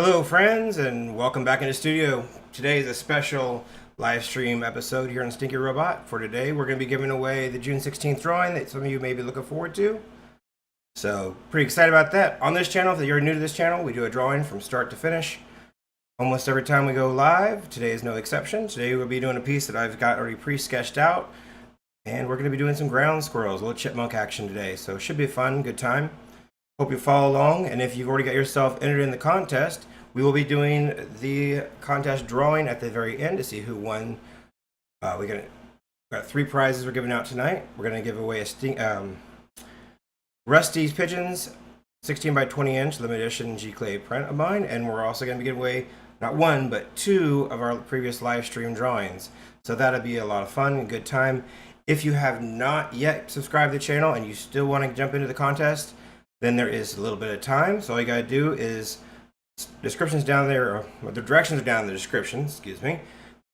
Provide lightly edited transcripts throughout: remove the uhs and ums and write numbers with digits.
Hello friends and welcome back into studio. Today is a special live stream episode here on Stinky Robot. For today we're going to be giving away the June 16th drawing that some of you may be looking forward to. So pretty excited about that. On this channel, if you're new to this channel, we do a drawing from start to finish. Almost every time we go live. Today is no exception. Today we'll be doing a piece that I've got already pre-sketched out. And we're going to be doing some ground squirrels, a little chipmunk action today. So it should be a fun, good time. Hope you follow along, and if you've already got yourself entered in the contest, we will be doing the contest drawing at the very end to see who won. We got 3 prizes we're giving out tonight. We're going to give away a Rusty's Pigeons 16 by 20 inch limited edition G-Clay print of mine, and we're also going to be giving away not 1 but 2 of our previous live stream drawings. So that'll be a lot of fun and good time. If you have not yet subscribed to the channel and you still want to jump into the contest, then there is a little bit of time. So all you gotta do is, descriptions down there, or the directions are down in the description, excuse me.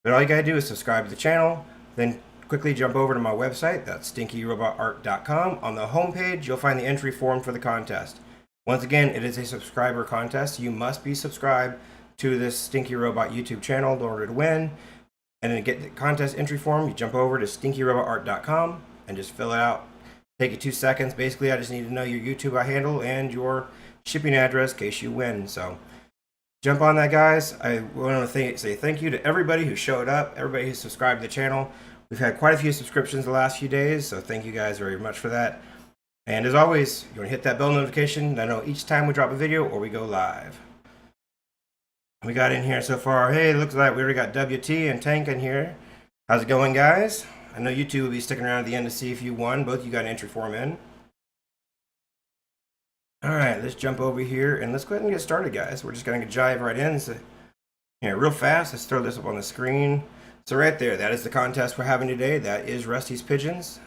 But all you gotta do is subscribe to the channel, then quickly jump over to my website, that's stinkyrobotart.com. On the home page, you'll find the entry form for the contest. Once again, it is a subscriber contest. You must be subscribed to this Stinky Robot YouTube channel in order to win. And then to get the contest entry form, you jump over to stinkyrobotart.com and just fill it out. Take you 2 seconds. Basically, I just need to know your YouTube handle and your shipping address in case you win. So jump on that, guys. I want to say thank you to everybody who showed up, everybody who subscribed to the channel. We've had quite a few subscriptions the last few days, so thank you guys very much for that. And as always, you want to hit that bell notification to know each time we drop a video or we go live. We got in here so far. Hey, it looks like we already got WT and Tank in here. How's it going, guys? I know you two will be sticking around at the end to see if you won. Both you got an entry form in. Alright, let's jump over here and let's go ahead and get started, guys. We're just going to jive right in. So, here, real fast, let's throw this up on the screen. So right there, that is the contest we're having today. That is Rusty's Pigeons.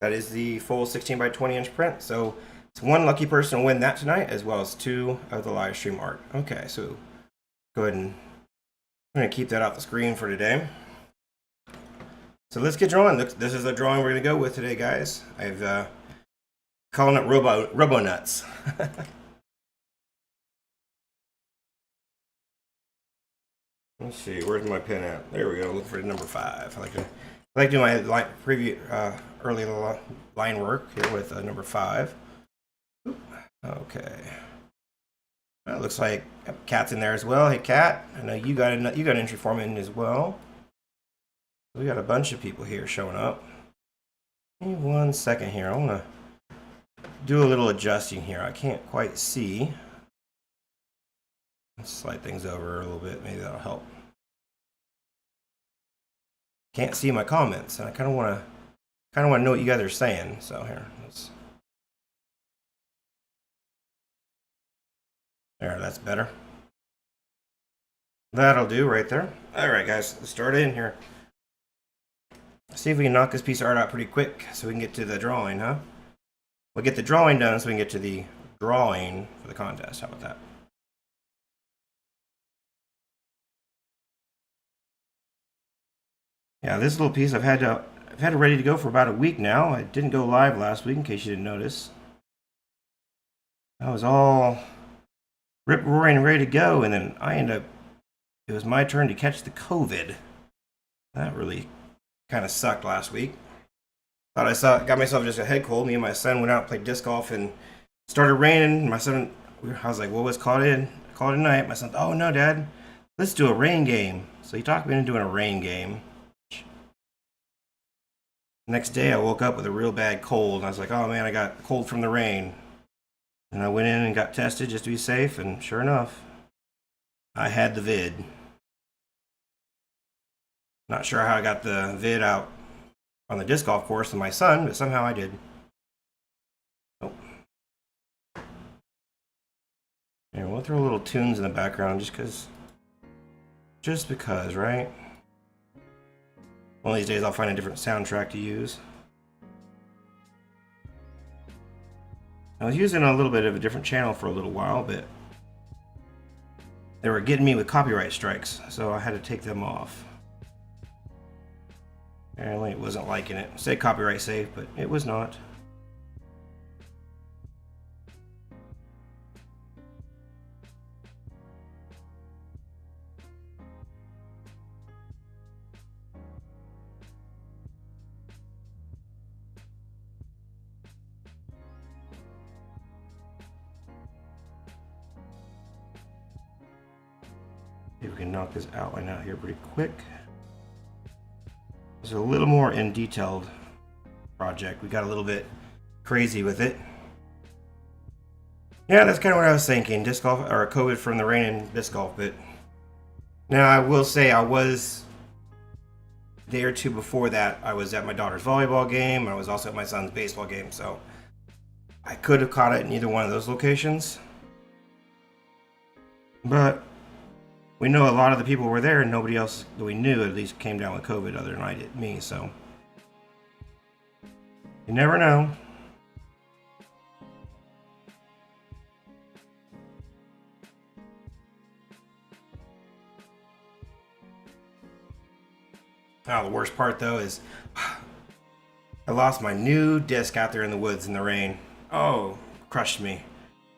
That is the full 16 by 20 inch print. So it's 1 lucky person to win that tonight, as well as 2 of the live stream art. Okay, so go ahead and I'm going to keep that off the screen for today. So let's get drawing. This is the drawing we're going to go with today, guys. I've calling it Robo Nuts. Let's see, where's my pen at? There we go. Look for number 5. I like to do my early line work here with number 5. Okay. Well, it looks like Cat's in there as well. Hey, Cat. I know you got an entry form in as well. We got a bunch of people here showing up. Give me 1 second here. I want to do a little adjusting here. I can't quite see. Let's slide things over a little bit. Maybe that'll help. Can't see my comments, and I kind of want to know what you guys are saying. So here, there. That's better. That'll do right there. All right, guys, let's start in here. See if we can knock this piece of art out pretty quick so we can get to the drawing, huh? We'll get the drawing done so we can get to the drawing for the contest. How about that? Yeah, this little piece I've had it ready to go for about a week now. I didn't go live last week in case you didn't notice. I was all rip-roaring and ready to go, and then it was my turn to catch the COVID. That really kind of sucked last week. Got myself just a head cold. Me and my son went out and played disc golf, and it started raining. I was like, "Well, let's call it a night." My son, "Oh no, Dad, let's do a rain game." So he talked me into doing a rain game. Next day, I woke up with a real bad cold. And I was like, "Oh man, I got cold from the rain." And I went in and got tested just to be safe, and sure enough, I had the vid. Not sure how I got the vid out on the disc golf course with my son, but somehow I did. Oh. And we'll throw little tunes in the background just because, right? One of these days I'll find a different soundtrack to use. I was using a little bit of a different channel for a little while, but they were getting me with copyright strikes, so I had to take them off. Apparently it wasn't liking it. It said copyright safe, but it was not. See if we can knock this outline out here pretty quick. It's a little more in detailed project. We got a little bit crazy with it. Yeah, that's kind of what I was thinking. Disc golf, or COVID from the rain and disc golf. But now I will say I was a day or two before that. I was at my daughter's volleyball game, and I was also at my son's baseball game. So I could have caught it in either one of those locations. But we know a lot of the people were there, and nobody else that we knew at least came down with COVID other than me. So you never know. Oh, the worst part though is I lost my new disc out there in the woods in the rain. Oh, crushed me.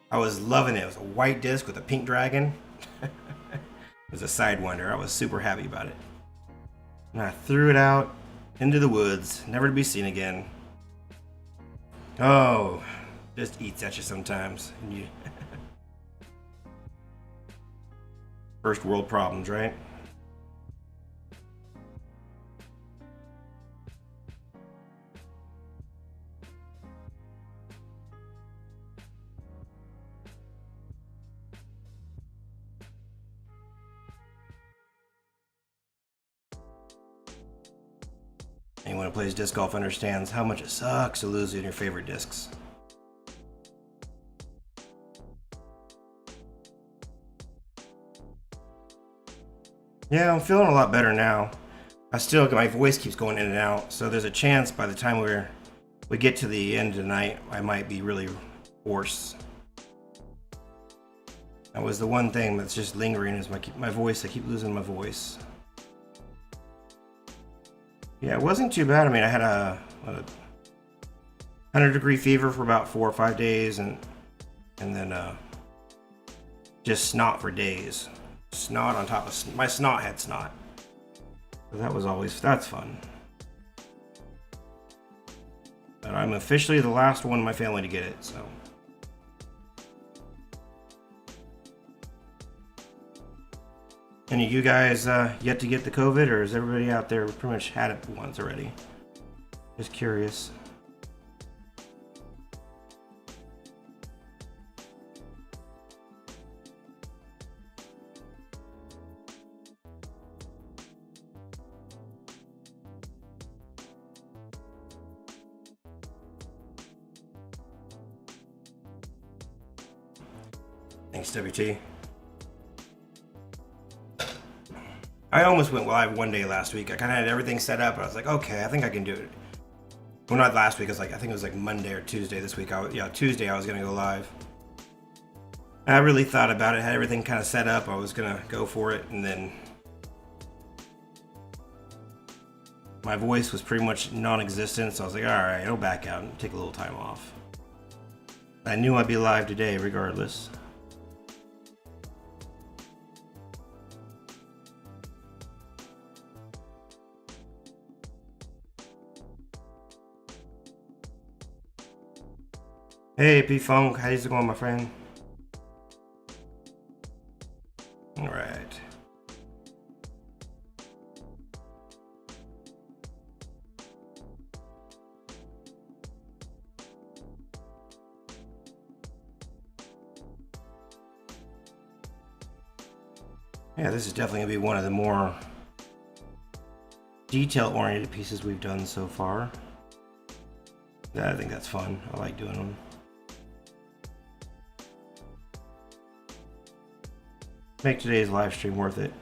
I was loving it. It was a white disc with a pink dragon. It was a Sidewinder. I was super happy about it. And I threw it out into the woods, never to be seen again. Oh, just eats at you sometimes. First world problems, right? Anyone who plays disc golf understands how much it sucks to lose your favorite discs. Yeah, I'm feeling a lot better now. My voice keeps going in and out, so there's a chance by the time we get to the end of the night, I might be really hoarse. That was the one thing that's just lingering is my voice. I keep losing my voice. Yeah, it wasn't too bad. I mean, I had a 100-degree fever for about 4 or 5 days, and then just snot for days. Snot on top of my snot had snot. So that's fun. But I'm officially the last one in my family to get it, so. Any of you guys yet to get the COVID, or is everybody out there pretty much had it once already? Just curious. Thanks, WT. I almost went live one day last week. I kind of had everything set up. I was like, okay, I think I can do it. Well, not last week. I think it was like Monday or Tuesday this week. Tuesday I was going to go live. I really thought about it. Had everything kind of set up. I was going to go for it. And then my voice was pretty much non-existent. So I was like, all right, I'll back out and take a little time off. I knew I'd be live today regardless. Hey, P-Funk, how's it going, my friend? All right. Yeah, this is definitely gonna be one of the more detail-oriented pieces we've done so far. Yeah, I think that's fun. I like doing them. Make today's live stream worth it.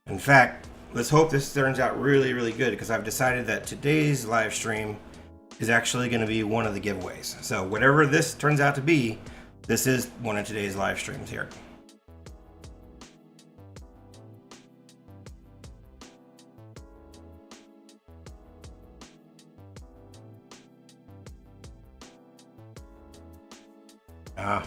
In fact, let's hope this turns out really, really good, because I've decided that today's live stream is actually going to be one of the giveaways. So whatever this turns out to be, this is one of today's live streams here. Yeah.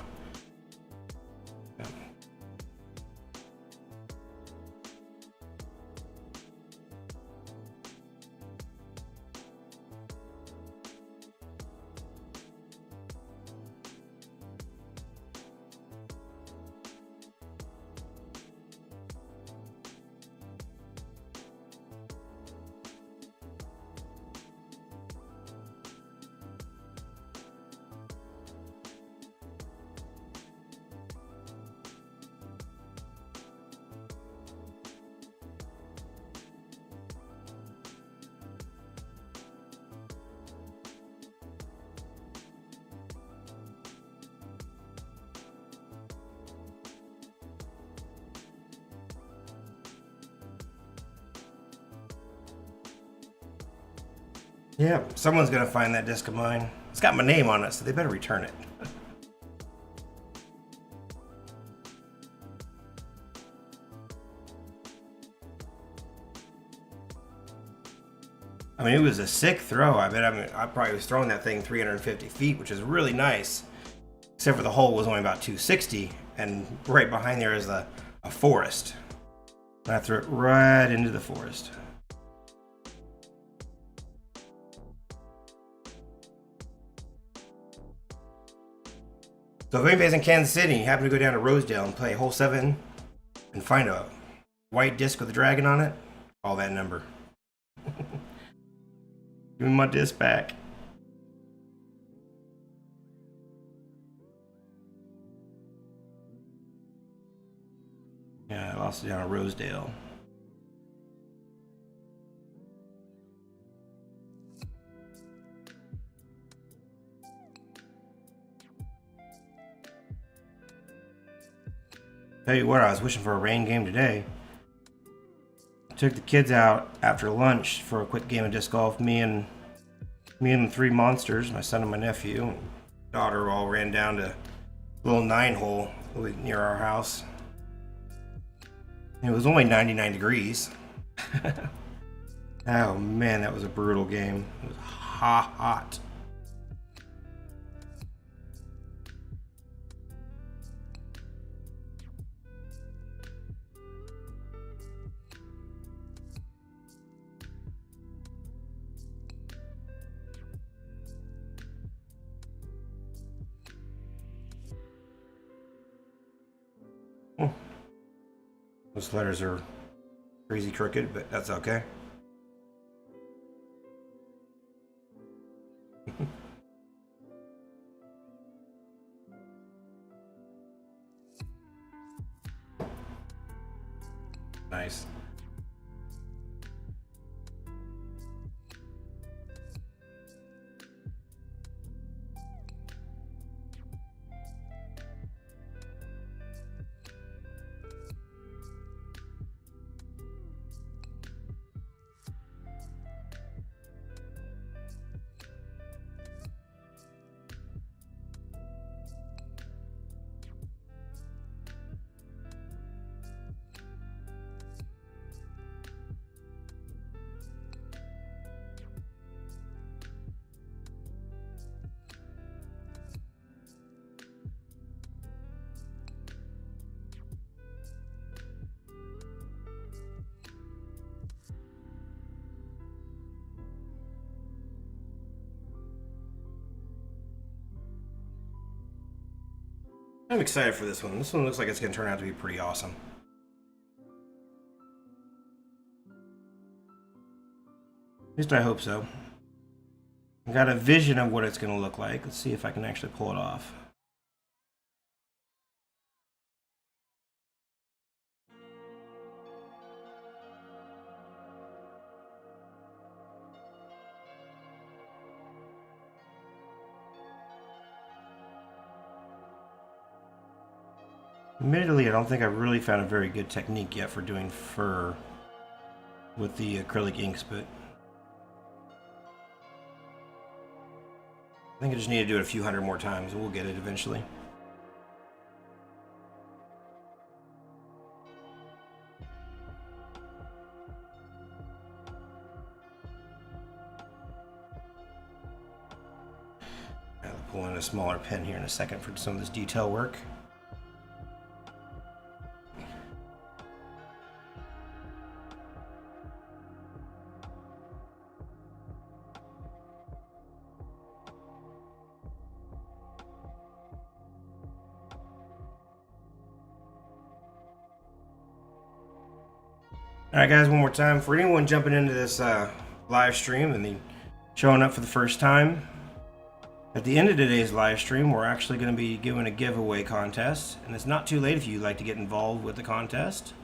Yeah, someone's gonna find that disc of mine. It's got my name on it, so they better return it. I mean, it was a sick throw. I probably was throwing that thing 350 feet, which is really nice. Except for the hole was only about 260, and right behind there is a forest. And I threw it right into the forest. So if anybody's in Kansas City, you happen to go down to Rosedale and play hole 7 and find a white disc with a dragon on it, call that number. Give me my disc back. Yeah, I lost it down at Rosedale. Tell you what, I was wishing for a rain game today. I took the kids out after lunch for a quick game of disc golf. Me and the 3 monsters, my son and my nephew, and daughter all ran down to a little 9-hole near our house. And it was only 99 degrees. Oh man, that was a brutal game. It was hot. Those letters are crazy crooked, but that's okay. Nice. I'm excited for this one. This one looks like it's going to turn out to be pretty awesome. At least I hope so. I got a vision of what it's going to look like. Let's see if I can actually pull it off. Admittedly, I don't think I've really found a very good technique yet for doing fur with the acrylic inks, but I think I just need to do it a few hundred more times and we'll get it eventually. I'll pull in a smaller pen here in a second for some of this detail work. Alright guys, one more time, for anyone jumping into this live stream and then showing up for the first time, at the end of today's live stream we're actually going to be doing a giveaway contest, and it's not too late if you'd like to get involved with the contest.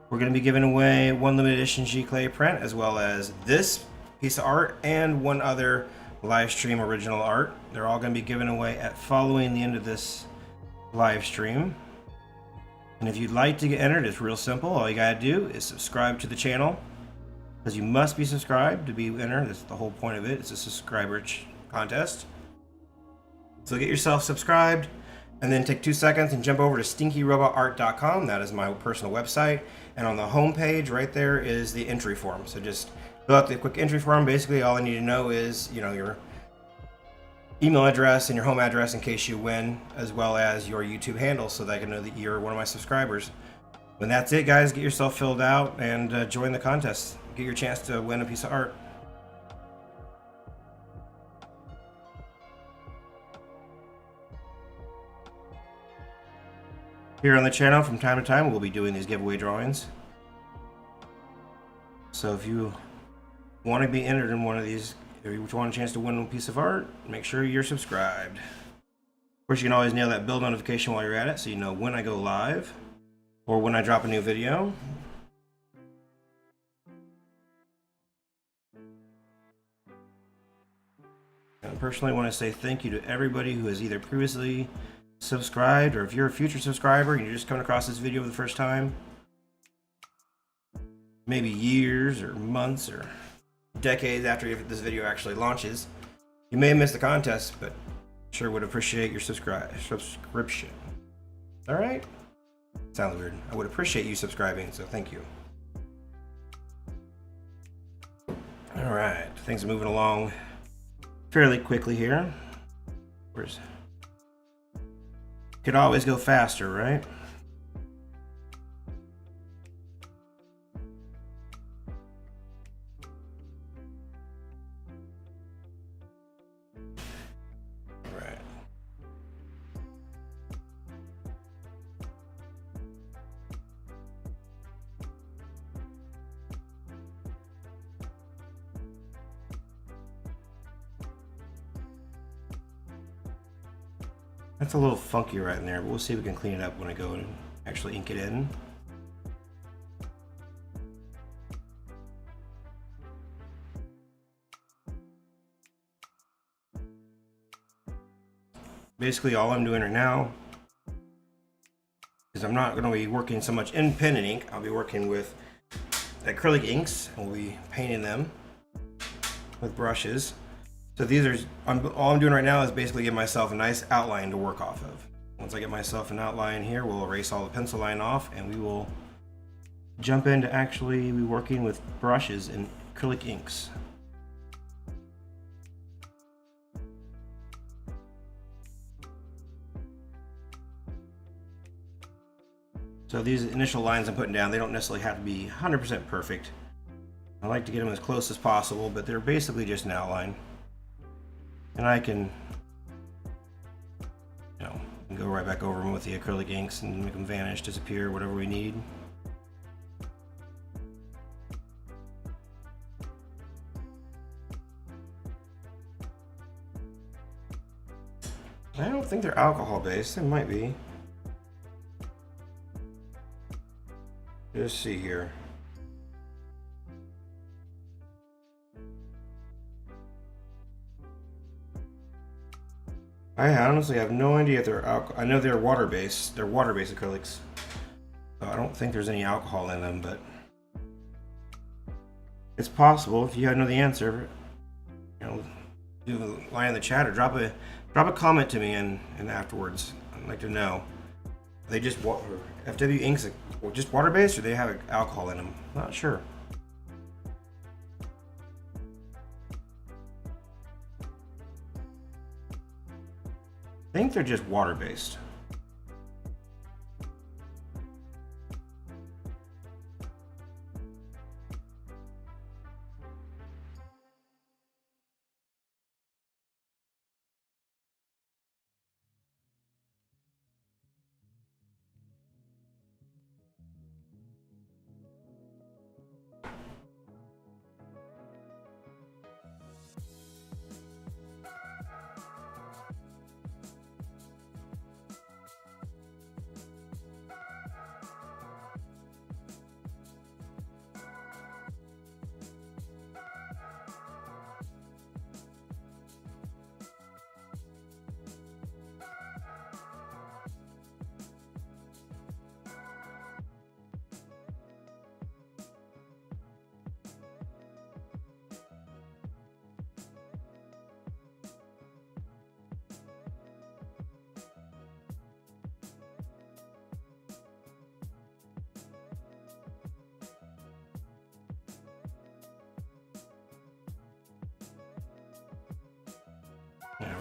We're going to be giving away one limited edition Giclée print, as well as this piece of art and one other live stream original art. They're all going to be given away at following the end of this live stream. And if you'd like to get entered, it's real simple. All you gotta do is subscribe to the channel, because you must be subscribed to be entered. That's the whole point of it. It's a subscriber contest. So get yourself subscribed, and then take 2 seconds and jump over to stinkyrobotart.com. That is my personal website. And on the home page right there is the entry form. So just fill out the quick entry form. Basically, all I need to know is, your email address and your home address in case you win, as well as your YouTube handle so that I can know that you're one of my subscribers. When that's it, guys, get yourself filled out and join the contest. Get your chance to win a piece of art. Here on the channel, from time to time, we'll be doing these giveaway drawings. So if you want to be entered in one of these, if you want a chance to win a piece of art, make sure you're subscribed. Of course, you can always nail that bell notification while you're at it, so you know when I go live or when I drop a new video. I personally want to say thank you to everybody who has either previously subscribed, or if you're a future subscriber and you're just coming across this video for the first time, maybe years or months or decades after this video actually launches, you may have missed the contest, but sure would appreciate your subscription. All right? Sounds weird. I would appreciate you subscribing, so thank you. All right, things are moving along fairly quickly here. Could always go faster, right? Right. That's a little funky right in there, but we'll see if we can clean it up when I go and actually ink it in. Basically, all I'm doing right now is I'm not going to be working so much in pen and ink. I'll be working with acrylic inks, and we'll be painting them with brushes. So these are, all I'm doing right now is basically give myself a nice outline to work off of. Once I get myself an outline here, we'll erase all the pencil line off, and we will jump into actually be working with brushes and acrylic inks. So these initial lines I'm putting down, they don't necessarily have to be 100% perfect. I like to get them as close as possible, but they're basically just an outline. And I can, go right back over them with the acrylic inks and make them vanish, disappear, whatever we need. I don't think they're alcohol based. They might be. Just see here. I honestly have no idea if they're alcohol. I know they're water-based. They're water-based acrylics. So I don't think there's any alcohol in them, but it's possible. If you know the answer, do a line in the chat or drop a comment to me and afterwards. I'd like to know. Are they just FW inks just water-based, or they have alcohol in them? Not sure. I think they're just water-based.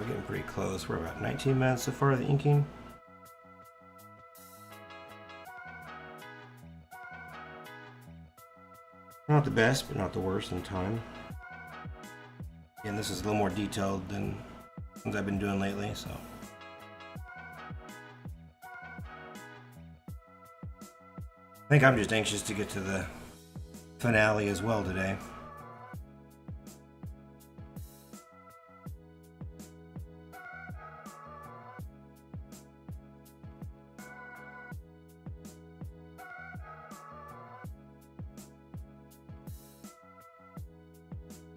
we're getting pretty close. We're about 19 minutes so far of the inking. Not the best, but not the worst in time. And this is a little more detailed than ones I've been doing lately, so. I think I'm just anxious to get to the finale as well today.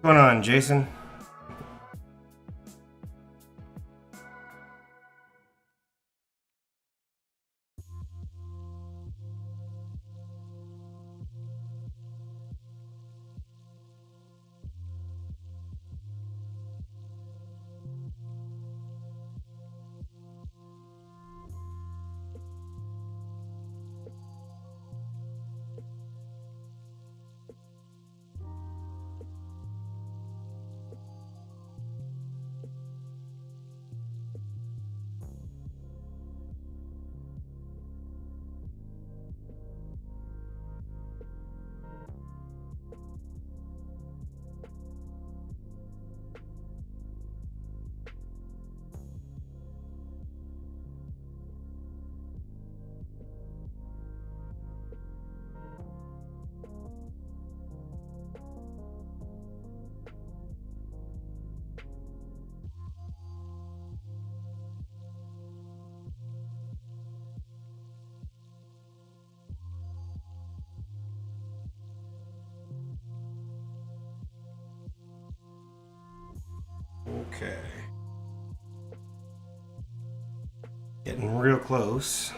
What's going on, Jason? Okay. Getting real close.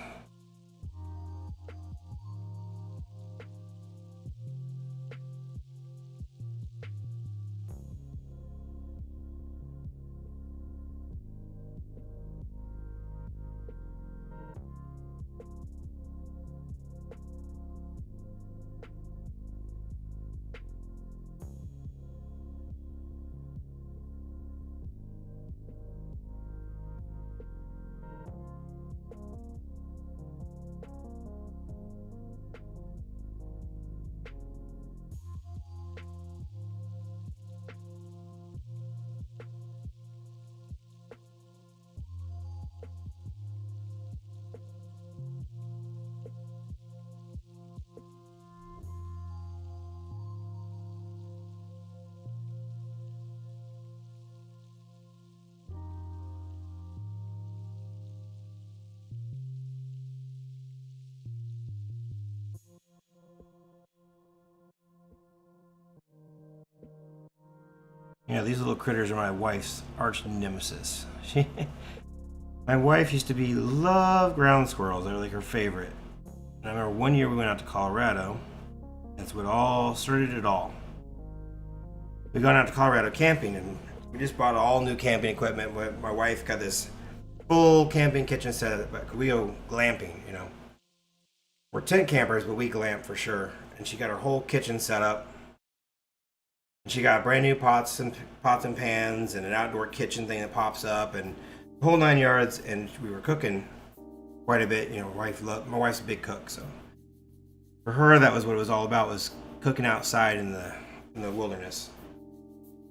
Yeah, these little critters are my wife's arch nemesis. My wife used to love ground squirrels. They were like her favorite. And I remember one year we went out to Colorado. That's what all started it all. We gone out to Colorado camping, and we just bought all new camping equipment. My wife got this full camping kitchen set, but we go glamping, you know. We're tent campers, but we glamp for sure. And she got her whole kitchen set up. She got brand new pots and pans and an outdoor kitchen thing that pops up and the whole 9 yards. And we were cooking quite a bit. You know, my wife's a big cook, so for her that was what it was all about, was cooking outside in the wilderness.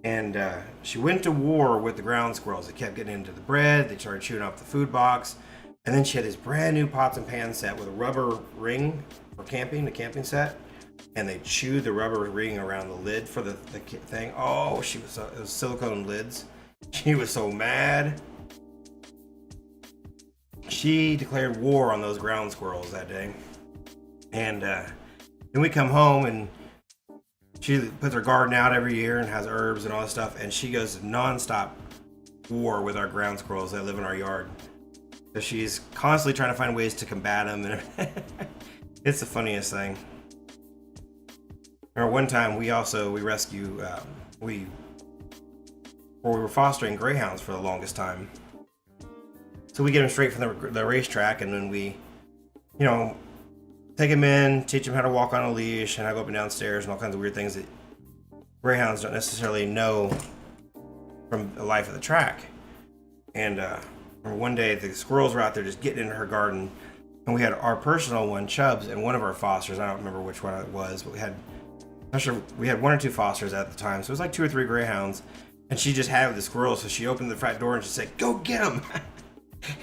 And she went to war with the ground squirrels. They kept getting into the bread. They started chewing off the food box. And then she had this brand new pots and pan set with a rubber ring for camping, the camping set. And they chewed the rubber ring around the lid for the thing. Oh, it was silicone lids. She was so mad. She declared war on those ground squirrels that day. And then we come home, and she puts her garden out every year and has herbs and all this stuff. And she goes nonstop war with our ground squirrels that live in our yard. So she's constantly trying to find ways to combat them. And it's the funniest thing. Or one time we were fostering greyhounds for the longest time. So we get them straight from the racetrack, and then we, you know, take them in, teach them how to walk on a leash, and I go up and downstairs and all kinds of weird things that greyhounds don't necessarily know from the life of the track. And one day the squirrels were out there just getting into her garden, and we had our personal one, Chubbs, and one of our fosters. I don't remember which one it was, but we had one or two fosters at the time, so it was like 2 or 3 greyhounds. And she just had the squirrels, so she opened the front door and she said, "Go get them!"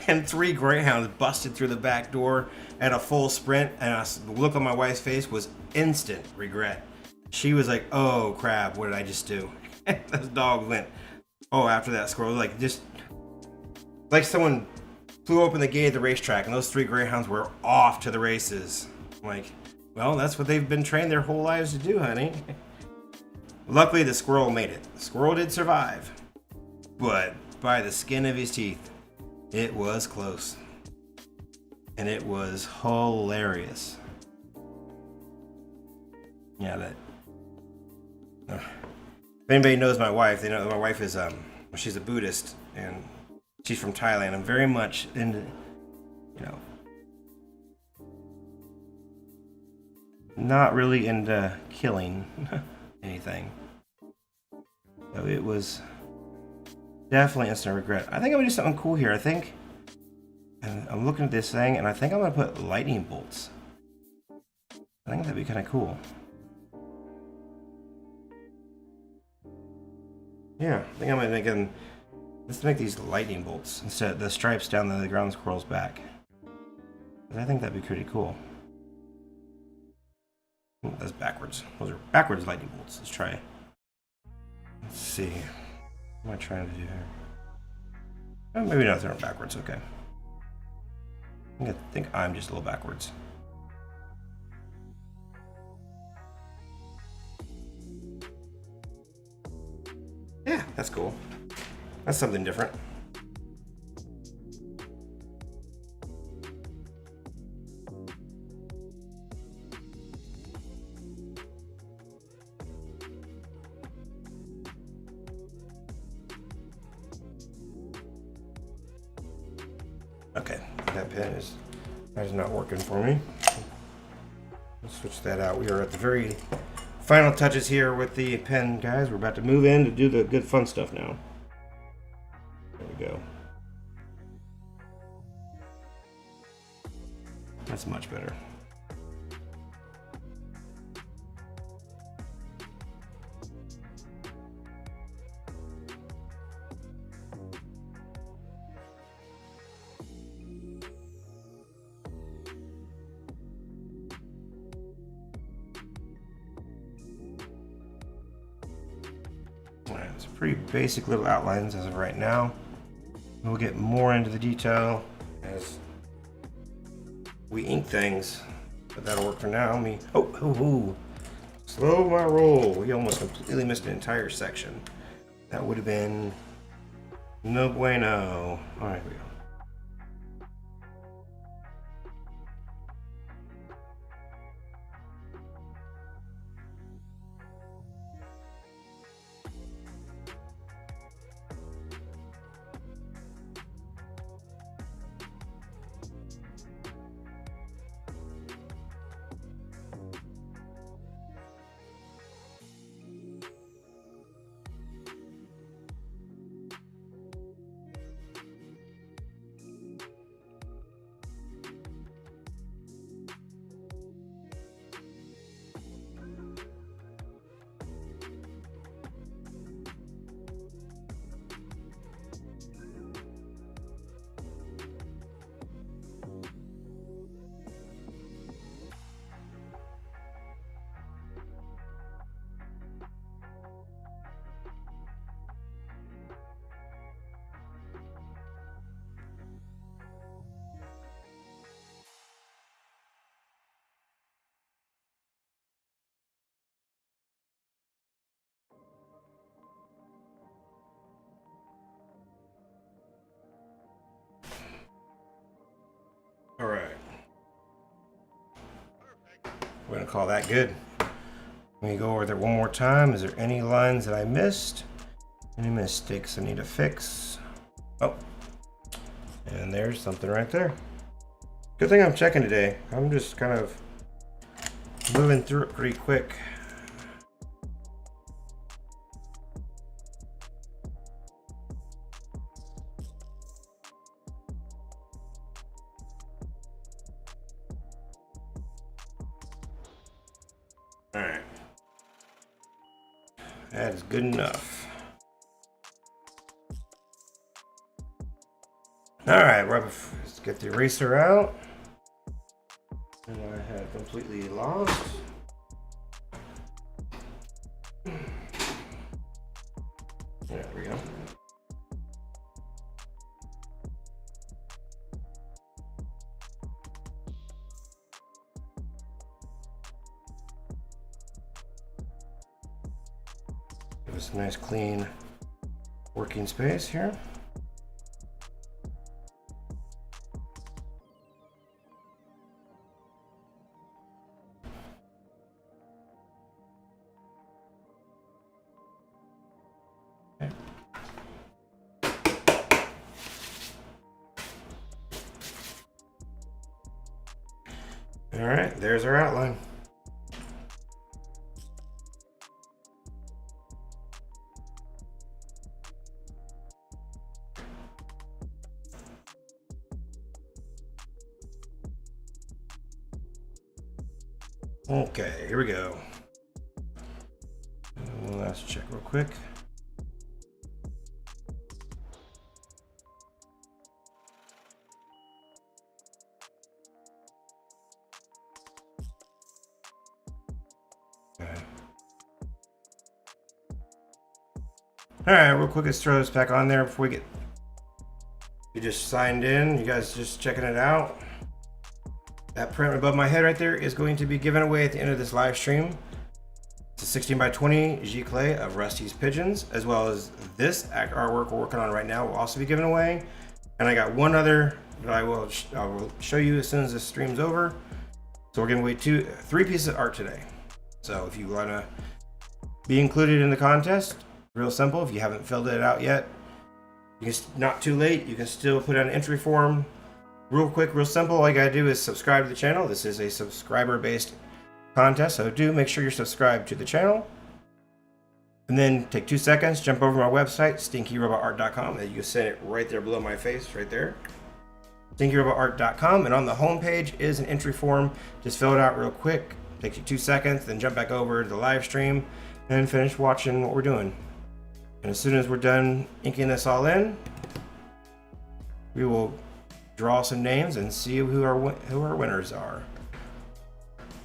And 3 greyhounds busted through the back door at a full sprint, and the look on my wife's face was instant regret. She was like, "Oh crap, what did I just do?" This dog went, oh, after that squirrel, like just like someone flew open the gate at the racetrack, and those 3 greyhounds were off to the races. I'm like, well, that's what they've been trained their whole lives to do, honey. Luckily, the squirrel made it. The squirrel did survive, but by the skin of his teeth, it was close. And it was hilarious. Yeah, that. If anybody knows my wife, they know my wife is she's a Buddhist and she's from Thailand. I'm very much into, not really into killing anything. So it was definitely instant regret. I think I'm gonna do something cool here. And I'm looking at this thing, and I think I'm gonna put lightning bolts. I think that'd be kind of cool. Yeah, I think I'm gonna make them. Let's make these lightning bolts instead of the stripes down the ground squirrel's back. I think that'd be pretty cool. Oh, that's backwards. Those are backwards lightning bolts. Let's try it. Let's see. What am I trying to do here? Oh, maybe not throw it backwards. Okay. I think I'm just a little backwards. Yeah, that's cool. That's something different. Okay, that pen is not working for me. Let's switch that out. We are at the very final touches here with the pen, guys. We're about to move in to do the good fun stuff now. There we go. That's much better. It's pretty basic little outlines as of right now. We'll get more into the detail as we ink things, but that'll work for now. Slow my roll. We almost completely missed an entire section. That would have been no bueno. All right, here we go. All right. We're gonna call that good. Let me go over there one more time. Is there any lines that I missed? Any mistakes I need to fix? Oh, and there's something right there. Good thing I'm checking today. I'm just kind of moving through it pretty quick. Alright. That is good enough. Alright, let's get the eraser out. And I had completely lost. There we go. Give us a nice clean working space here. All right, there's our outline. Okay, here we go. One last check real quick. All right, real quick, let's throw this back on there before we get. You just signed in. You guys just checking it out. That print above my head right there is going to be given away at the end of this live stream. It's a 16 by 20 Giclée of Rusty's Pigeons, as well as this artwork we're working on right now will also be given away. And I got one other that I will show you as soon as this stream's over. So we're giving away three pieces of art today. So if you want to be included in the contest, real simple. If you haven't filled it out yet, it's not too late. You can still put out an entry form. Real quick, real simple. All you gotta do is subscribe to the channel. This is a subscriber-based contest, so do make sure you're subscribed to the channel. And then take 2 seconds, jump over to my website, StinkyRobotArt.com, and you can see it right there below my face, right there. StinkyRobotArt.com, and on the home page is an entry form. Just fill it out real quick. Takes you 2 seconds, then jump back over to the live stream and finish watching what we're doing. And as soon as we're done inking this all in, we will draw some names and see who our winners are.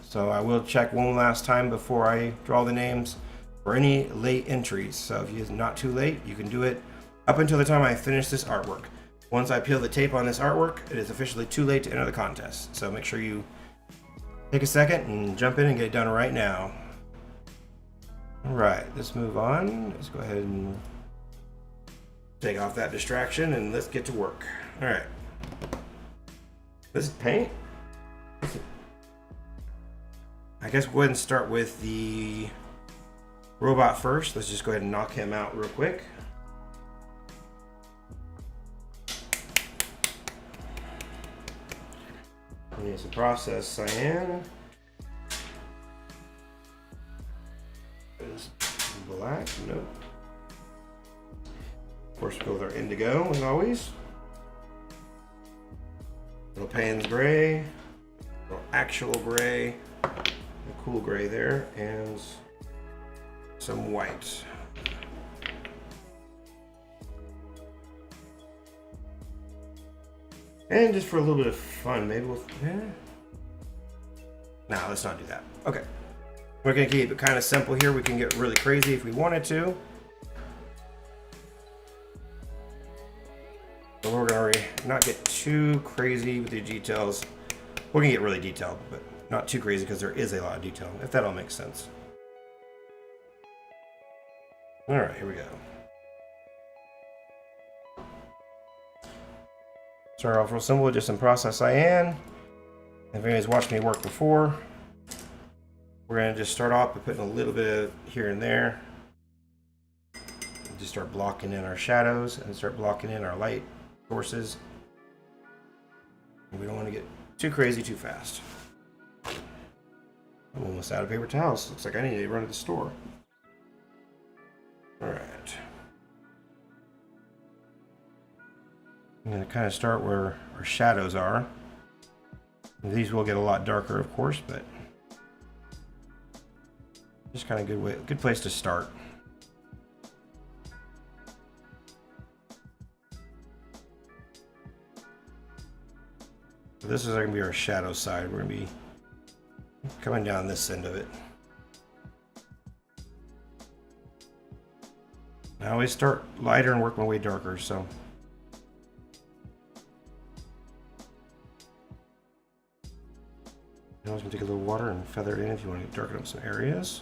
So I will check one last time before I draw the names for any late entries. So if it's not too late, you can do it up until the time I finish this artwork. Once I peel the tape on this artwork, it is officially too late to enter the contest. So make sure you take a second and jump in and get it done right now. All right, let's move on. Let's go ahead and take off that distraction and let's get to work. All right. This is paint. I guess we'll go ahead and start with the robot first. Let's just go ahead and knock him out real quick. Need some processed cyan. Is black? Nope. Of course, we'll go with our indigo as always. Little Payne's gray, little actual gray, a cool gray there, and some white. And just for a little bit of fun, maybe we'll. Nah, let's not do that. Okay. We're gonna keep it kind of simple here. We can get really crazy if we wanted to. But we're gonna not get too crazy with the details. We're gonna get really detailed, but not too crazy because there is a lot of detail, if that all makes sense. All right, here we go. Start off real simple, just some processed cyan. If anybody's watched me work before, we're gonna just start off by putting a little bit of here and there. Just start blocking in our shadows and start blocking in our light sources. We don't want to get too crazy too fast. I'm almost out of paper towels. Looks like I need to run to the store. All right. I'm going to kind of start where our shadows are. And these will get a lot darker, of course, but Just kind of good place to start. So this is going to be our shadow side. We're going to be coming down this end of it. I always start lighter and work my way darker, so. Now I'm going to take a little water and feather it in if you want to darken up some areas.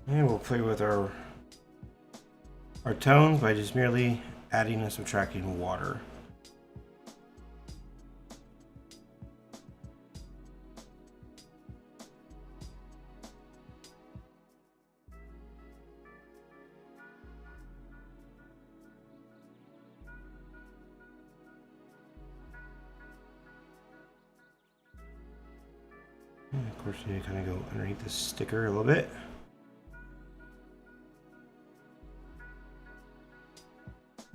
And we'll play with our tones by just merely adding and subtracting water. And of course, you need to kind of go underneath this sticker a little bit.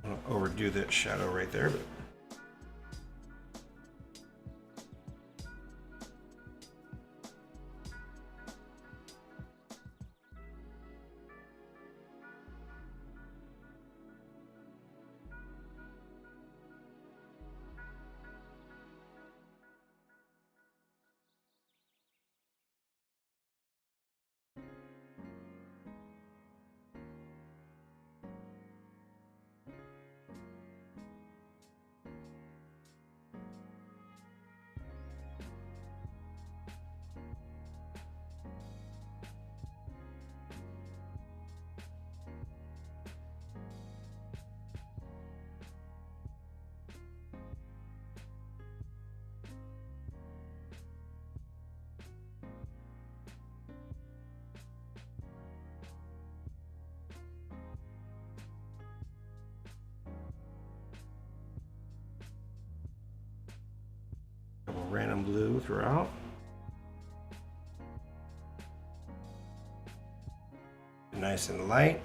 I don't overdo that shadow right there, but random blue throughout. Nice and light.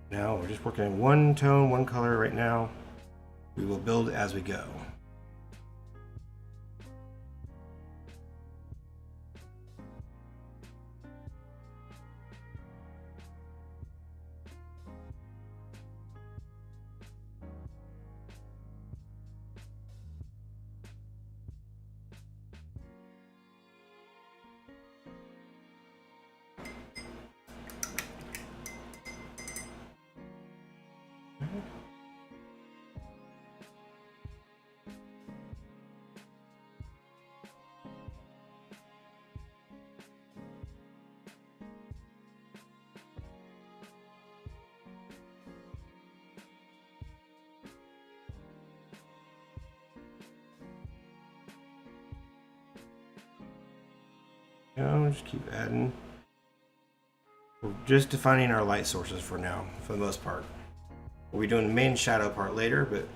Now we're just working in one tone, one color right now. We will build as we go. Just keep adding. We're just defining our light sources for now, for the most part. We'll be doing the main shadow part later, but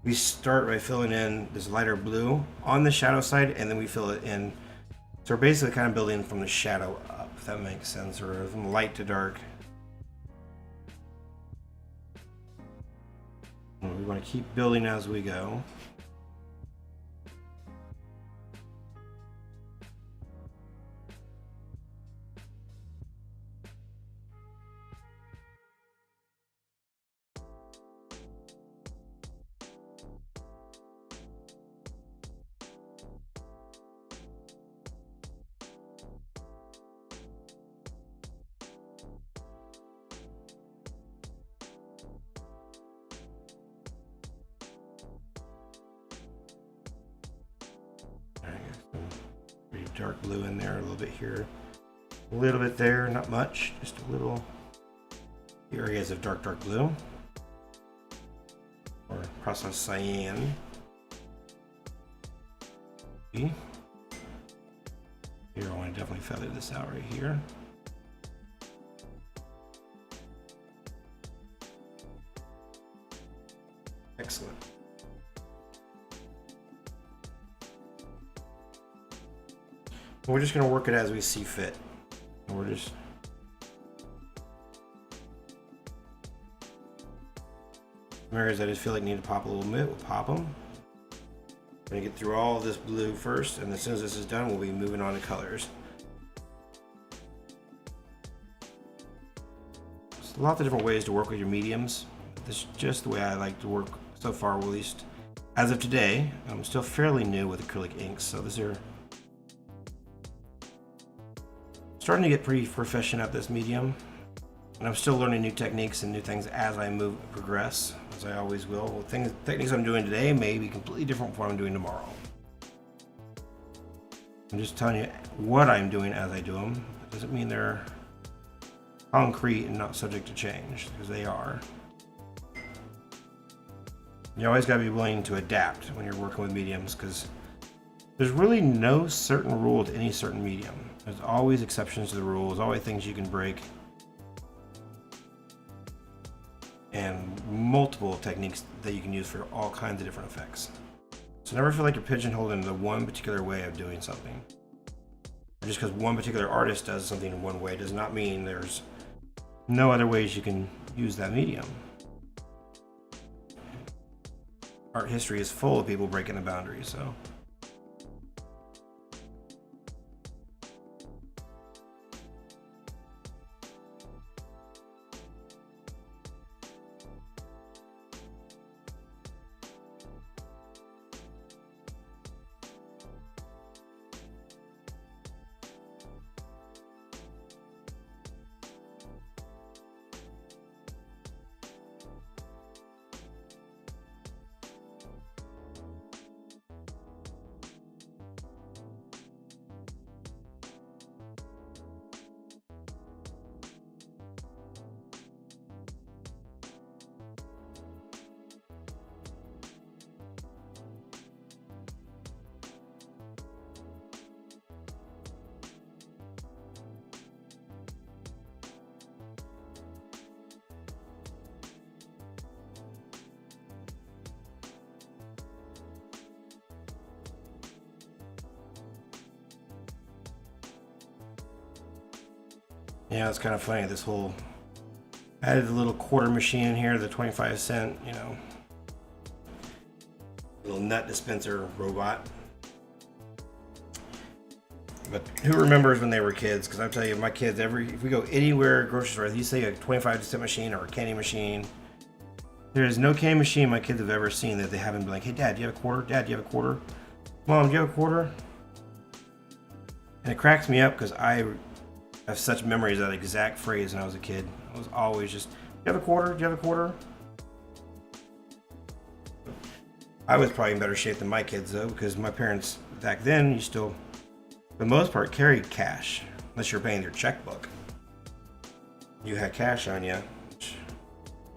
we start by filling in this lighter blue on the shadow side, and then we fill it in. So we're basically kind of building from the shadow up, if that makes sense, or from light to dark. And we want to keep building as we go. Dark blue in there, a little bit here, a little bit there, not much, just a little areas of dark blue or processed cyan. Here I want to definitely feather this out right here. We're just going to work it as we see fit. We're just areas I just feel like need to pop a little bit, we'll pop them. We're going to get through all of this blue first, and as soon as this is done, we'll be moving on to colors. There's lots of different ways to work with your mediums. This is just the way I like to work so far, at least as of today. I'm still fairly new with acrylic inks, so these are starting to get pretty proficient at this medium. And I'm still learning new techniques and new things as I progress, as I always will. Techniques I'm doing today may be completely different from what I'm doing tomorrow. I'm just telling you what I'm doing as I do them. It doesn't mean they're concrete and not subject to change, because they are. You always got to be willing to adapt when you're working with mediums, because there's really no certain rule to any certain medium. There's always exceptions to the rules, always things you can break. And multiple techniques that you can use for all kinds of different effects. So never feel like you're pigeonholed into one particular way of doing something. Just because one particular artist does something in one way does not mean there's no other ways you can use that medium. Art history is full of people breaking the boundaries, so. Yeah, it's kind of funny. This whole added a little quarter machine in here, the 25-cent, you know, little nut dispenser robot. But who remembers when they were kids? Because I tell you, my kids, if we go anywhere, grocery store, you say a 25-cent machine or a candy machine, there is no candy machine my kids have ever seen that they haven't been like, hey, Dad, do you have a quarter? Dad, do you have a quarter? Mom, do you have a quarter? And it cracks me up because I have such memories of that exact phrase when I was a kid. I was always just, do you have a quarter? Do you have a quarter? I was probably in better shape than my kids though, because my parents back then, you still, for the most part, carried cash, unless you're paying your checkbook. You had cash on you.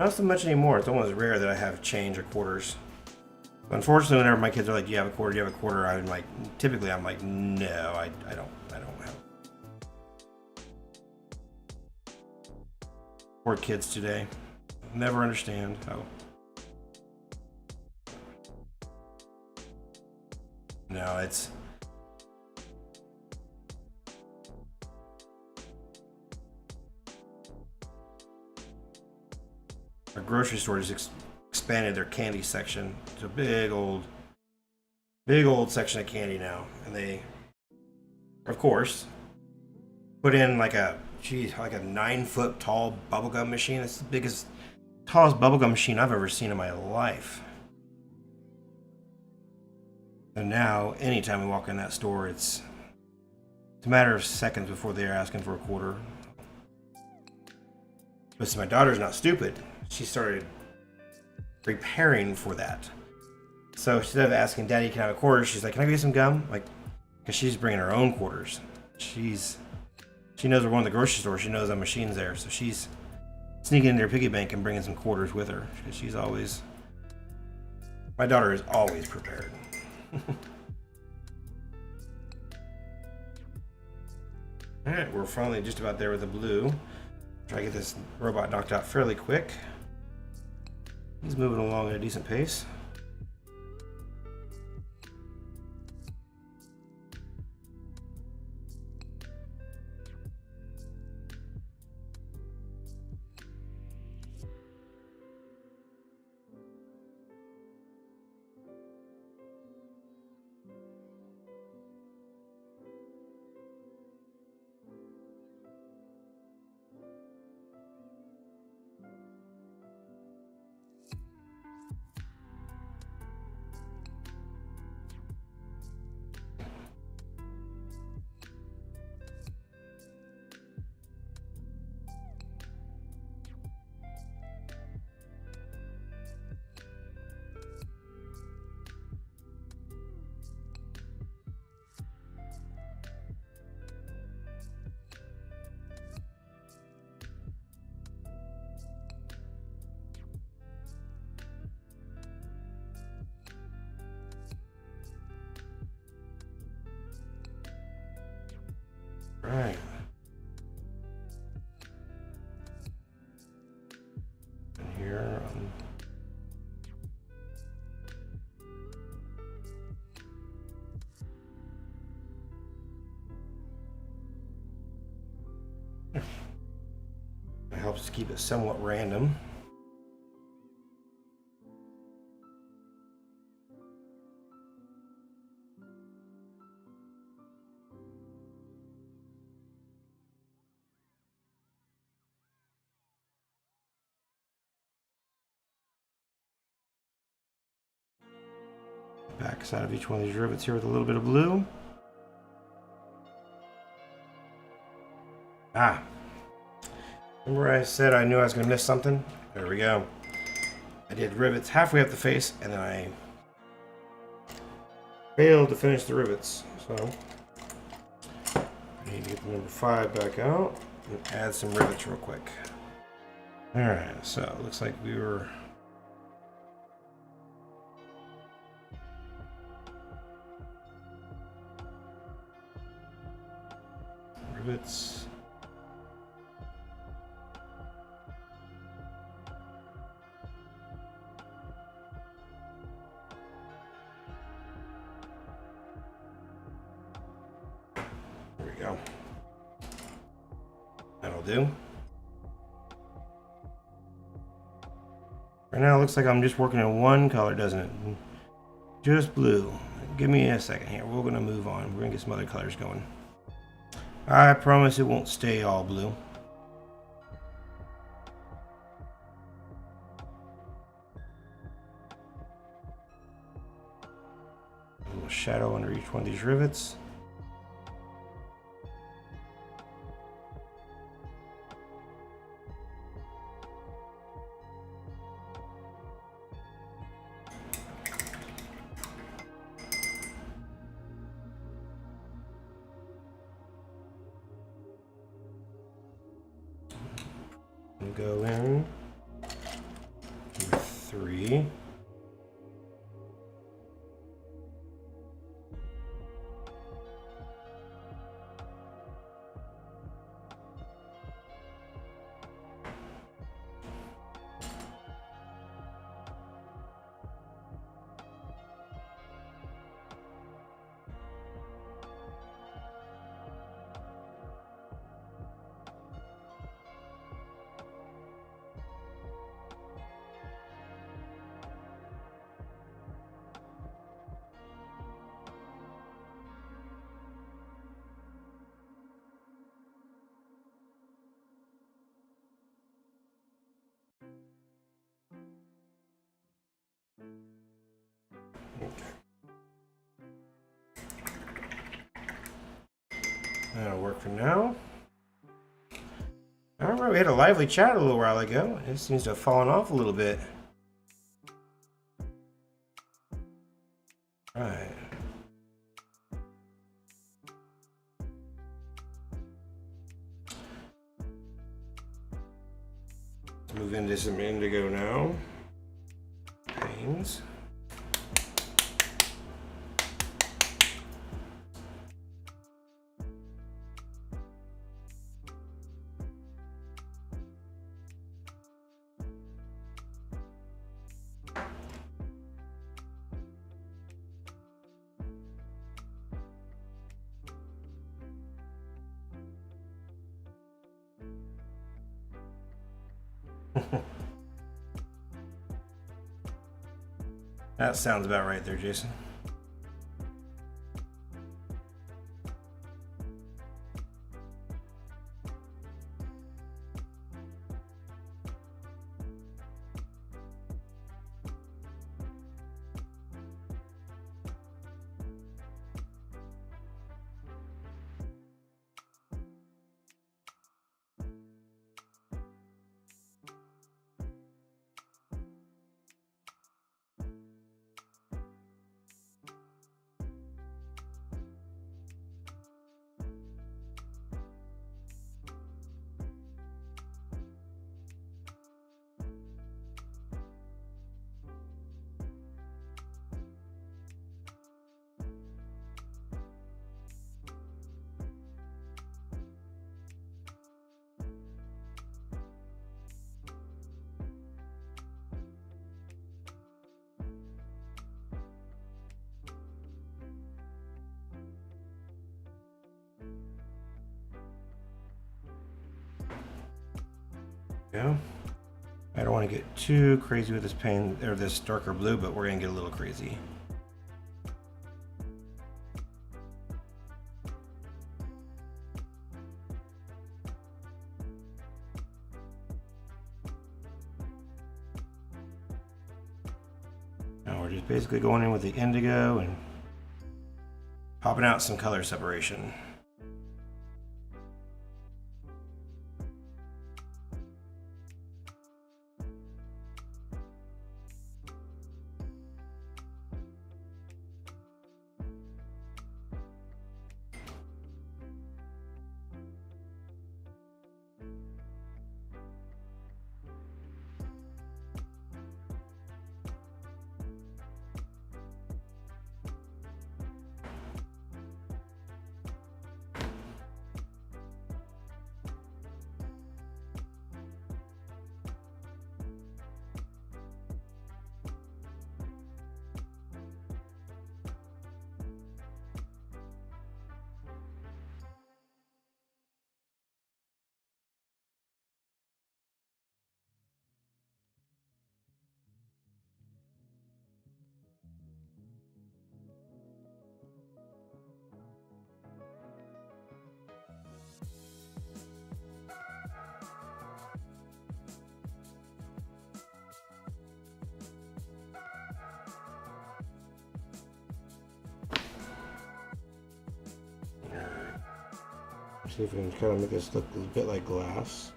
Not so much anymore. It's almost rare that I have change or quarters. But unfortunately, whenever my kids are like, do you have a quarter? Do you have a quarter? I'm like, typically I'm like, no, I don't have. Poor kids today. Never understand how. No, it's. Our grocery store just expanded their candy section. It's a big old section of candy now. And they, of course, put in like a 9-foot tall bubblegum machine. It's the biggest, tallest bubblegum machine I've ever seen in my life. And now, anytime we walk in that store, it's a matter of seconds before they're asking for a quarter. But see, my daughter's not stupid. She started preparing for that. So instead of asking, Daddy, can I have a quarter? She's like, can I get some gum? Like, because she's bringing her own quarters. She knows we're going to the grocery store. She knows that machine's there. So she's sneaking into her piggy bank and bringing some quarters with her. She's always, my daughter is always prepared. Alright, we're finally just about there with the blue. Try to get this robot knocked out fairly quick. He's moving along at a decent pace. It helps to keep it somewhat random. Back side of each one of these rivets here with a little bit of blue. Ah, remember I said I knew I was going to miss something? There we go. I did rivets halfway up the face, and then I failed to finish the rivets. So I need to get the number 5 back out and add some rivets real quick. Alright, so it looks like we were... rivets. There we go. That'll do. Right now it looks like I'm just working in one color, doesn't it? Just blue. Give me a second here. We're going to move on. We're going to get some other colors going. I promise it won't stay all blue. A little shadow under each one of these rivets. And go in with 3. That'll work for now. Alright, we had a lively chat a little while ago. It seems to have fallen off a little bit. Alright. Let's move into some indigo now. Panes. That sounds about right there, Jason. Go. I don't want to get too crazy with this paint or this darker blue, but we're gonna get a little crazy. Now we're just basically going in with the indigo and popping out some color separation. See if we can kind of make this look a bit like glass.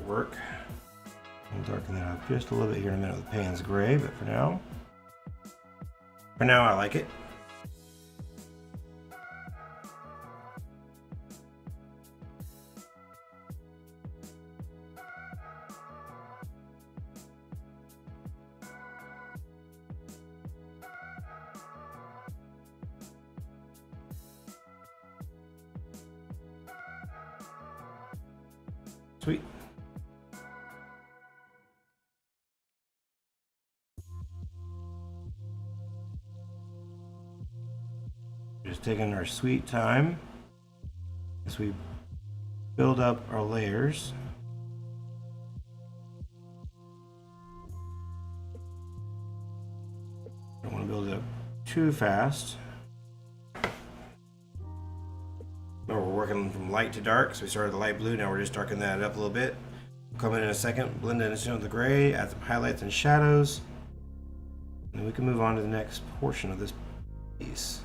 Work. I'll darken that up just a little bit here in a minute with Payne's gray, but for now I like it. Sweet. Just taking our sweet time as we build up our layers. Don't want to build it up too fast. We're working from light to dark, so we started the light blue, now we're just darkening that up a little bit. Come in a second, blend it in with the gray, add some highlights and shadows, and then we can move on to the next portion of this piece.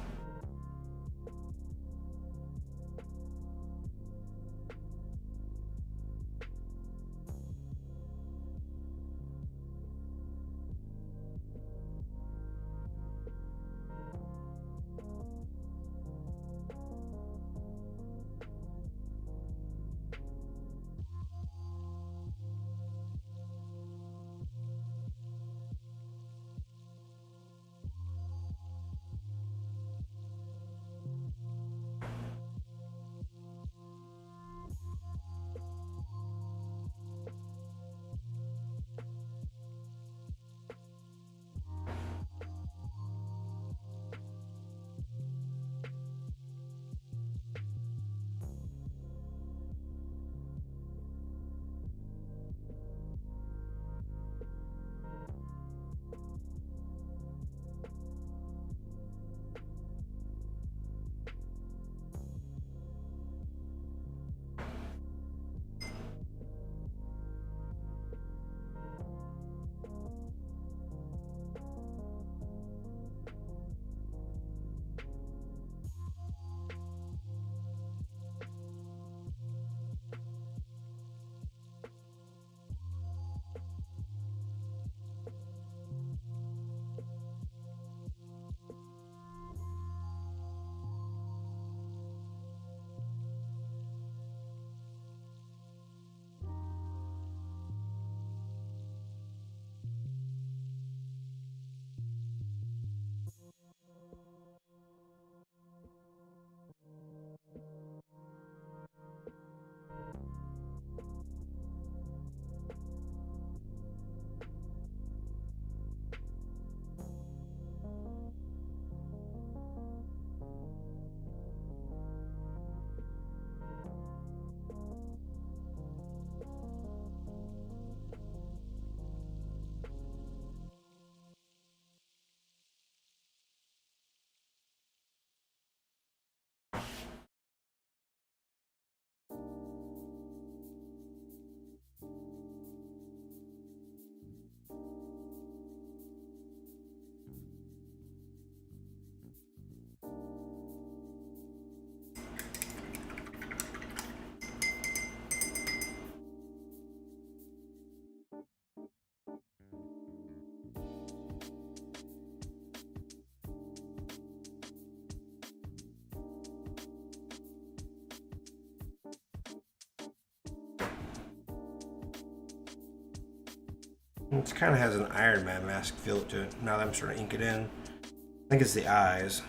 It kind of has an Iron Man mask feel to it. Now that I'm starting to ink it in, I think it's the eyes.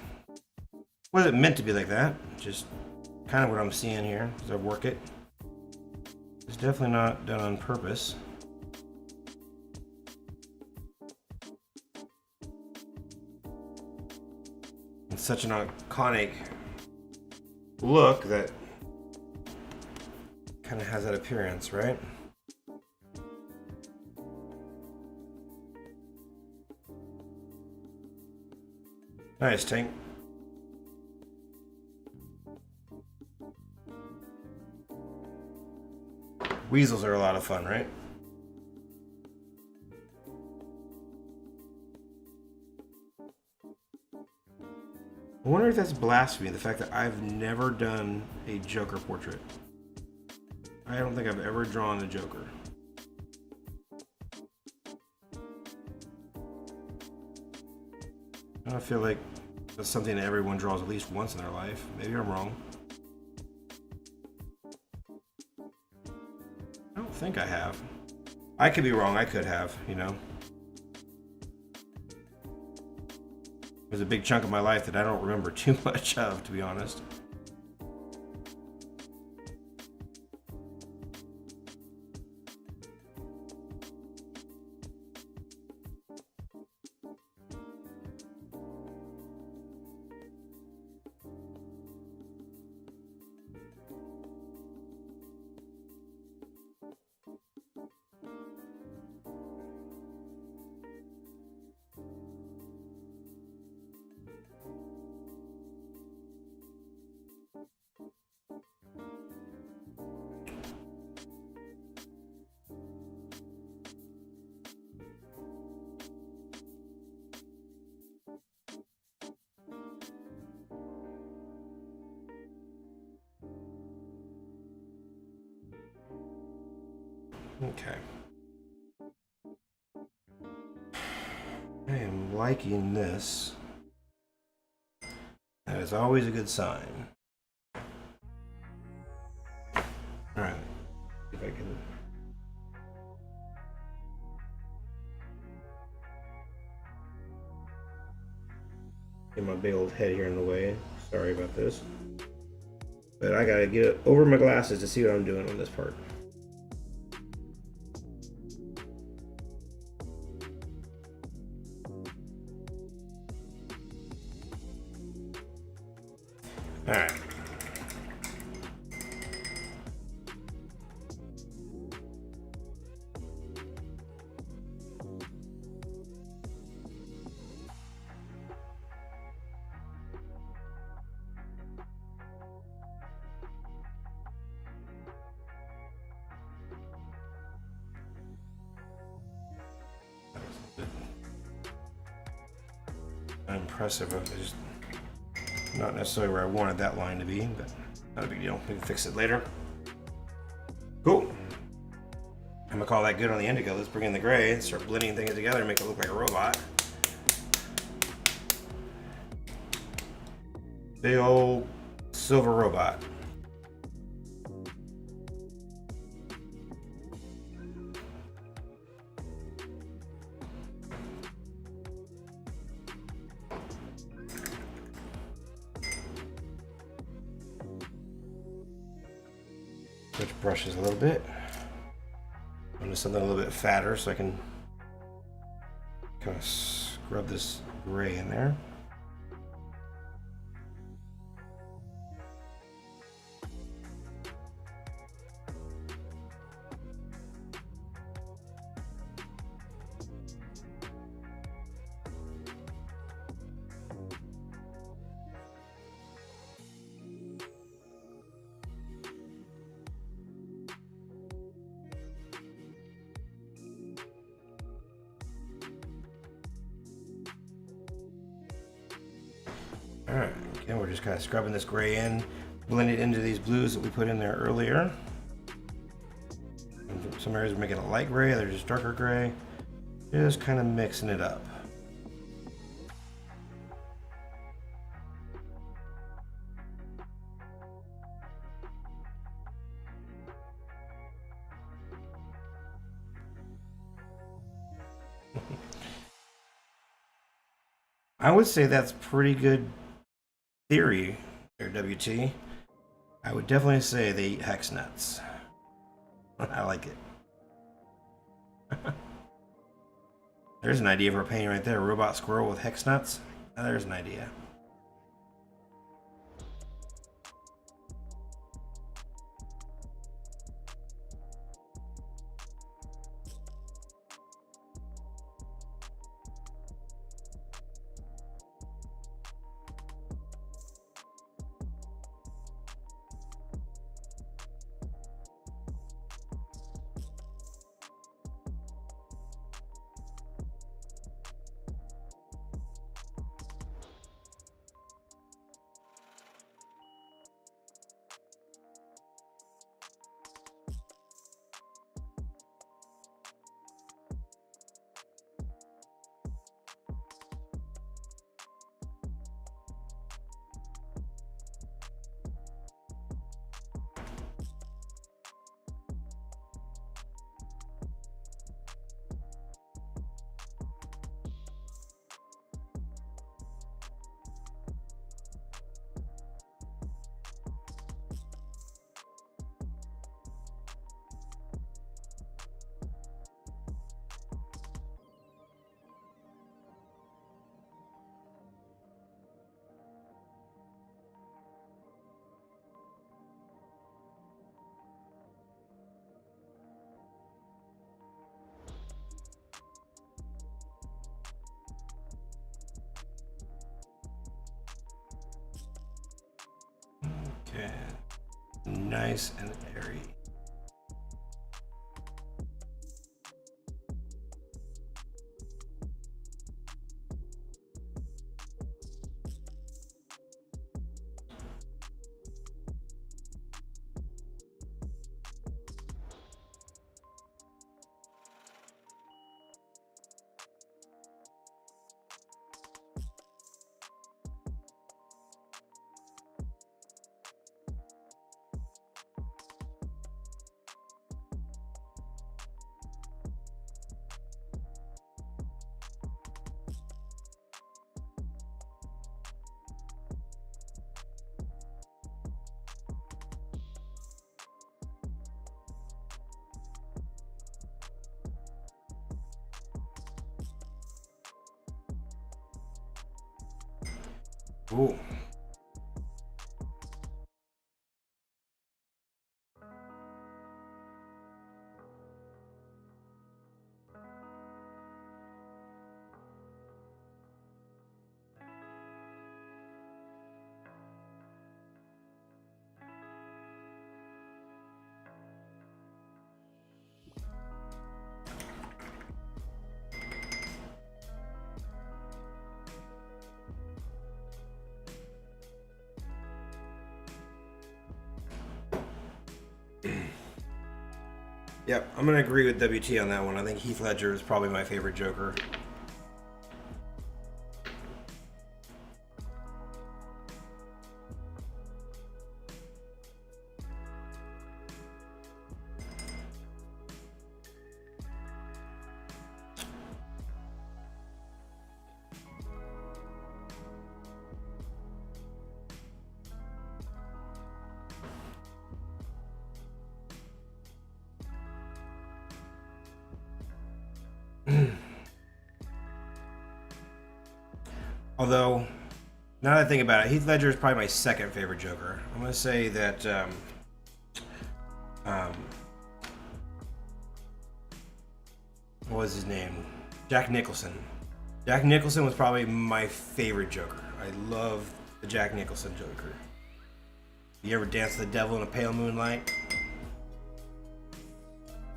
Wasn't meant to be like that. Just kind of what I'm seeing here as I work it. It's definitely not done on purpose. It's such an iconic look that kind of has that appearance, right? Nice, Tank. Weasels are a lot of fun, right? I wonder if that's blasphemy, the fact that I've never done a Joker portrait. I don't think I've ever drawn a Joker. I feel like that's something that everyone draws at least once in their life. Maybe I'm wrong. I don't think I have. I could be wrong, I could have, you know. There's a big chunk of my life that I don't remember too much of, to be honest. Okay. I am liking this. That is always a good sign. Alright. See if I can. Get my big old head here in the way. Sorry about this. But I gotta get it over my glasses to see what I'm doing on this part. All right. Impressive. It's just not necessarily where I wanted that line to be, but not a big deal. We can fix it later. Cool. I'm gonna call that good on the indigo. Let's bring in the gray and start blending things together and make it look like a robot. Big old silver robot. Switch brushes a little bit. Onto something a little bit fatter so I can kind of scrub this gray in there. Alright, again, we're just kind of scrubbing this gray in, blend it into these blues that we put in there earlier. And some areas are making it light gray, others just darker gray. Just kind of mixing it up. I would say that's pretty good theory there, WT. I would definitely say they eat hex nuts. I like it. There's an idea for a painting right there. Robot squirrel with hex nuts. Now there's an idea. Okay. Nice and airy. Ooh. Yep, I'm gonna agree with WT on that one. I think Heath Ledger is probably my favorite Joker. Although, now that I think about it, Heath Ledger is probably my second favorite Joker. I'm gonna say that what was his name? Jack Nicholson. Jack Nicholson was probably my favorite Joker. I love the Jack Nicholson Joker. You ever dance with the devil in a pale moonlight?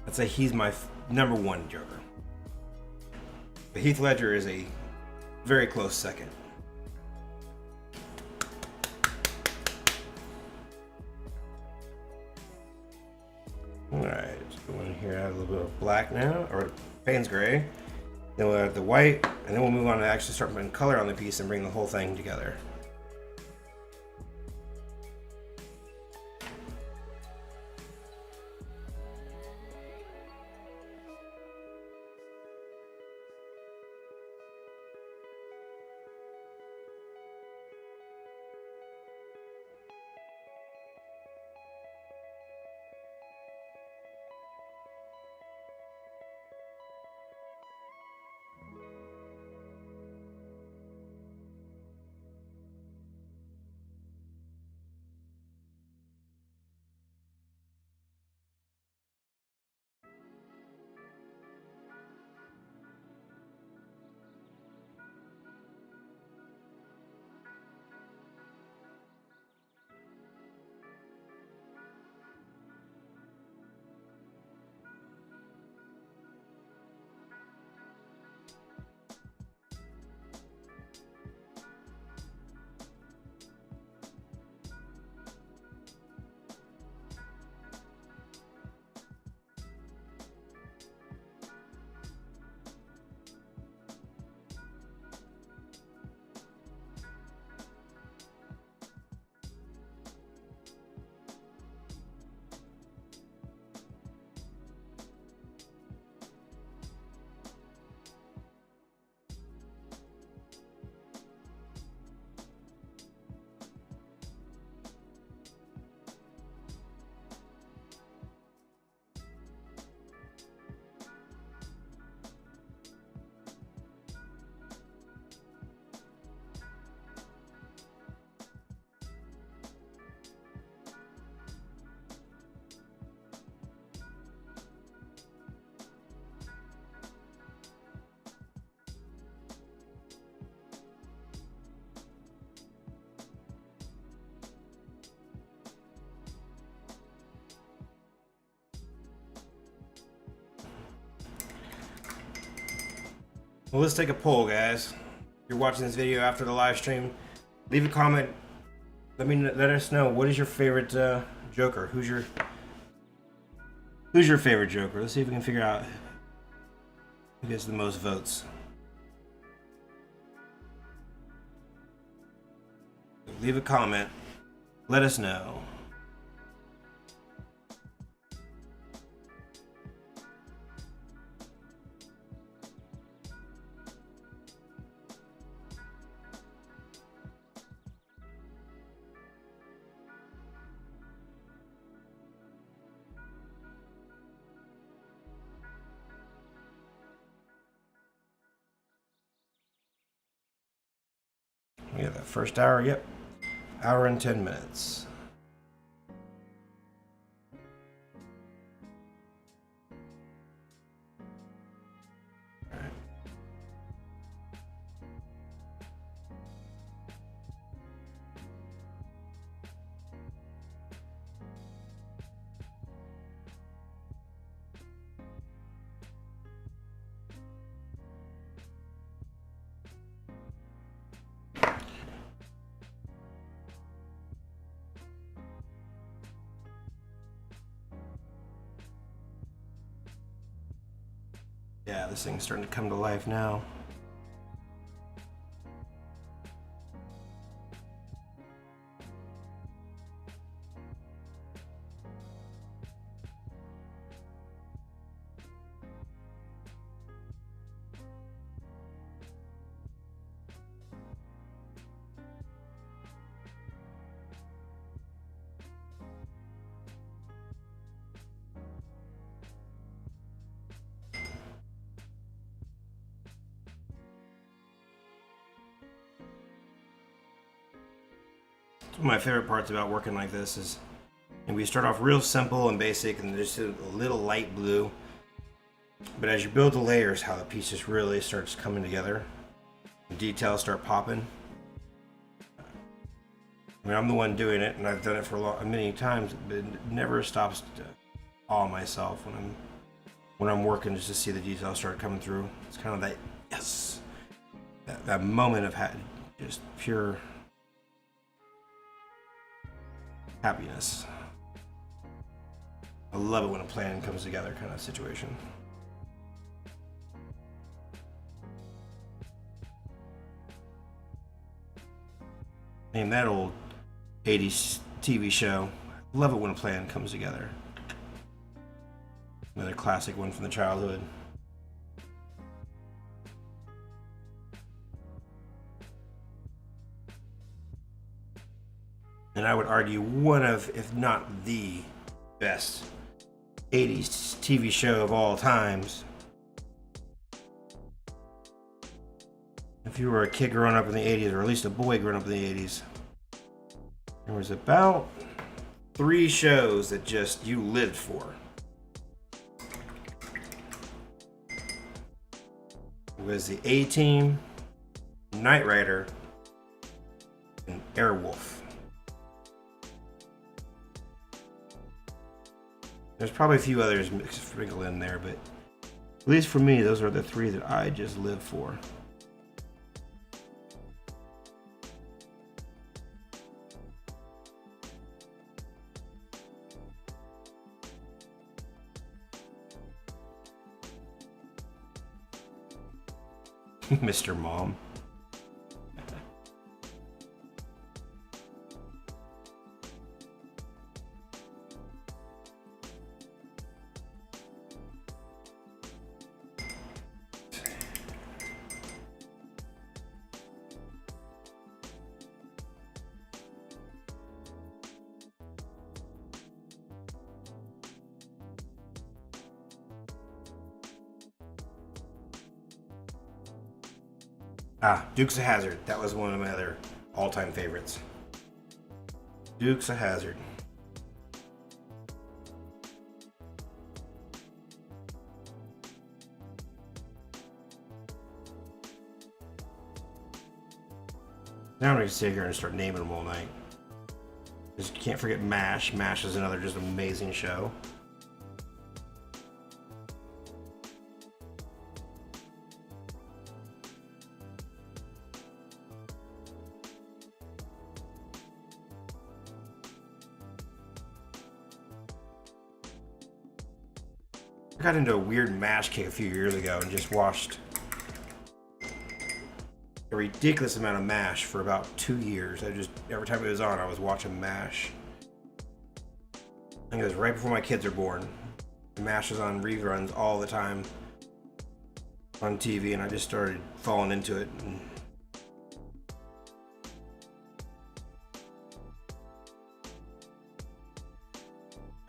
I'd say he's my number one Joker. But Heath Ledger is a very close second. Alright, go in here, add a little bit of black now, or Payne's gray. Then we'll add the white, and then we'll move on to actually start putting color on the piece and bring the whole thing together. Well, let's take a poll, guys. If you're watching this video after the live stream, leave a comment. Let us know, what is your favorite Joker? Who's your favorite Joker? Let's see if we can figure out who gets the most votes. Leave a comment. Let us know. We got that first hour, yep. Hour and 10 minutes. Yeah, this thing's starting to come to life now. One of my favorite parts about working like this is, and we start off real simple and basic and just a little light blue, but as you build the layers, how the piece just really starts coming together. The details start popping. I mean, I'm the one doing it, and I've done it for many times, but it never stops to awe myself when I'm working, just to see the details start coming through. It's kind of that, yes, that moment of just pure happiness. I love it when a plan comes together, kind of situation. Name that old 80s TV show. I love it when a plan comes together. Another classic one from the childhood. And I would argue one of, if not the best 80s TV show of all times. If you were a kid growing up in the 80s, or at least a boy growing up in the 80s, there was about 3 shows that just you lived for. It was the A-Team, Knight Rider, and Airwolf. There's probably a few others sprinkled in there, but at least for me, those are the 3 that I just live for. Mr. Mom. Dukes of Hazzard. That was one of my other all-time favorites. Dukes of Hazzard. Now I'm going to sit here and start naming them all night. Because you can't forget MASH. MASH is another just amazing show. I got into a weird mash kick a few years ago and just watched a ridiculous amount of MASH for about 2 years. Every time it was on, I was watching MASH. I think it was right before my kids were born. MASH was on reruns all the time on TV, and I just started falling into it.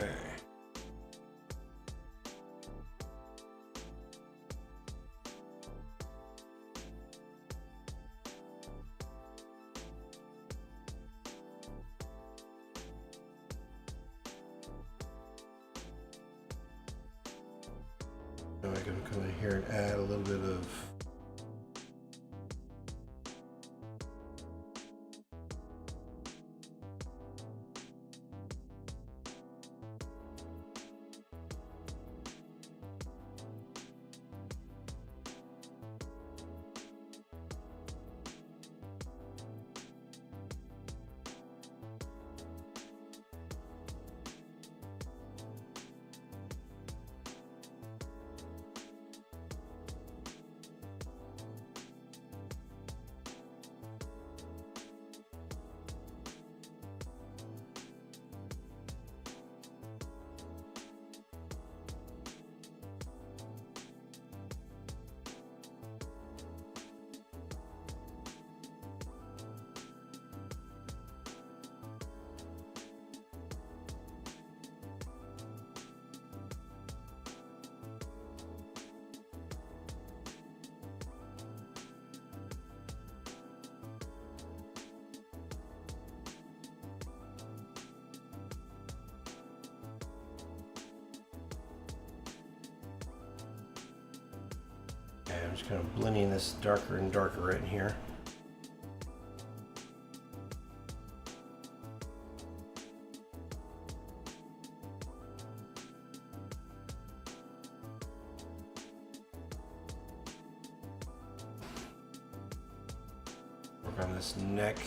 Okay. So I can come in here and add a little bit of I'm just kind of blending this darker and darker right in here. Work on this neck,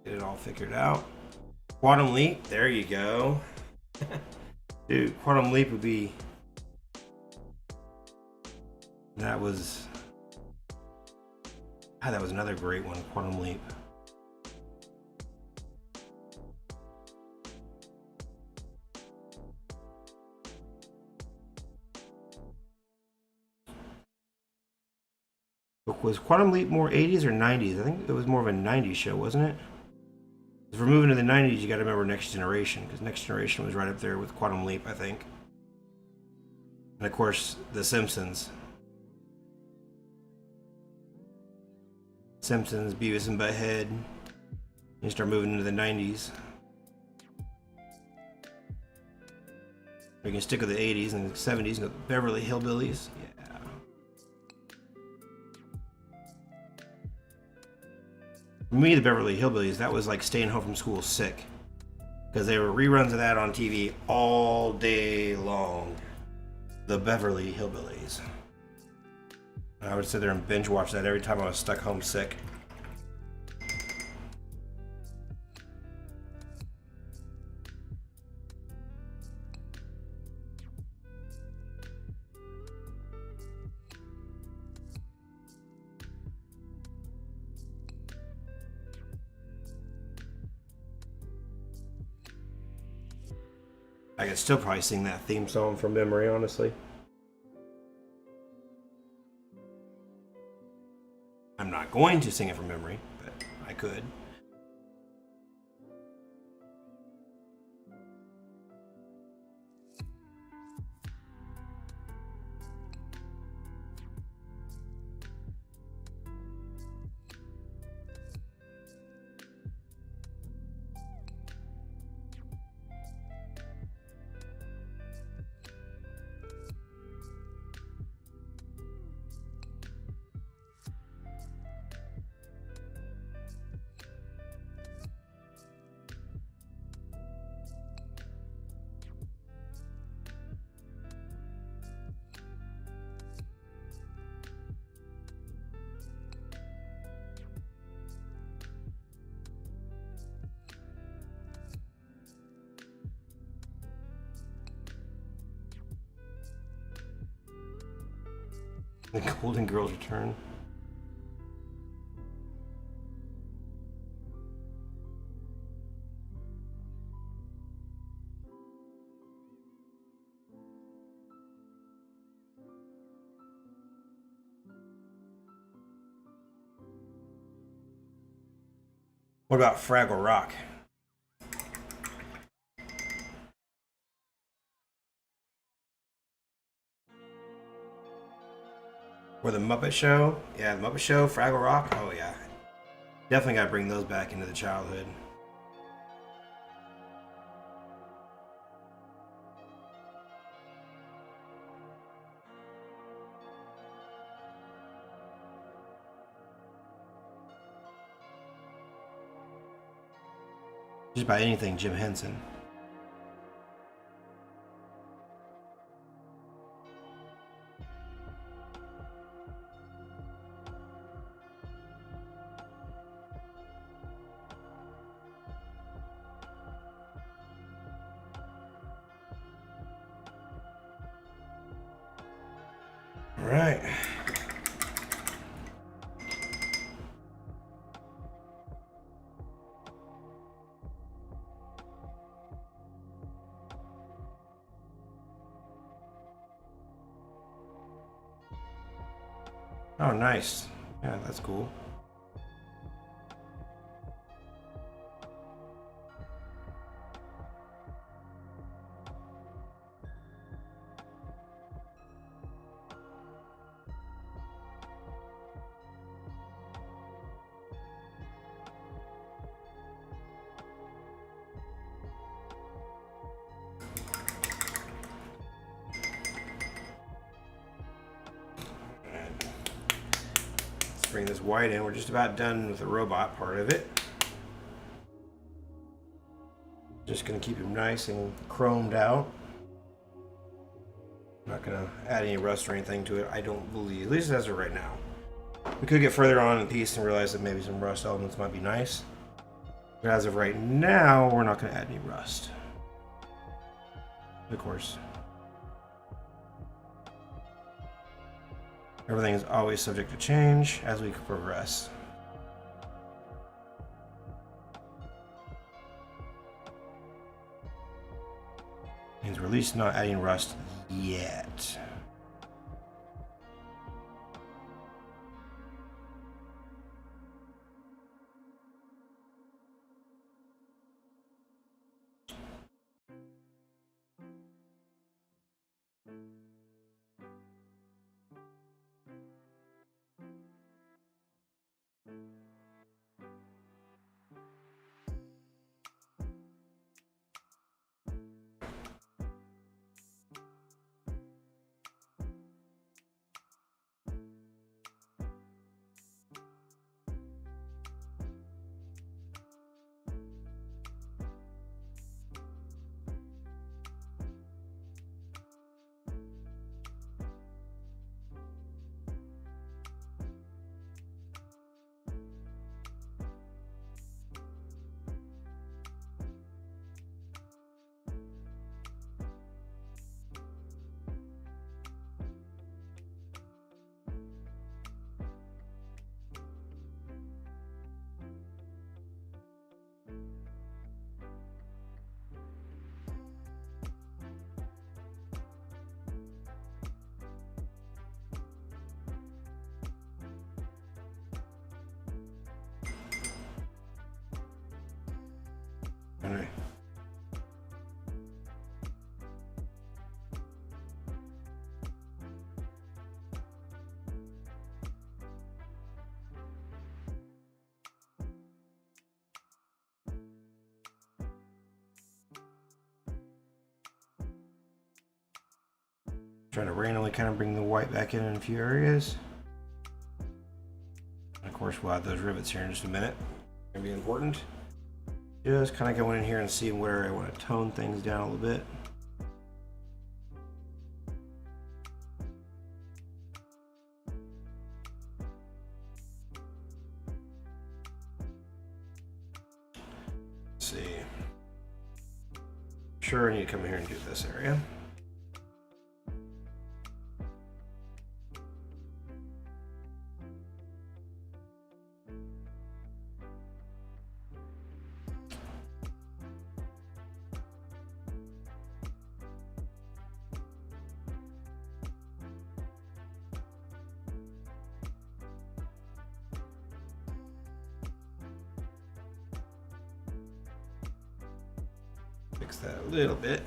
get it all figured out. Quantum Leap, there you go. Dude, Quantum Leap would be... That was another great one, Quantum Leap. Was Quantum Leap more 80s or 90s? I think it was more of a 90s show, wasn't it? If we're moving to the 90s, you gotta remember Next Generation, because Next Generation was right up there with Quantum Leap, I think. And of course, The Simpsons. Simpsons, Beavis and Butthead. You start moving into the 90s. We can stick with the 80s and the 70s and the Beverly Hillbillies. Yeah. For me, the Beverly Hillbillies, that was like staying home from school sick. Because they were reruns of that on TV all day long. The Beverly Hillbillies. I would sit there and binge watch that every time I was stuck home sick. I could still probably sing that theme song from memory, honestly. I'm not going to sing it from memory, but I could. The Golden Girls return. What about Fraggle Rock? Or the Muppet Show? Yeah, the Muppet Show, Fraggle Rock. Oh yeah, definitely got to bring those back into the childhood. Just about anything Jim Henson. All right. Oh, nice. Yeah, that's cool. Bring this white in. We're just about done with the robot part of it. Just gonna keep him nice and chromed out. I'm not gonna add any rust or anything to it, I don't believe, at least as of right now. We could get further on in the piece and realize that maybe some rust elements might be nice. But as of right now, we're not gonna add any rust. Of course. Everything is always subject to change as we progress. Means we're at least not adding rust yet. All right. Trying to randomly kind of bring the white back in a few areas. And of course, we'll add those rivets here in just a minute. Gonna be important. Just kind of going in here and seeing where I want to tone things down a little bit. Let's see. Sure, I need to come here and do this area. fix that a little bit.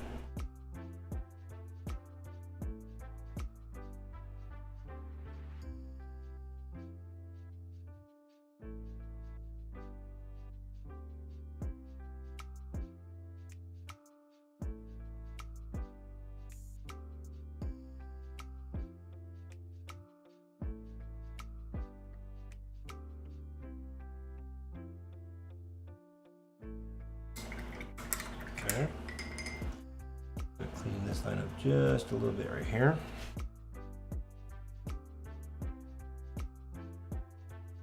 Okay. Clean this line up just a little bit right here.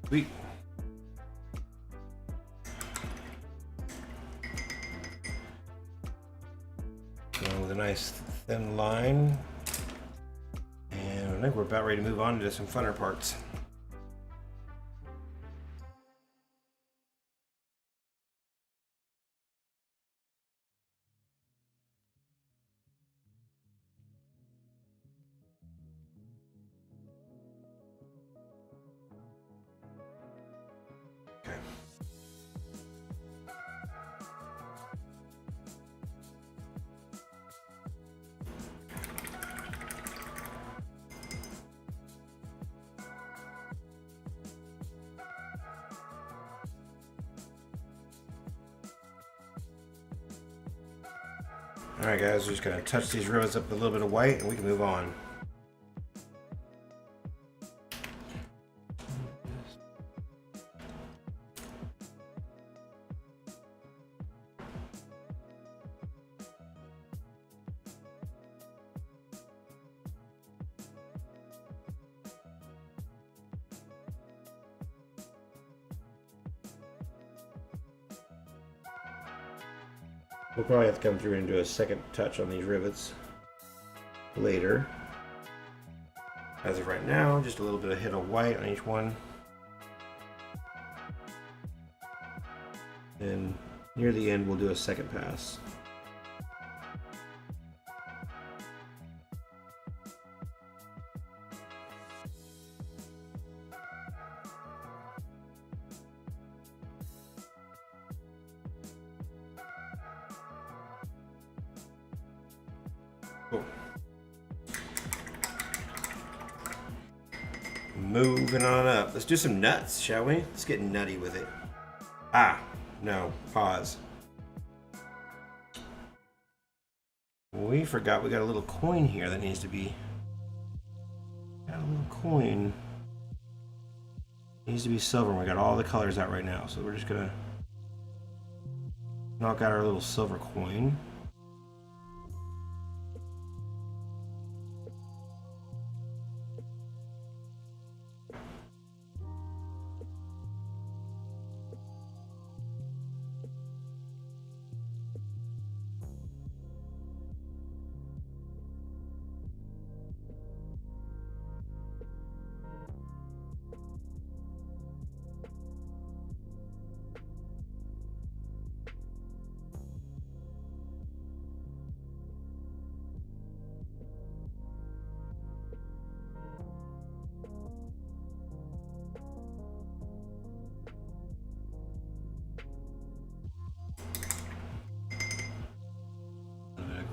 Sweet. Going with a nice thin line. And I think we're about ready to move on to some funner parts. Okay. Alright guys, we're just going to touch these rivets up with a little bit of white and we can move on. We'll probably have to come through and do a second touch on these rivets later. As of right now, just a little bit of hit of white on each one. And near the end, we'll do a second pass. Cool. Moving on up. Let's do some nuts, shall we? Let's get nutty with it. Ah, no, pause. We forgot we got a little coin here that needs to be... Got a little coin. Needs to be silver, and we got all the colors out right now. So we're just gonna knock out our little silver coin.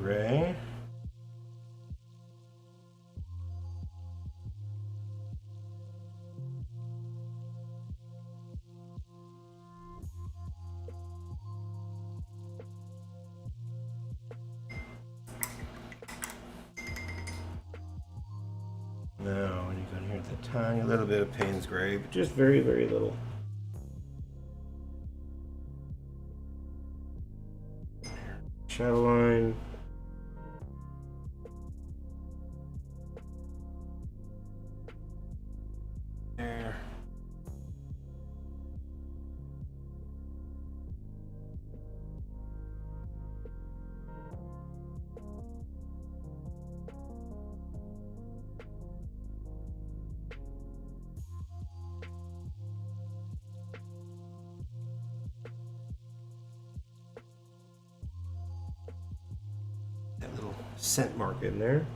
Gray. Now, when you can hear the tiny little bit of Payne's Gray, but just very, very little. Shadow line. There. That little scent mark in there.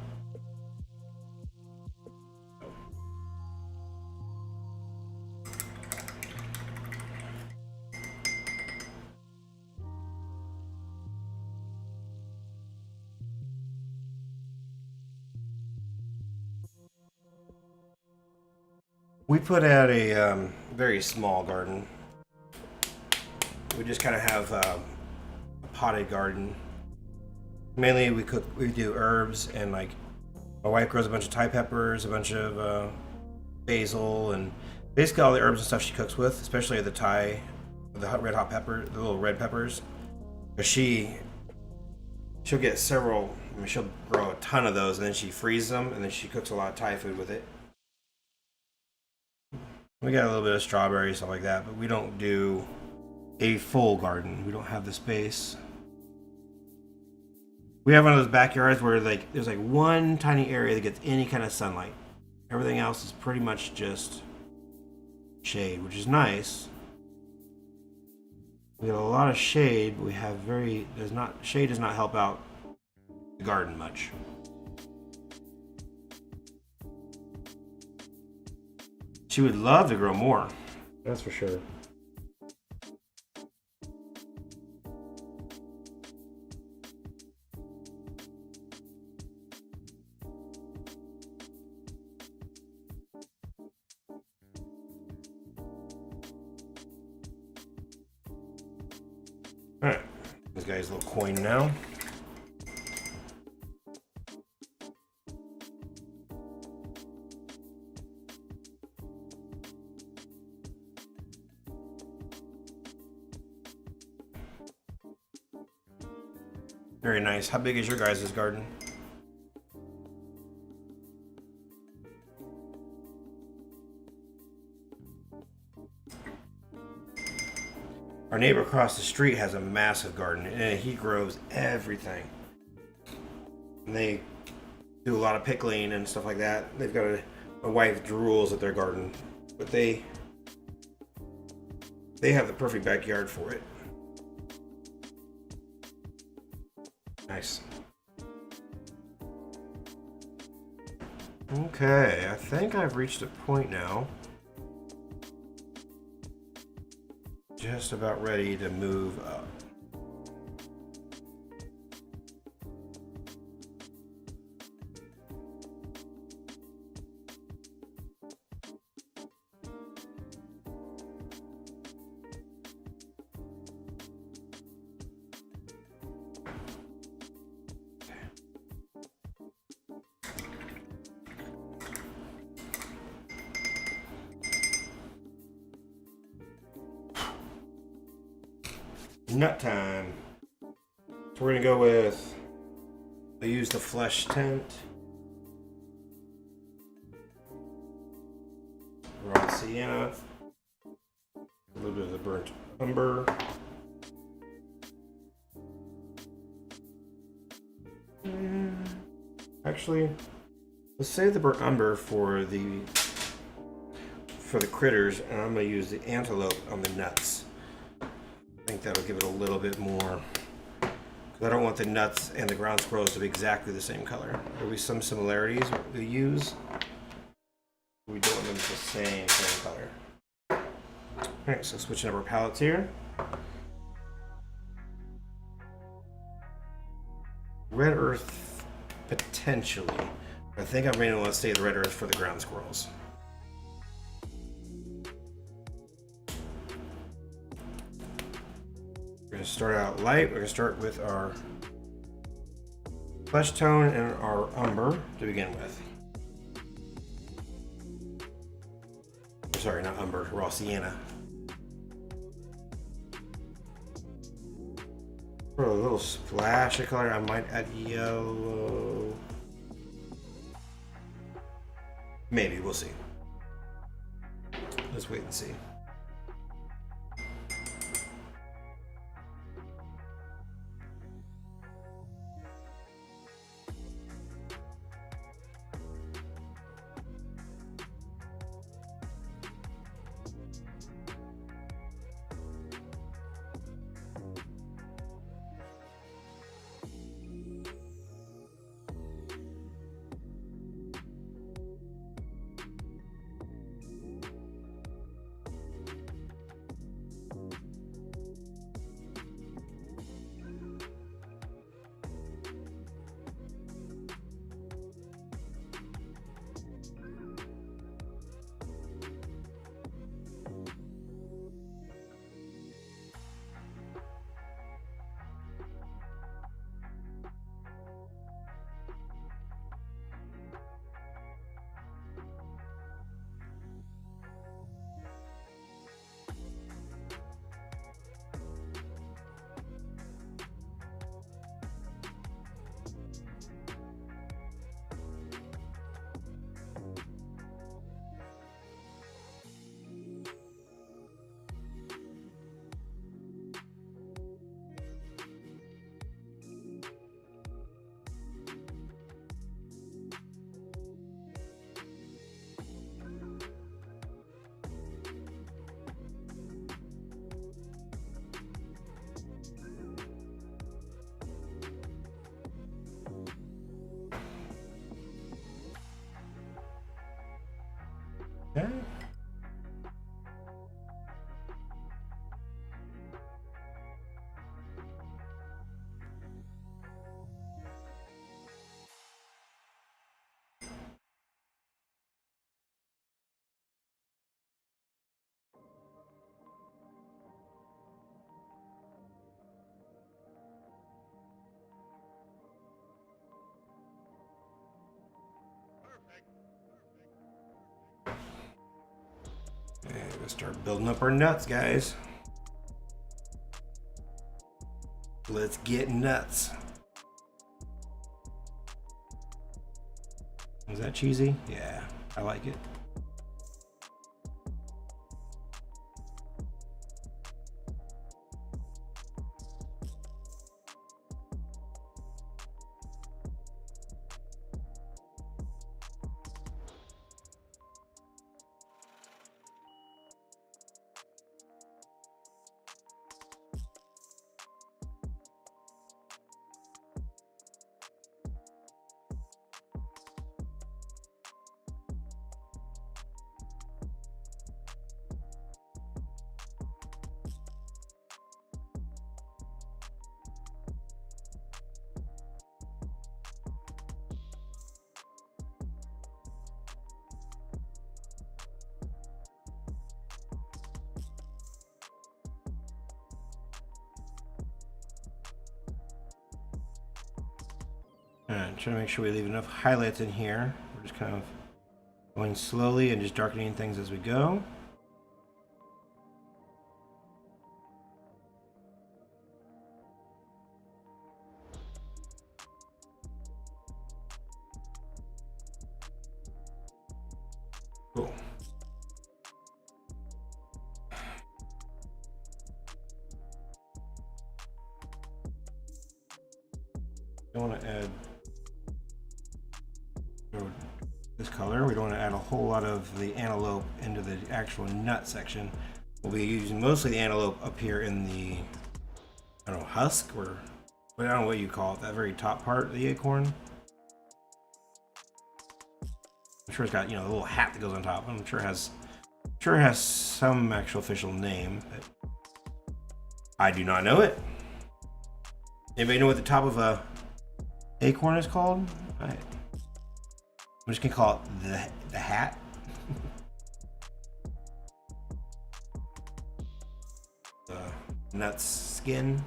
We put out a very small garden. We just kind of have a potted garden. Mainly we do herbs, and like my wife grows a bunch of Thai peppers, a bunch of basil, and basically all the herbs and stuff she cooks with, especially the red hot pepper, the little red peppers. But she'll get several. I mean, she'll grow a ton of those, and then she freezes them, and then she cooks a lot of Thai food with it. We got a little bit of strawberries, stuff like that, but we don't do a full garden. We don't have the space. We have one of those backyards where like there's like one tiny area that gets any kind of sunlight. Everything else is pretty much just shade, which is nice. We get a lot of shade, but we have shade does not help out the garden much. She would love to grow more. That's for sure. Alright, this guy's a little coin now. Very nice. How big is your guys' garden? Our neighbor across the street has a massive garden, and he grows everything. And they do a lot of pickling and stuff like that. They've got a wife drools at their garden, but they have the perfect backyard for it. Nice. Okay, I think I've reached a point now. Just about ready to move up. Nut time. So we're gonna go with, I use the flesh tint, raw sienna, a little bit of the burnt umber, actually let's save the burnt umber for the critters, and I'm gonna use the antelope on the nuts. I think that'll give it a little bit more, because I don't want the nuts and the ground squirrels to be exactly the same color. There'll be some similarities we use. We don't want them to be the same color. Alright, so switching up our palettes here. Red earth, potentially. I think I'm going to want to stay the red earth for the ground squirrels. We're going to start out light. We're going to start with our flesh tone and our umber to begin with. Sorry, not umber, raw sienna. For a little splash of color, I might add yellow. Maybe, we'll see. Let's wait and see. Okay. And we'll start building up our nuts, guys. Let's get nuts. Is that cheesy? Yeah, I like it. And trying to make sure we leave enough highlights in here. We're just kind of going slowly and just darkening things as we go. Cool. I want to add this color. We don't want to add a whole lot of the antelope into the actual nut section. We'll be using mostly the antelope up here in the, I don't know, husk, or I don't know what you call it, that very top part of the acorn. I'm sure it's got, you know, a little hat that goes on top. I'm sure it has some actual official name, but I do not know it. Anybody know what the top of a acorn is called? All right. I'm just gonna call it the hat. The nuts skin.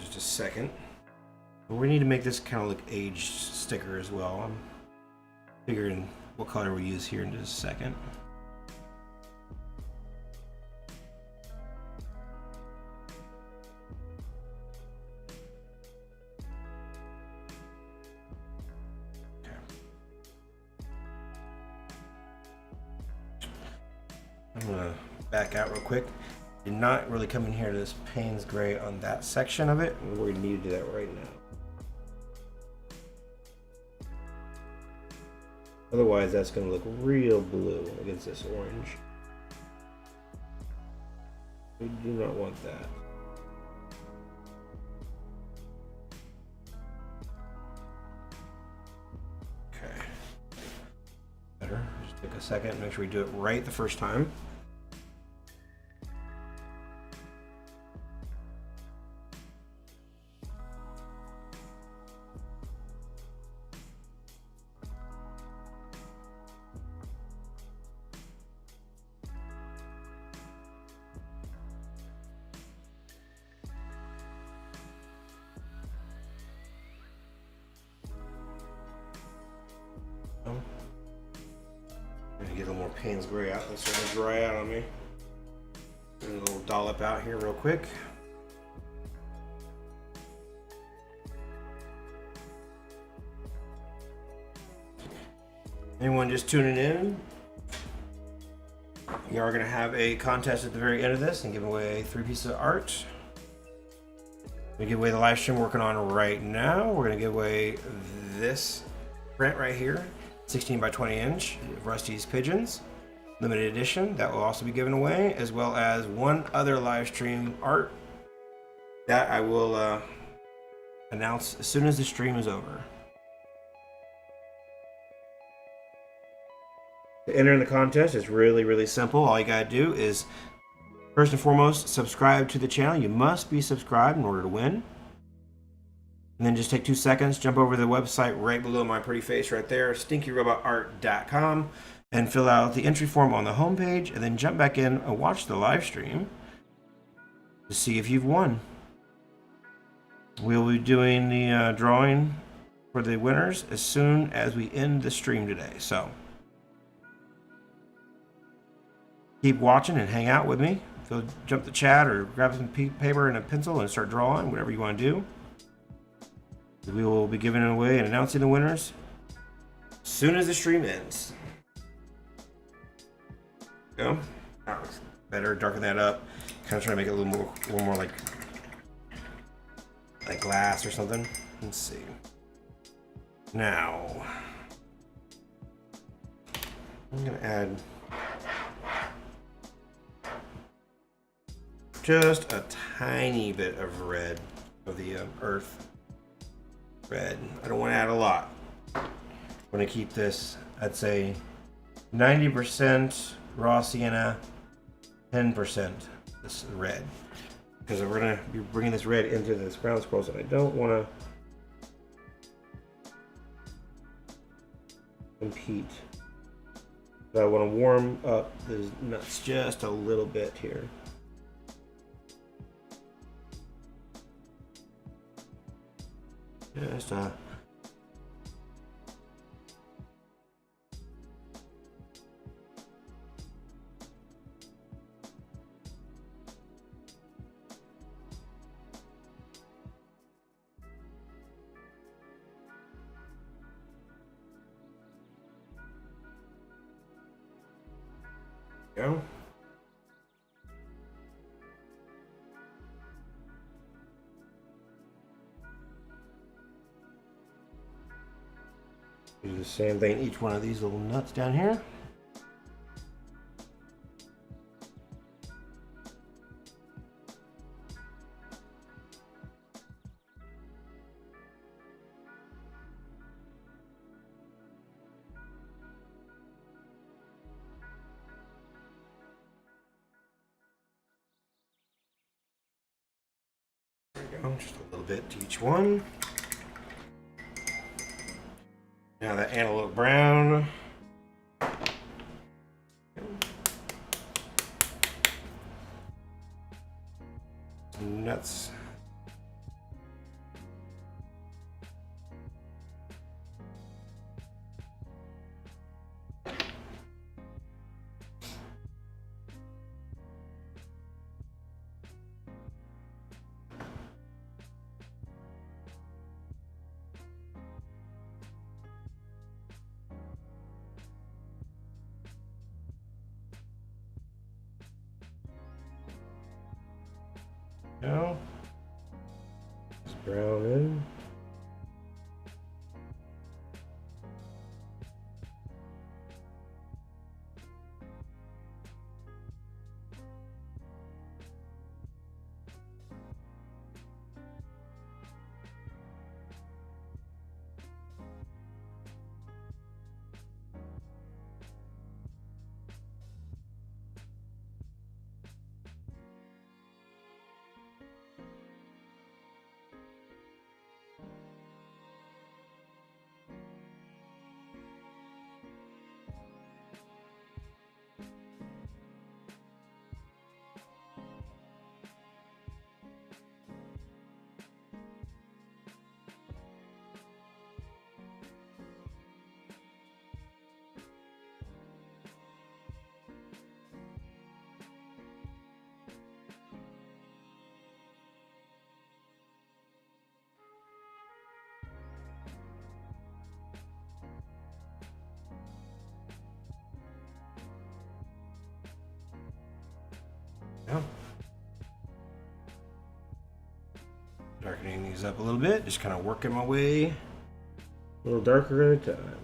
Just a second. We need to make this kind of look aged sticker as well. I'm figuring what color we use here in just a second. Okay. I'm gonna back out real quick. Did not really come in here to this Payne's gray on that section of it. We need to do that right now. Otherwise, that's going to look real blue against this orange. We do not want that. Okay. Better. Just take a second, make sure we do it right the first time. I'm gonna get a little more Payne's gray out. That's starting to dry out on me. Get a little dollop out here real quick. Anyone just tuning in? We are going to have a contest at the very end of this and give away 3 pieces of art. We give away the live stream we're working on right now. We're gonna give away this print right here, 16 by 20 inch of Rusty's Pigeons, limited edition. That will also be given away, as well as one other live stream art that I will announce as soon as the stream is over. To enter in the contest is really simple. All you gotta do is, first and foremost, subscribe to the channel. You must be subscribed in order to win. And then just take 2 seconds, jump over to the website right below my pretty face right there, stinkyrobotart.com, and fill out the entry form on the homepage, and then jump back in and watch the live stream to see if you've won. We'll be doing the drawing for the winners as soon as we end the stream today. So keep watching and hang out with me. So jump the chat or grab some paper and a pencil and start drawing, whatever you want to do. We will be giving it away and announcing the winners as soon as the stream ends. Go. That looks better. Darken that up. Kind of trying to make it a little more like glass or something. Let's see. Now I'm gonna add just a tiny bit of red, of the earth red. I don't want to add a lot. I'm going to keep this, I'd say 90% raw sienna, 10% this red, because we're going to be bringing this red into this ground scrolls, and I don't want to compete. So I want to warm up the nuts just a little bit here. Just go. Do the same thing, each one of these little nuts down here. There we go, just a little bit to each one. Now that antelope brown. Nuts. Now, just brown in. Yeah. Darkening these up a little bit, just kind of working my way a little darker at a time.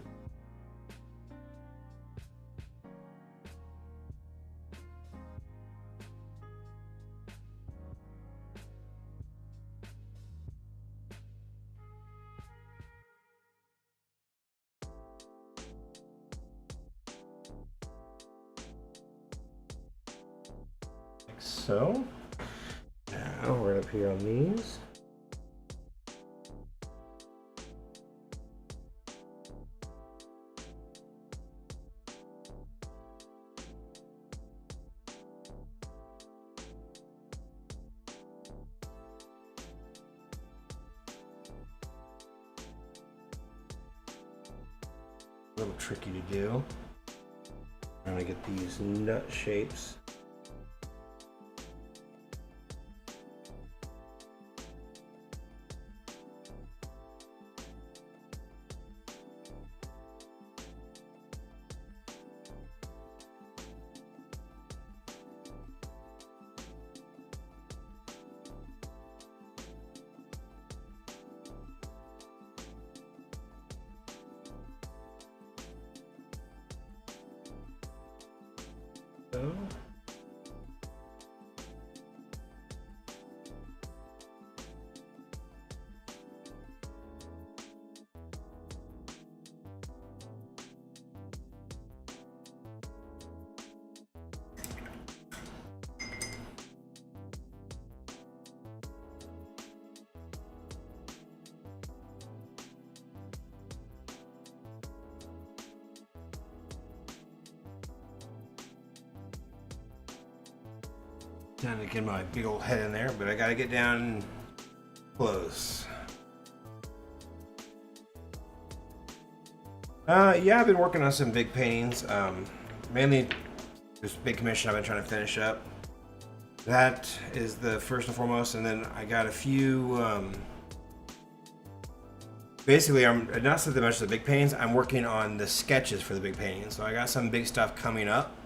Like so. Now we're up here on these. A little tricky to do. I'm gonna get these nut shapes. So. Time to get my big old head in there, but I gotta get down close. Yeah, I've been working on some big paintings. Mainly this big commission I've been trying to finish up. That is the first and foremost, and then I got a few. Basically, I'm not so much the big paintings. I'm working on the sketches for the big paintings. So I got some big stuff coming up.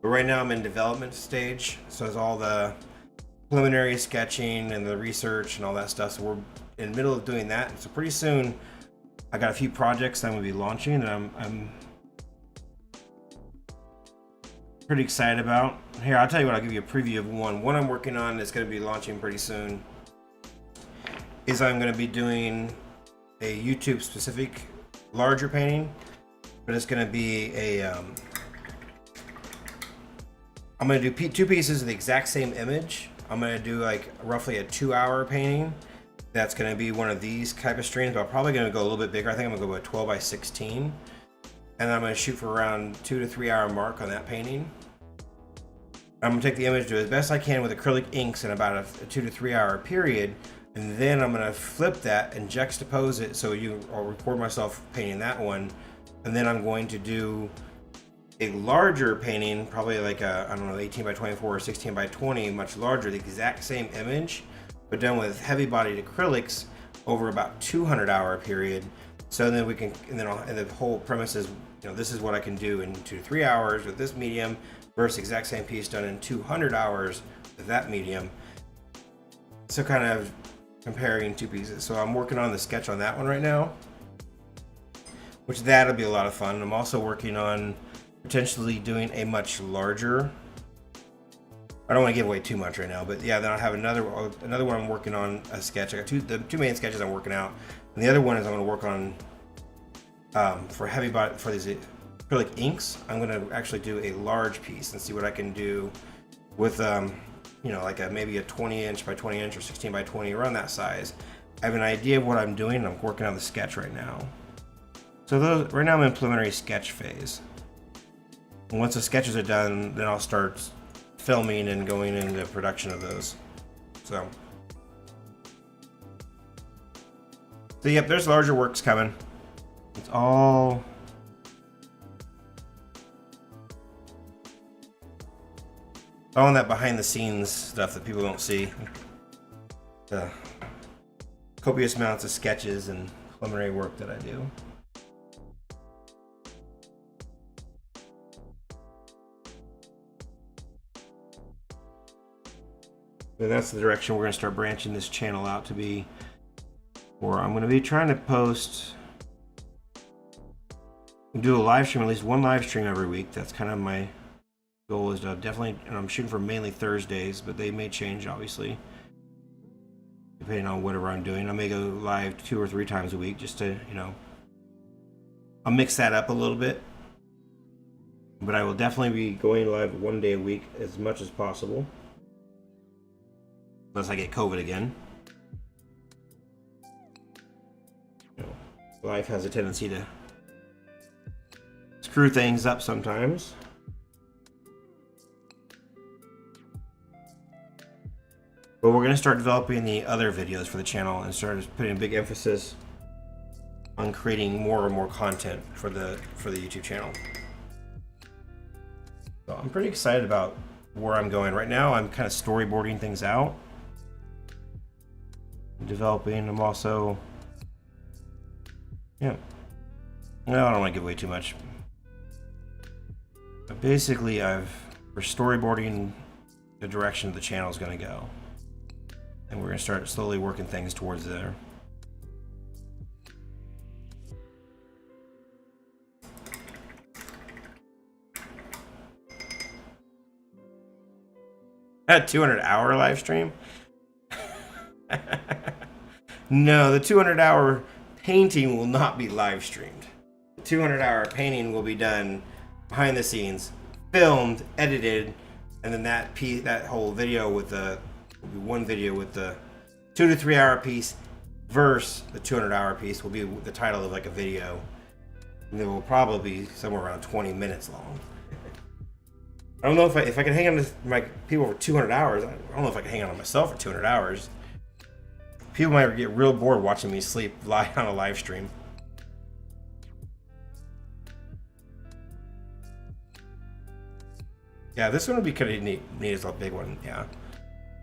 But right now I'm in development stage, so it's all the preliminary sketching and the research and all that stuff. So we're in the middle of doing that. So pretty soon, I got a few projects I'm gonna be launching, and I'm pretty excited about. Here, I'll tell you what. I'll give you a preview of one. One I'm working on that's gonna be launching pretty soon. Is I'm gonna be doing a YouTube specific larger painting, but it's gonna be a I'm gonna do two pieces of the exact same image. I'm gonna do like roughly a 2-hour painting. That's gonna be one of these type of streams, but I'm probably gonna go a little bit bigger. I think I'm gonna go with 12 by 16. And I'm gonna shoot for around 2 to 3 hour mark on that painting. I'm gonna take the image, do as best I can with acrylic inks in about a 2 to 3 hour period. And then I'm gonna flip that and juxtapose it. So I'll record myself painting that one. And then I'm going to do a larger painting, probably like a, I don't know, 18 by 24 or 16 by 20, much larger, the exact same image, but done with heavy bodied acrylics over about 200 hour period. So then we can, and the whole premise is, this is what I can do in 2 to 3 hours with this medium versus exact same piece done in 200 hours with that medium. So kind of comparing two pieces. So I'm working on the sketch on that one right now, which that'll be a lot of fun. I'm also working on potentially doing a much larger. I don't want to give away too much right now, but yeah, then I'll have another one I'm working on a sketch. I got the two main sketches I'm working out, and the other one is I'm going to work on for heavy body for these acrylic inks. I'm going to actually do a large piece and see what I can do with like maybe a 20 inch by 20 inch or 16 by 20, around that size. I have an idea of what I'm doing. I'm working on the sketch right now. So right now I'm in preliminary sketch phase. And once the sketches are done, then I'll start filming and going into production of those. So yep, there's larger works coming. It's all in that behind the scenes stuff that people don't see. The copious amounts of sketches and preliminary work that I do. And that's the direction we're going to start branching this channel out to be. Or I'm going to be trying to post, do a live stream, at least one live stream every week. That's kind of my goal, is to definitely, and I'm shooting for mainly Thursdays, but they may change obviously depending on whatever I'm doing. I may go live 2 or 3 times a week just to, you know, I'll mix that up a little bit. But I will definitely be going live 1 day a week as much as possible. Unless I get COVID again. You know, life has a tendency to screw things up sometimes. But we're going to start developing the other videos for the channel and start putting a big emphasis on creating more and more content for the YouTube channel. So I'm pretty excited about where I'm going. Right now I'm kind of storyboarding things out. Developing. I'm also, yeah. No, I don't want to give away too much. But basically we're storyboarding the direction the channel is going to go. And we're going to start slowly working things towards there. A 200-hour live stream? No, the 200-hour painting will not be live streamed. The 200-hour painting will be done behind the scenes, filmed, edited, and then that whole video with the one video with the 2 to 3 hour piece versus the 200-hour piece will be the title of like a video. And it will probably be somewhere around 20 minutes long. I don't know if I can hang on to my people for 200 hours. I don't know if I can hang on to myself for 200 hours. People might get real bored watching me sleep live on a live stream. Yeah, this one would be kind of neat as a big one. Yeah,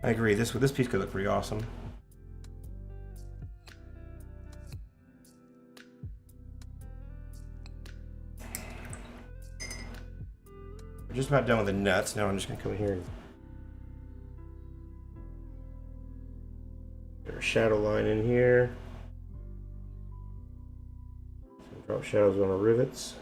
I agree. This piece could look pretty awesome. We're just about done with the nuts. Now I'm just gonna come in here and get our shadow line in here. Drop shadows on the rivets.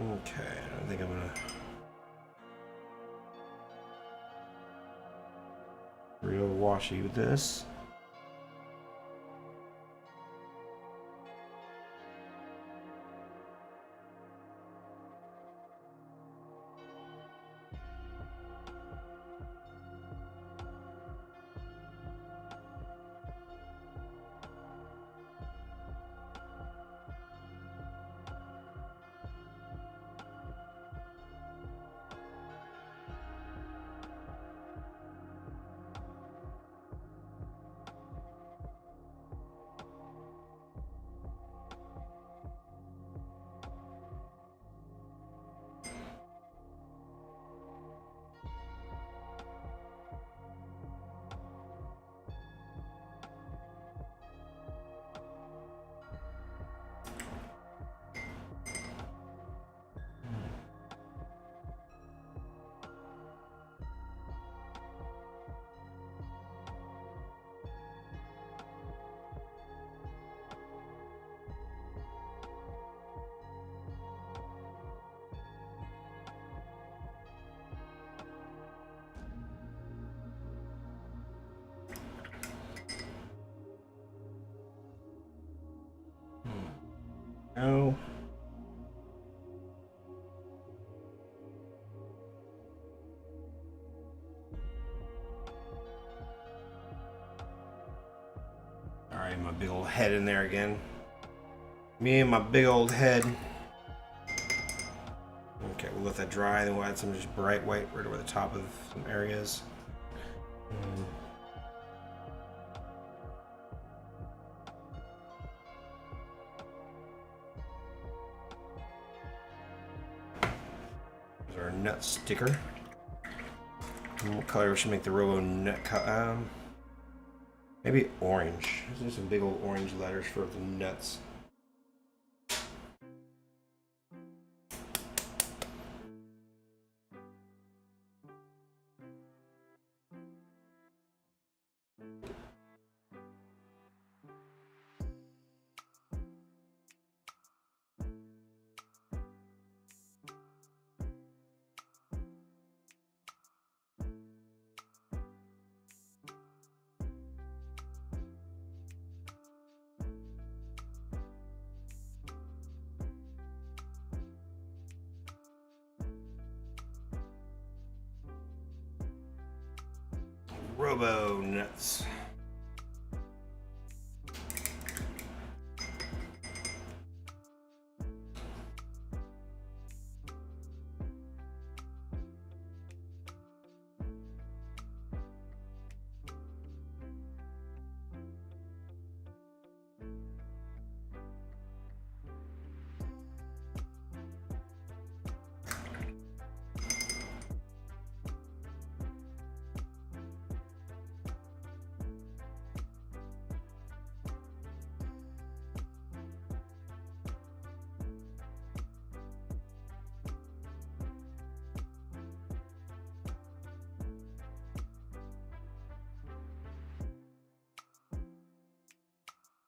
Okay, I think I'm gonna real washy with this. No. Alright, my big old head in there again. Me and my big old head. Okay, we'll let that dry, then we'll add some just bright white right over the top of some areas. There's our nut sticker. And what color should make the robo nut? Maybe orange. There's some big old orange letters for the nuts. Robo nuts.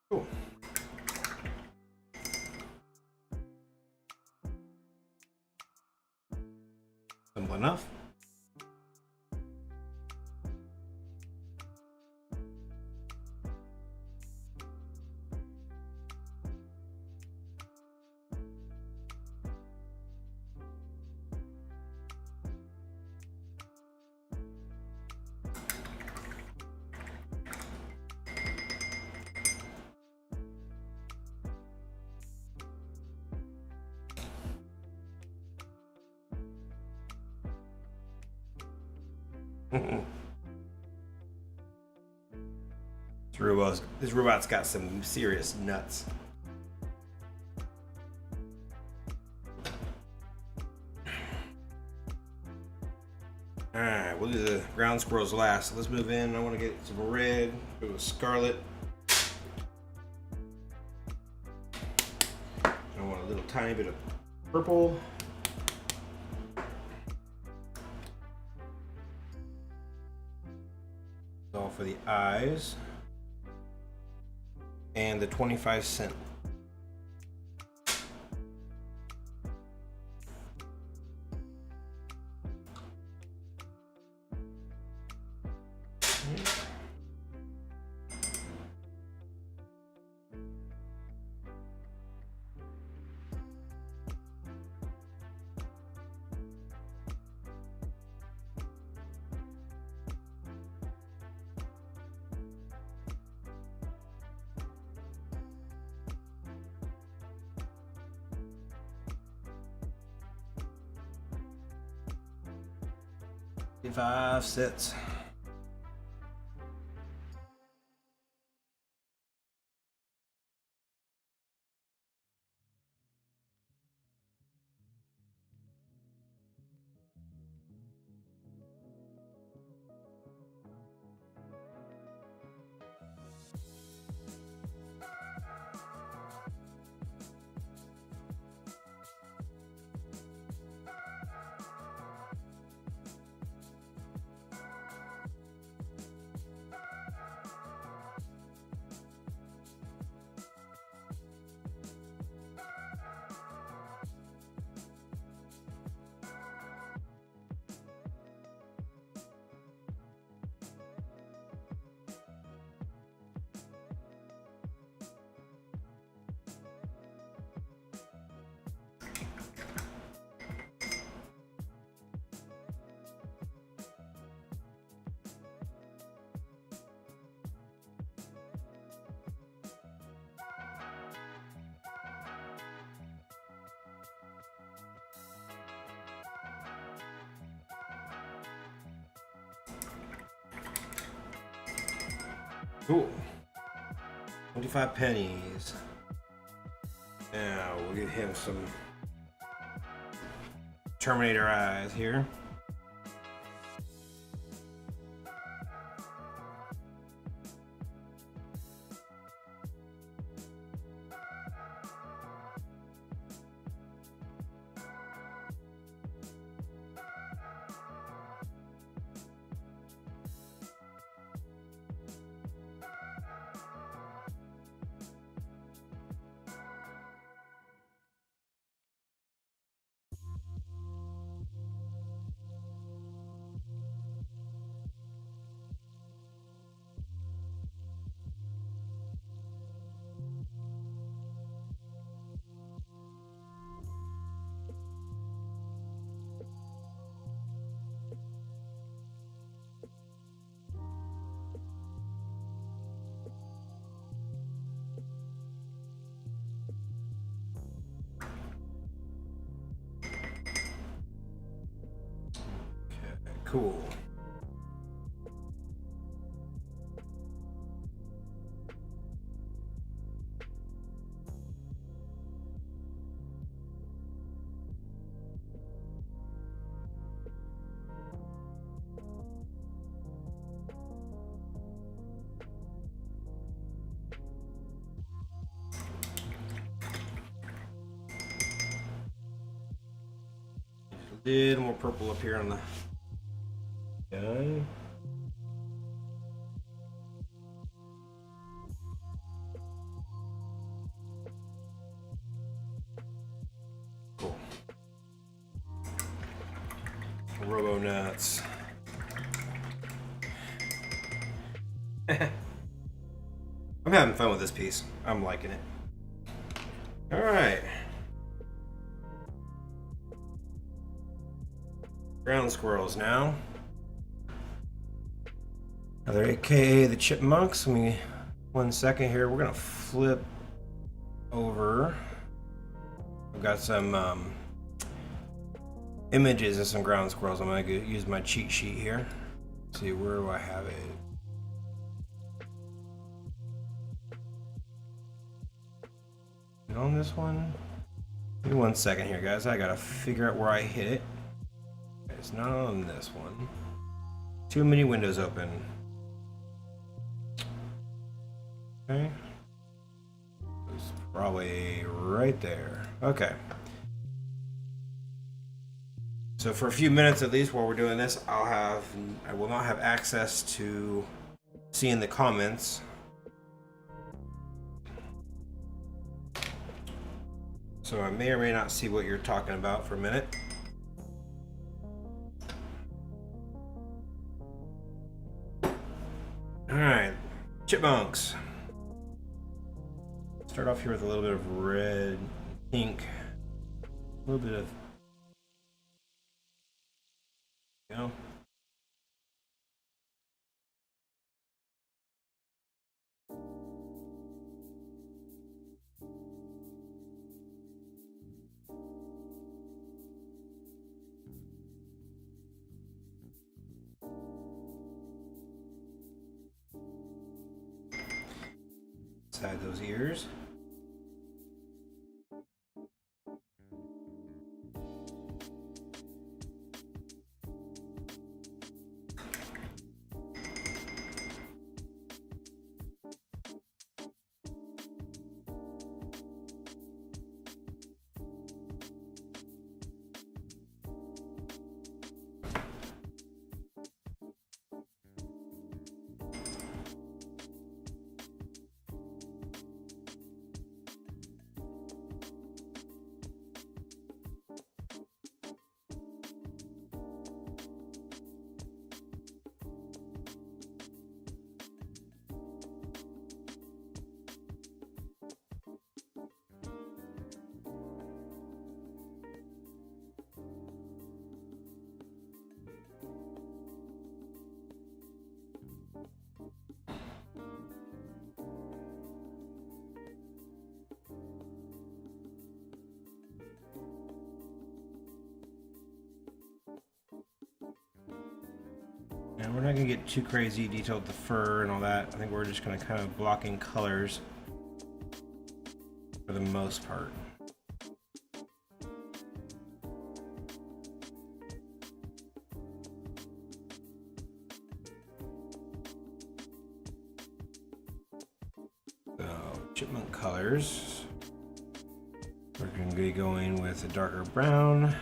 Cool. Simple enough. This robot's got some serious nuts. Alright, we'll do the ground squirrels last. So let's move in. I want to get some red, go with scarlet. I want a little tiny bit of purple. All for the eyes. And the 25-cent. Five sets. Cool. 25 pennies. Now we'll get him some Terminator eyes here. Cool. A little more purple up here on the gun. Cool. Robo nuts. I'm having fun with this piece. I'm liking it. All right. Ground squirrels now. They're AKA the chipmunks. Let me 1 second here. We're gonna flip over. I've got some images of some ground squirrels. I'm gonna use my cheat sheet here. Let's see, where do I have it? And on this one? Give me 1 second here, guys. I gotta figure out where I hit it. It's not on this one. Too many windows open. Okay. It's probably right there. Okay. So for a few minutes at least while we're doing this, I will not have access to seeing the comments. So I may or may not see what you're talking about for a minute. Alright, chipmunks. Start off here with a little bit of red, pink, a little bit of, you know. Inside those ears. And we're not going to get too crazy detailed with the fur and all that. I think we're just going to kind of block in colors for the most part. chipmunk colors. We're going to be going with a darker brown.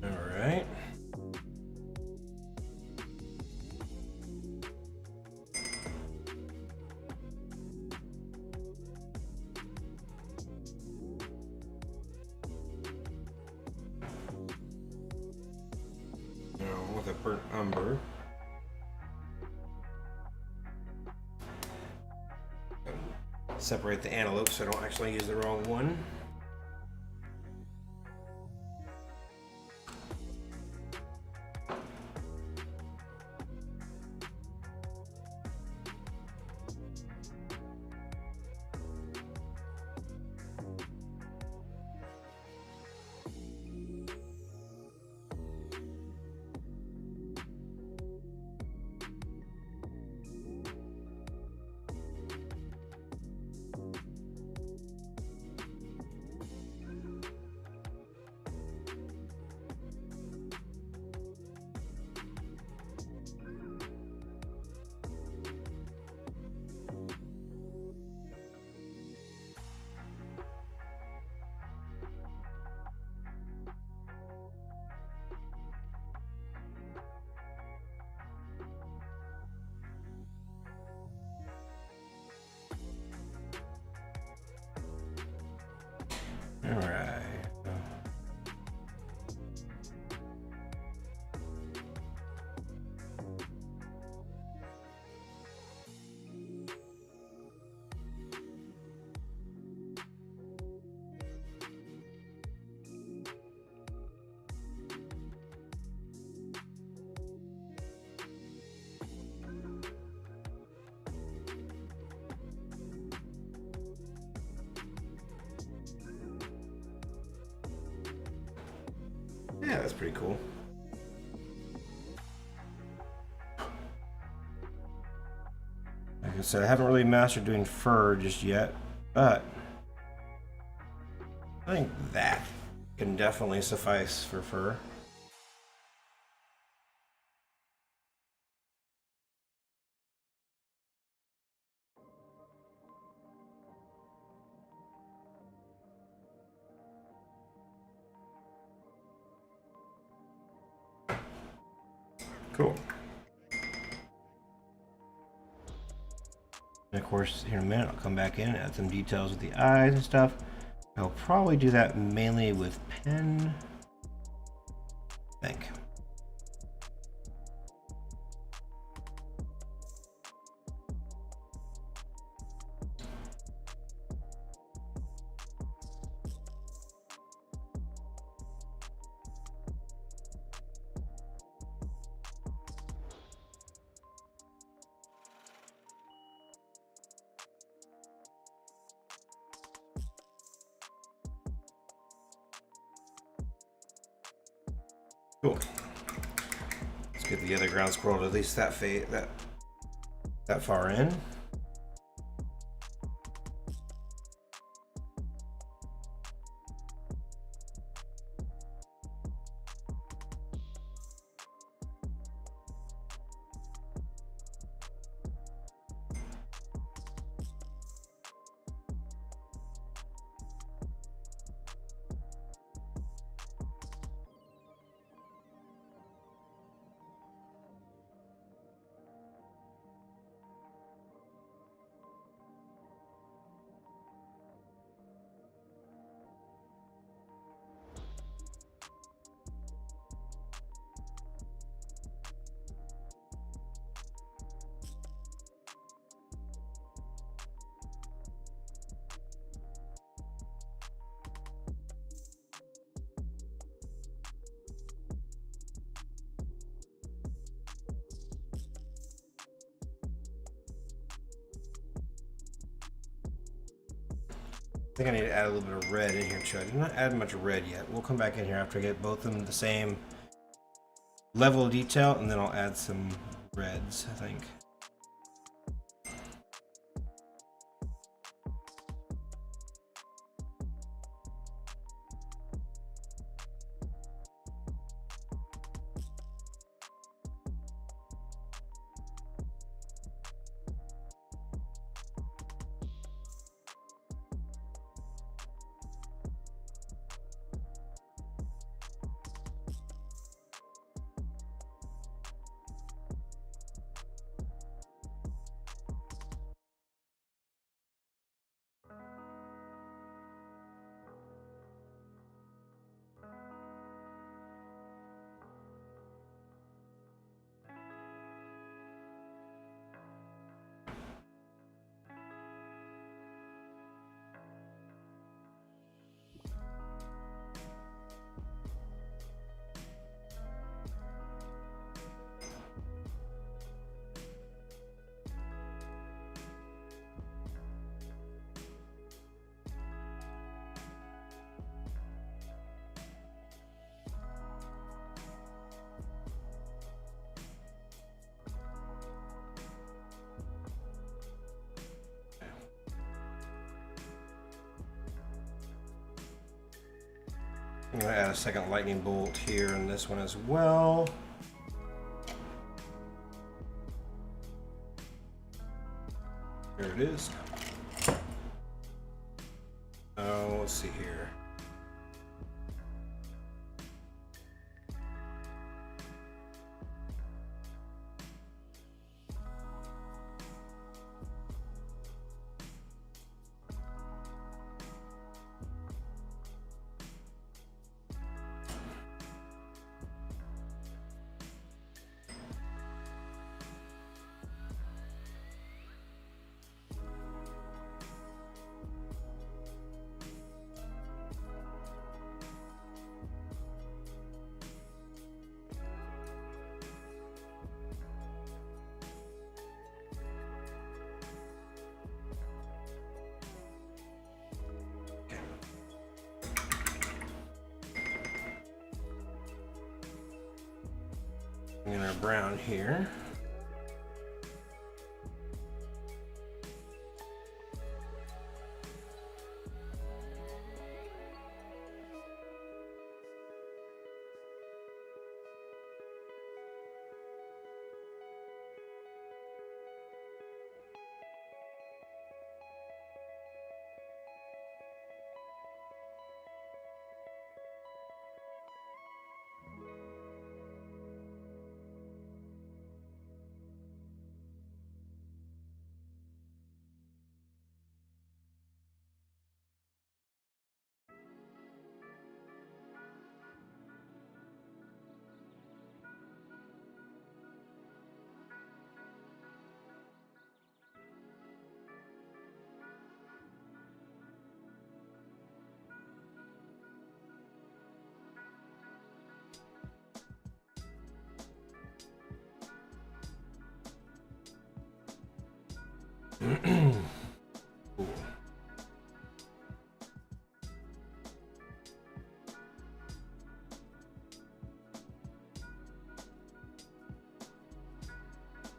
Alright. Now with a burnt umber. Separate the antelope so I don't actually use the wrong one. All right. Yeah, that's pretty cool. Like I said, I haven't really mastered doing fur just yet, but I think that can definitely suffice for fur. Cool. And of course, here in a minute, I'll come back in and add some details with the eyes and stuff. I'll probably do that mainly with pen, I think. Cool. Let's get the other ground squirrel to at least that far in. I think I need to add a little bit of red in here too. I did not add much red yet. We'll come back in here after I get both of them the same level of detail, and then I'll add some reds, I think. I'm going to add a second lightning bolt here in this one as well. There it is. Oh, let's see here. In our brown here. Cool.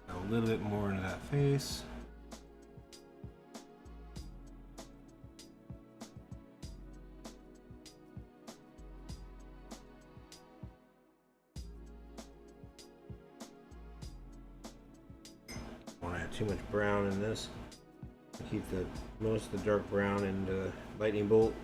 A little bit more into that face. Don't want to add too much brown in this. Keep the most of the dark brown in the lightning bolt.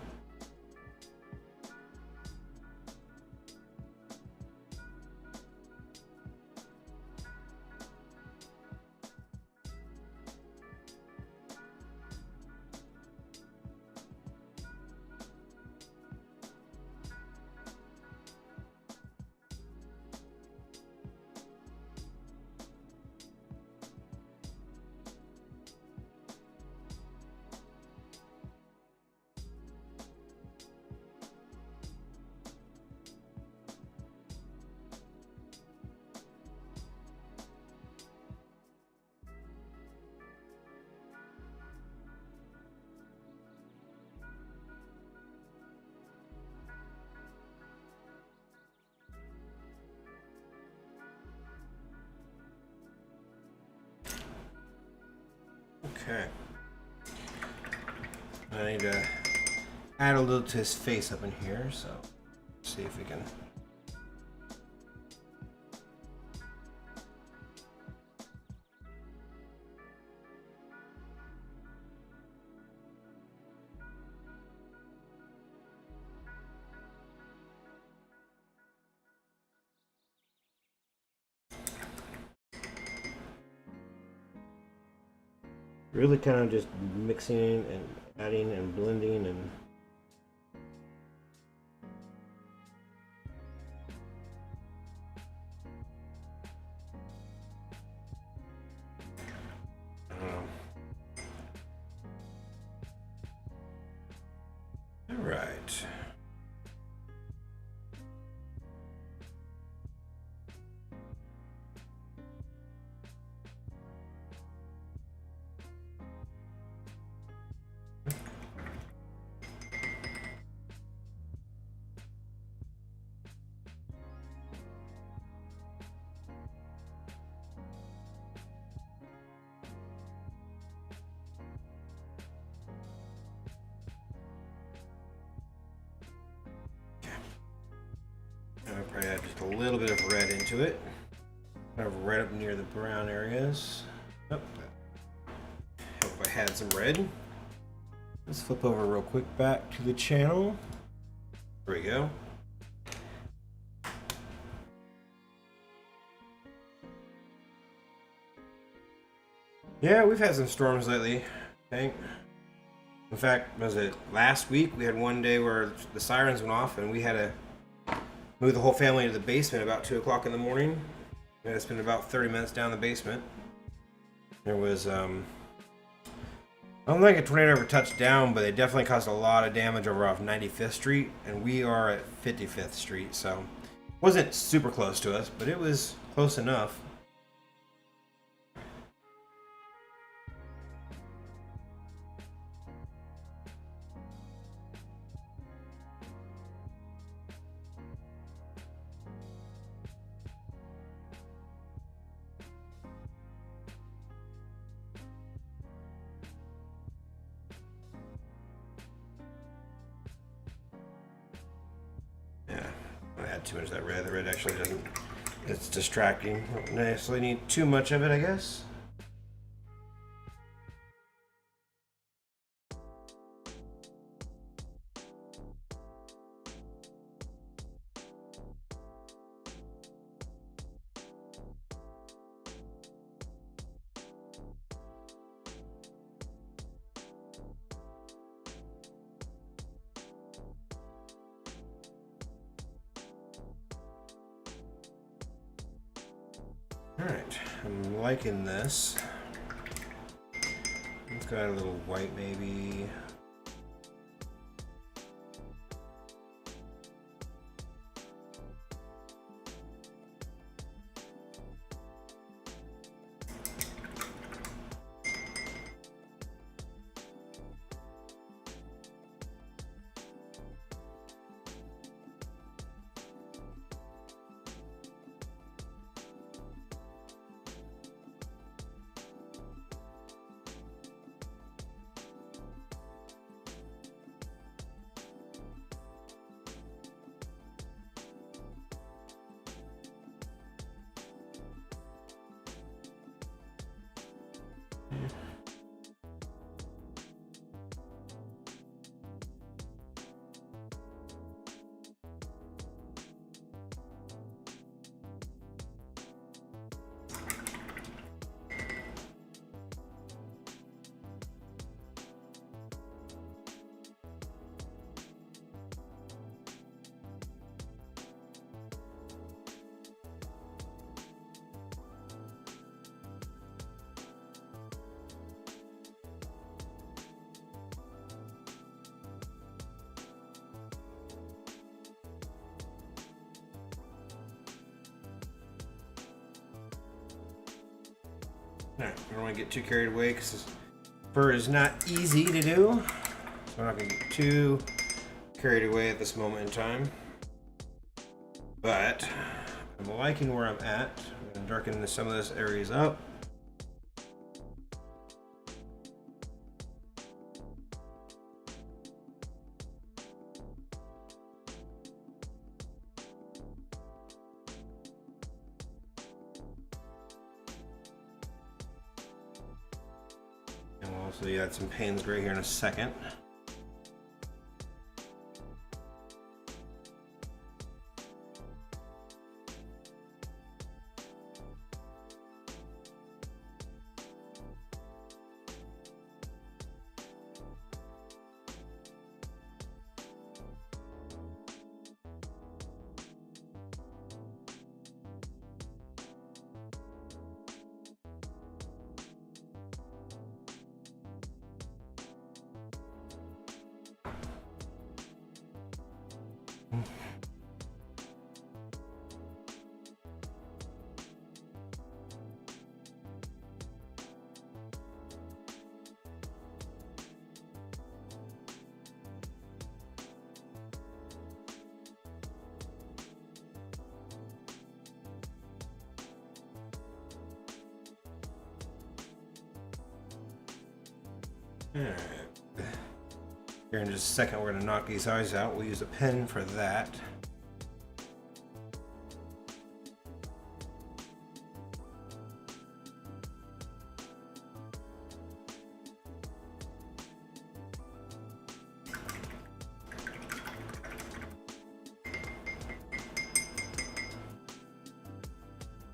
Okay. I need to add a little to his face up in here, so let's see if we can. Really kind of just mixing and adding and blending and all right. I'll probably add just a little bit of red into it. Kind of red up near the brown areas. Oh, hope I had some red. Let's flip over real quick back to the channel. There we go. Yeah, we've had some storms lately, I think. In fact, was it last week? We had one day where the sirens went off and we had to move the whole family to the basement about 2 o'clock in the morning. We had to spend about 30 minutes down the basement. There was, I don't think a tornado ever touched down, but it definitely caused a lot of damage over off 95th Street, and we are at 55th Street, so it wasn't super close to us, but it was close enough. Too much of that red. The red actually doesn't. It's distracting. Don't necessarily need too much of it, I guess. Alright, I'm liking this. Let's go add a little white maybe. Alright, I don't want to get too carried away because fur is not easy to do. So we're not going to get too carried away at this moment in time. But I'm liking where I'm at. I'm going to darken some of those areas up. Also, you add some Payne's gray here in a second. Alright. Here in just a second, we're going to knock these eyes out. We'll use a pen for that.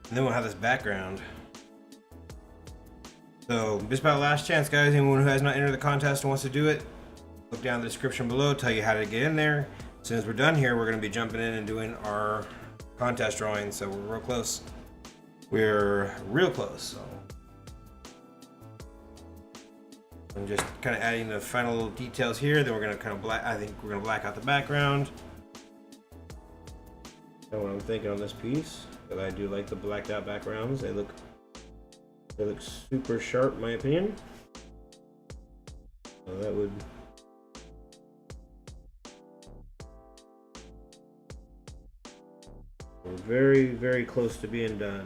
And then we'll have this background. So, just about last chance, guys. Anyone who has not entered the contest and wants to do it, look down in the description below, tell you how to get in there. As soon as we're done here, we're going to be jumping in and doing our contest drawing. So we're real close. We're real close. So I'm just kind of adding the final little details here. Then we're going to kind of I think we're going to black out the background. That's what I'm thinking on this piece. But I do like the blacked out backgrounds. They look super sharp, in my opinion. So that would. We're very, very close to being done.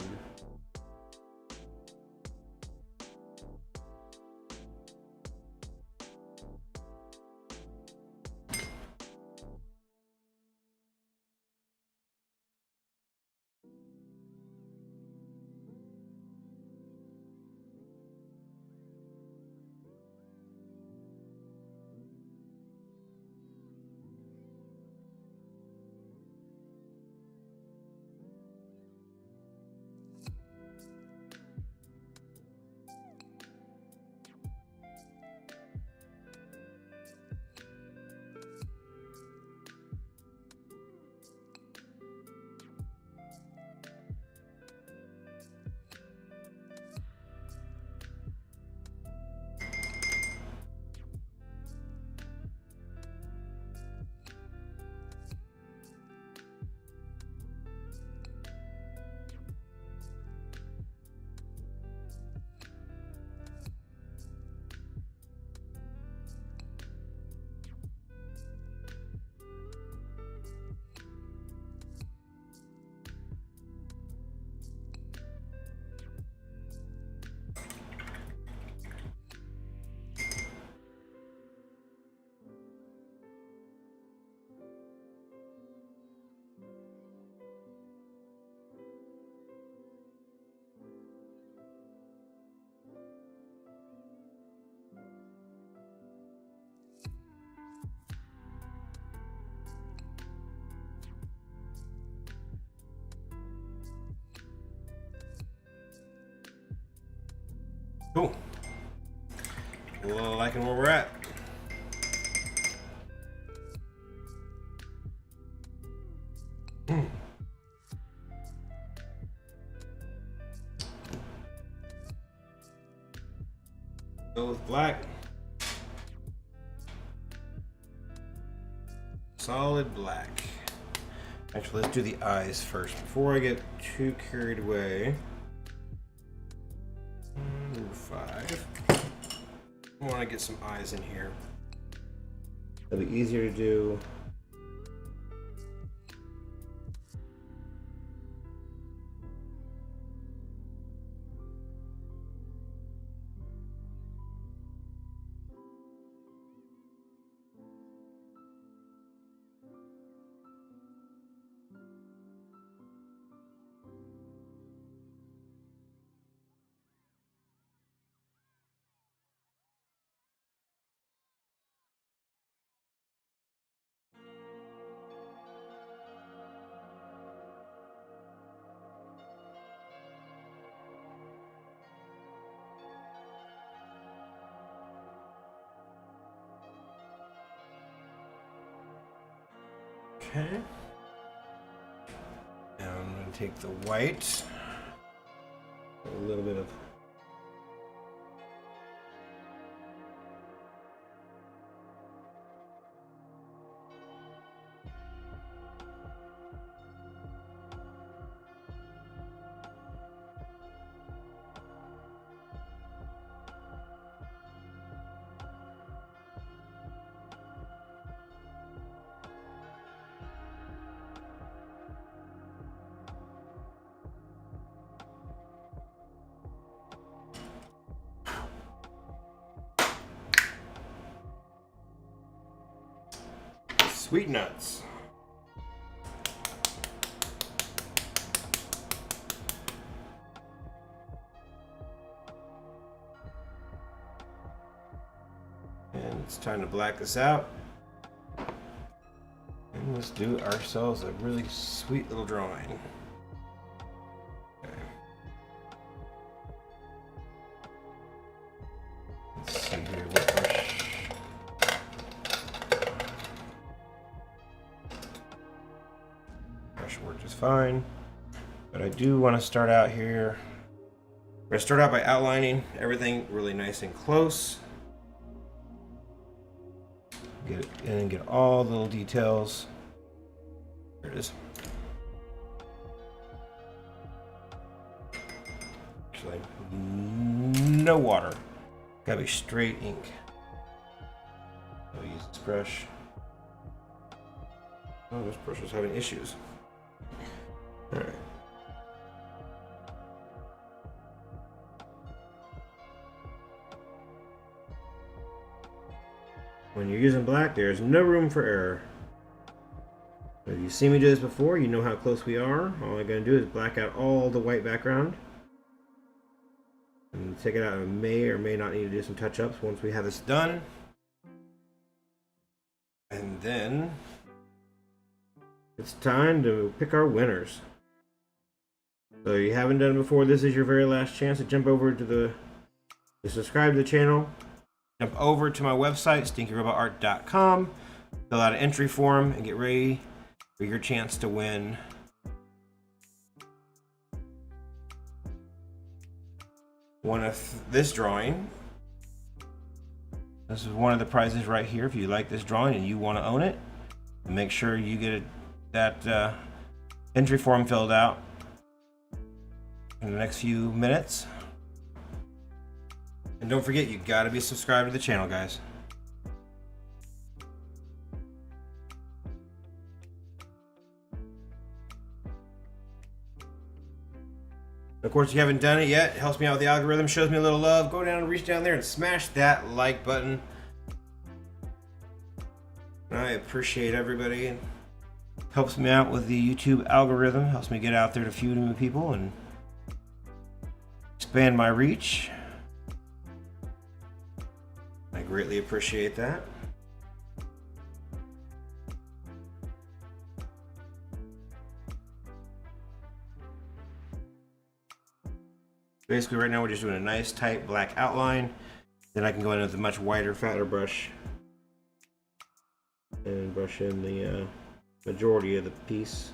Cool. Well, liking where we're at. Go with black. Solid black. Actually, let's do the eyes first before I get too carried away. Number 5. I want to get some eyes in here. It'll be easier to do. Okay. Now I'm going to take the white, a little bit of sweet nuts. And it's time to black this out. And let's do ourselves a really sweet little drawing. Okay. Let's see here what brush. Brush worked just fine. But I do want to start out here. We're going to start out by outlining everything really nice and close. Get it in and get all the little details. There it is. Actually, no water. Gotta be straight ink. I'll use this brush. Oh, this brush is having issues. Alright. When you're using black, there's no room for error. If you've seen me do this before, you know how close we are. All I'm going to do is black out all the white background. And take it out. I may or may not need to do some touch-ups once we have this done. And then it's time to pick our winners. So if you haven't done it before, this is your very last chance to jump over to subscribe to the channel. Jump over to my website, StinkyRobotArt.com, fill out an entry form, and get ready for your chance to win one of this drawing. This is one of the prizes right here. If you like this drawing and you want to own it, make sure you get that entry form filled out in the next few minutes. And don't forget, you gotta be subscribed to the channel, guys. Of course, if you haven't done it yet, it helps me out with the algorithm, shows me a little love. Go down and reach down there and smash that like button. I appreciate everybody. It helps me out with the YouTube algorithm, helps me get out there to a few new people and expand my reach. I greatly appreciate that. Basically right now we're just doing a nice tight black outline. Then I can go in with a much wider, fatter brush and brush in the majority of the piece.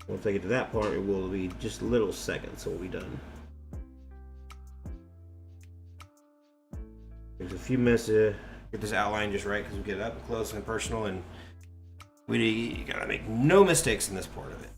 Once I get to that part, it will be just little seconds, so we'll be done. There's a few minutes to get this outline just right because we get it up close and personal, and we gotta make no mistakes in this part of it.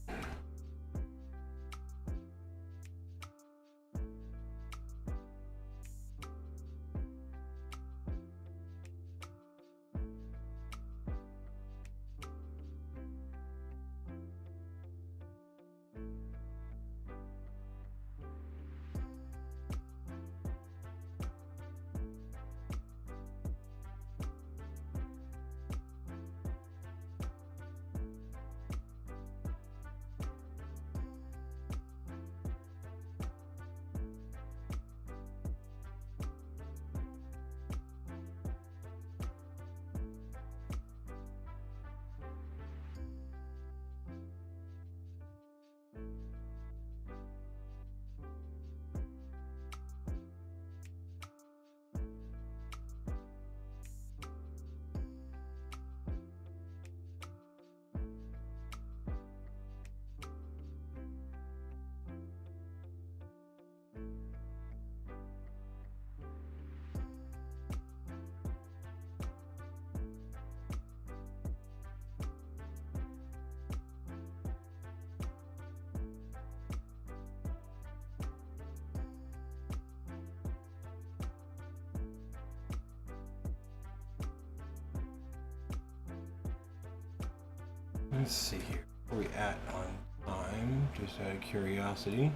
Let's see here. Where are we at on time? Just out of curiosity.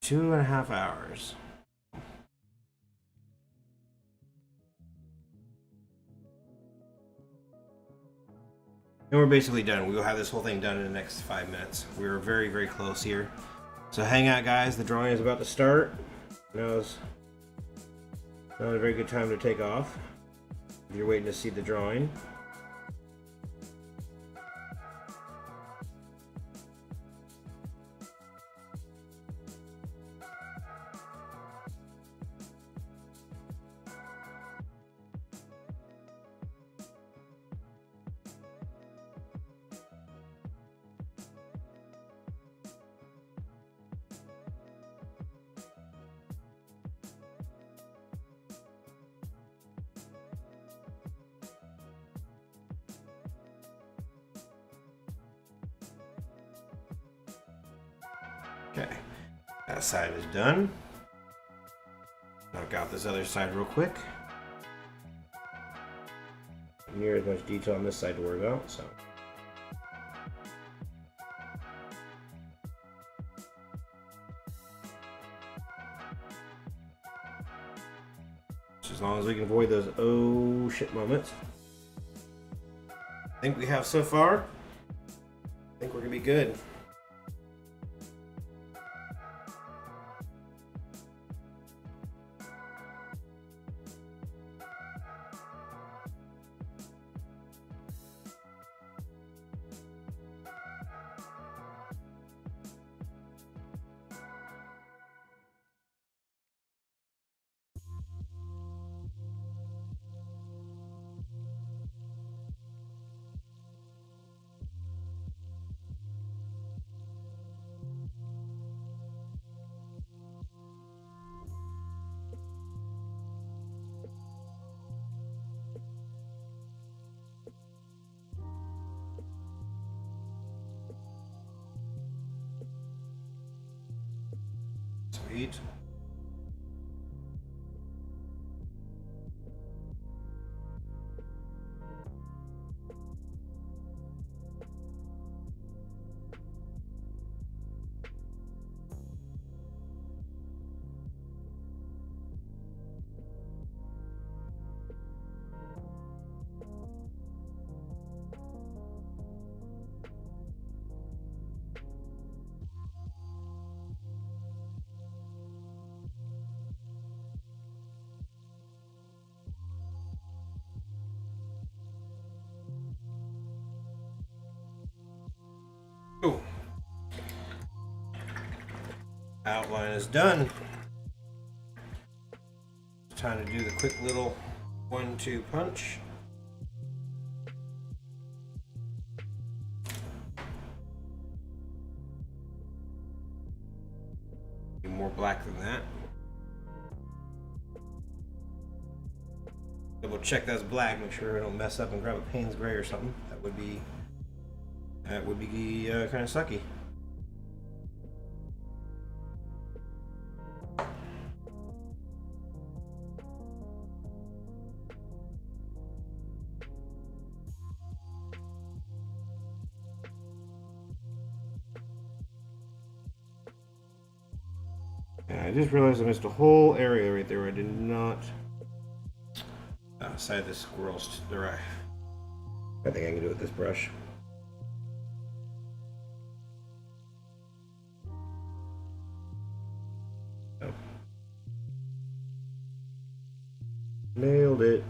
2.5 hours. And we're basically done. We will have this whole thing done in the next 5 minutes. We're very, very close here. So hang out, guys. The drawing is about to start. Now is not a very good time to take off if you're waiting to see the drawing. Okay, that side is done. Knock out this other side real quick. Near as much detail on this side to worry about, so. Just as long as we can avoid those oh shit moments. I think we have so far. I think we're gonna be good. Sweet. Oh. Outline is done. It's time to do the quick little 1-2 punch. Be more black than that. Double check that's black, make sure I don't mess up and grab a Payne's gray or something. That would be kind of sucky. And I just realized I missed a whole area right there where I did not outside the squirrels to the right. I think I can do it with this brush. Oh. Nailed it.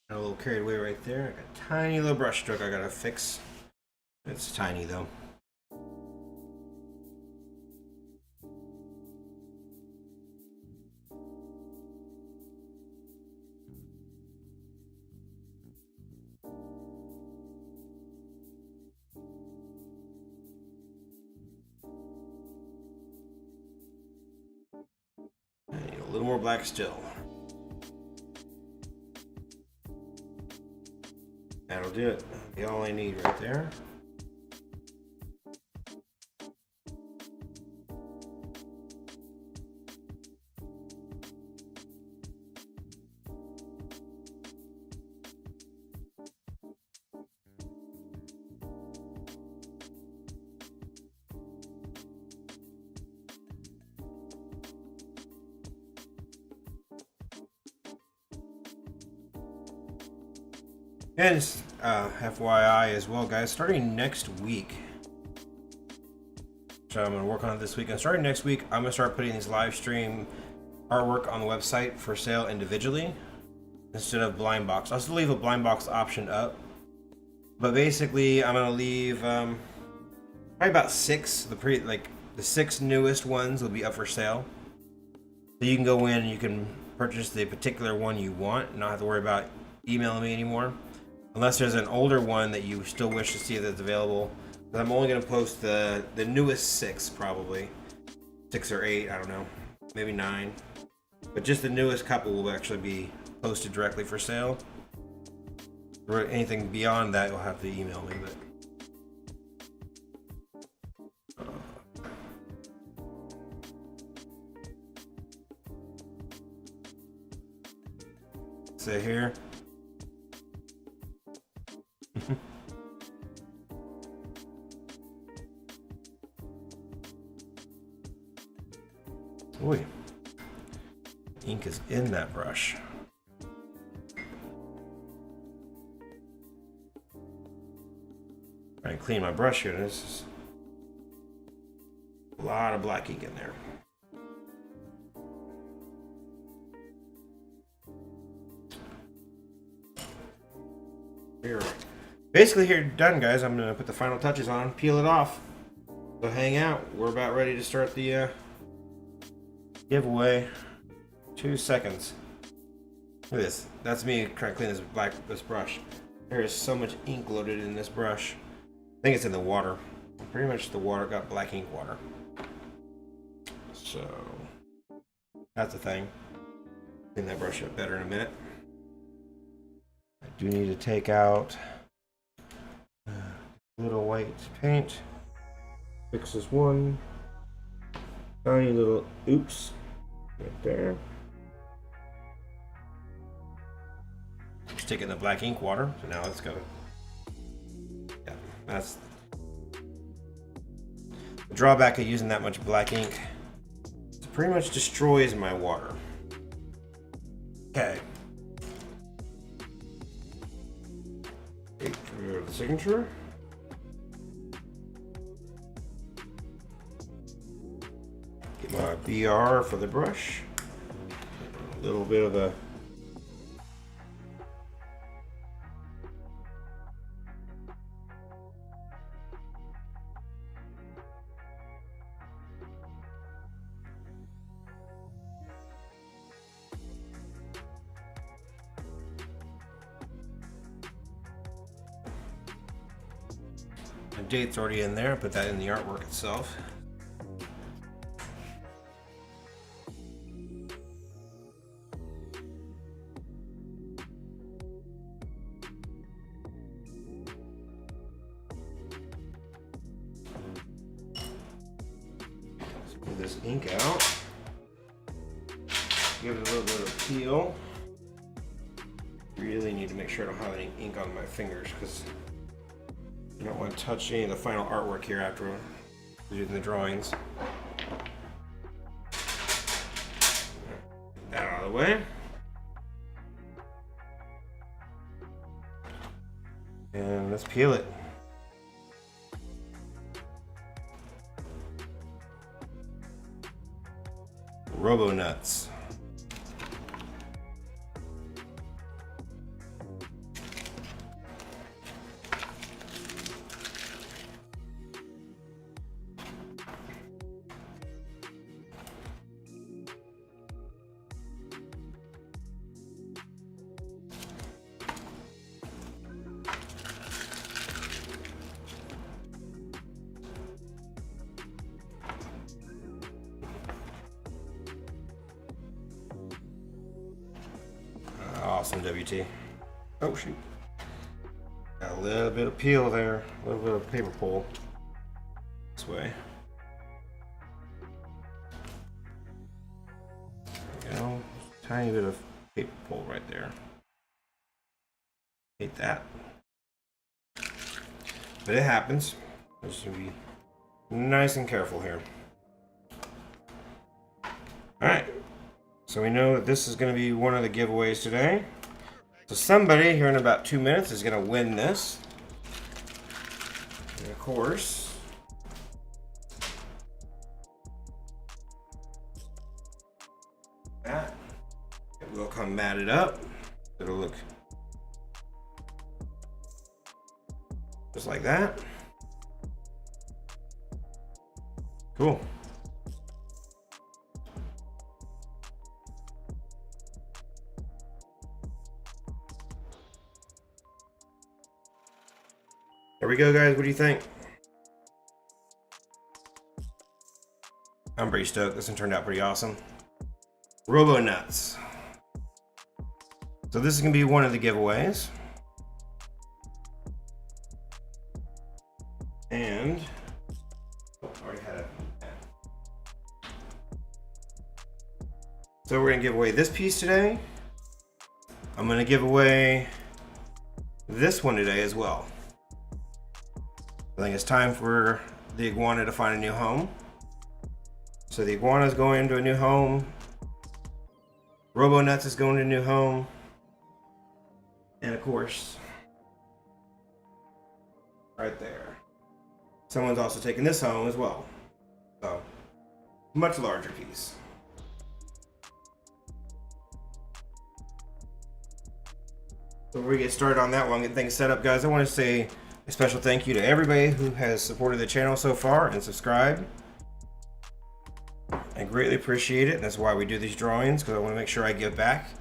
Got a little carried away right there. I got a tiny little brush stroke I gotta fix. It's tiny though. little more black still. That'll do it. That'll be all I need right there. And FYI as well, guys, starting next week, so I'm going to work on it this week, and starting next week, I'm going to start putting these live stream artwork on the website for sale individually instead of blind box. I'll still leave a blind box option up, but basically I'm going to leave probably about 6, the 6 newest ones will be up for sale. So you can go in and you can purchase the particular one you want and not have to worry about emailing me anymore. Unless there's an older one that you still wish to see that's available. But I'm only going to post the newest 6, probably. 6 or 8, I don't know. Maybe 9. But just the newest couple will actually be posted directly for sale. For anything beyond that, you'll have to email me. But say here. Boy, ink is in that brush. Trying to clean my brush here. This is a lot of black ink in there. Here, basically here done, guys. I'm gonna put the final touches on, peel it off. So hang out. We're about ready to start the giveaway. 2 seconds. Look at this. That's me trying to clean this brush. There is so much ink loaded in this brush. I think it's in the water. Pretty much the water got black ink water. So that's the thing. Clean that brush up better in a minute. I do need to take out little white paint. Fix this one. Tiny little oops right there. Stick it in the black ink water. So now let's go. Yeah, that's the drawback of using that much black ink. It pretty much destroys my water. Okay. Wait for the signature. Get my BR for the brush. A little bit of a date's already in there. Put that in the artwork itself. Let's pull this ink out. Give it a little bit of peel. Really need to make sure I don't have any ink on my fingers because I don't want to touch any of the final artwork here after doing the drawings. Get that out of the way. And let's peel it. Robo nuts. awesome, WT. Oh, shoot. Got a little bit of peel there. A little bit of paper pull. This way. There we go. Tiny bit of paper pull right there. Hate that. But it happens. Just gonna be nice and careful here. Alright. So we know that this is going to be one of the giveaways today. So somebody here in about 2 minutes is going to win this. And of course, that it will come matted up. It'll look just like that. Cool. There we go, guys. What do you think? I'm pretty stoked. This one turned out pretty awesome. Robo Nuts. So this is going to be one of the giveaways. And already had it. So we're going to give away this piece today. I'm going to give away this one today as well. I think it's time for the iguana to find a new home. So the iguana is going into a new home. Robo Nuts is going to a new home. And of course, right there, someone's also taking this home as well. So, much larger piece. So before we get started on that one, get things set up, guys, I want to say a special thank you to everybody who has supported the channel so far and subscribed. I greatly appreciate it, and that's why we do these drawings, because I want to make sure I give back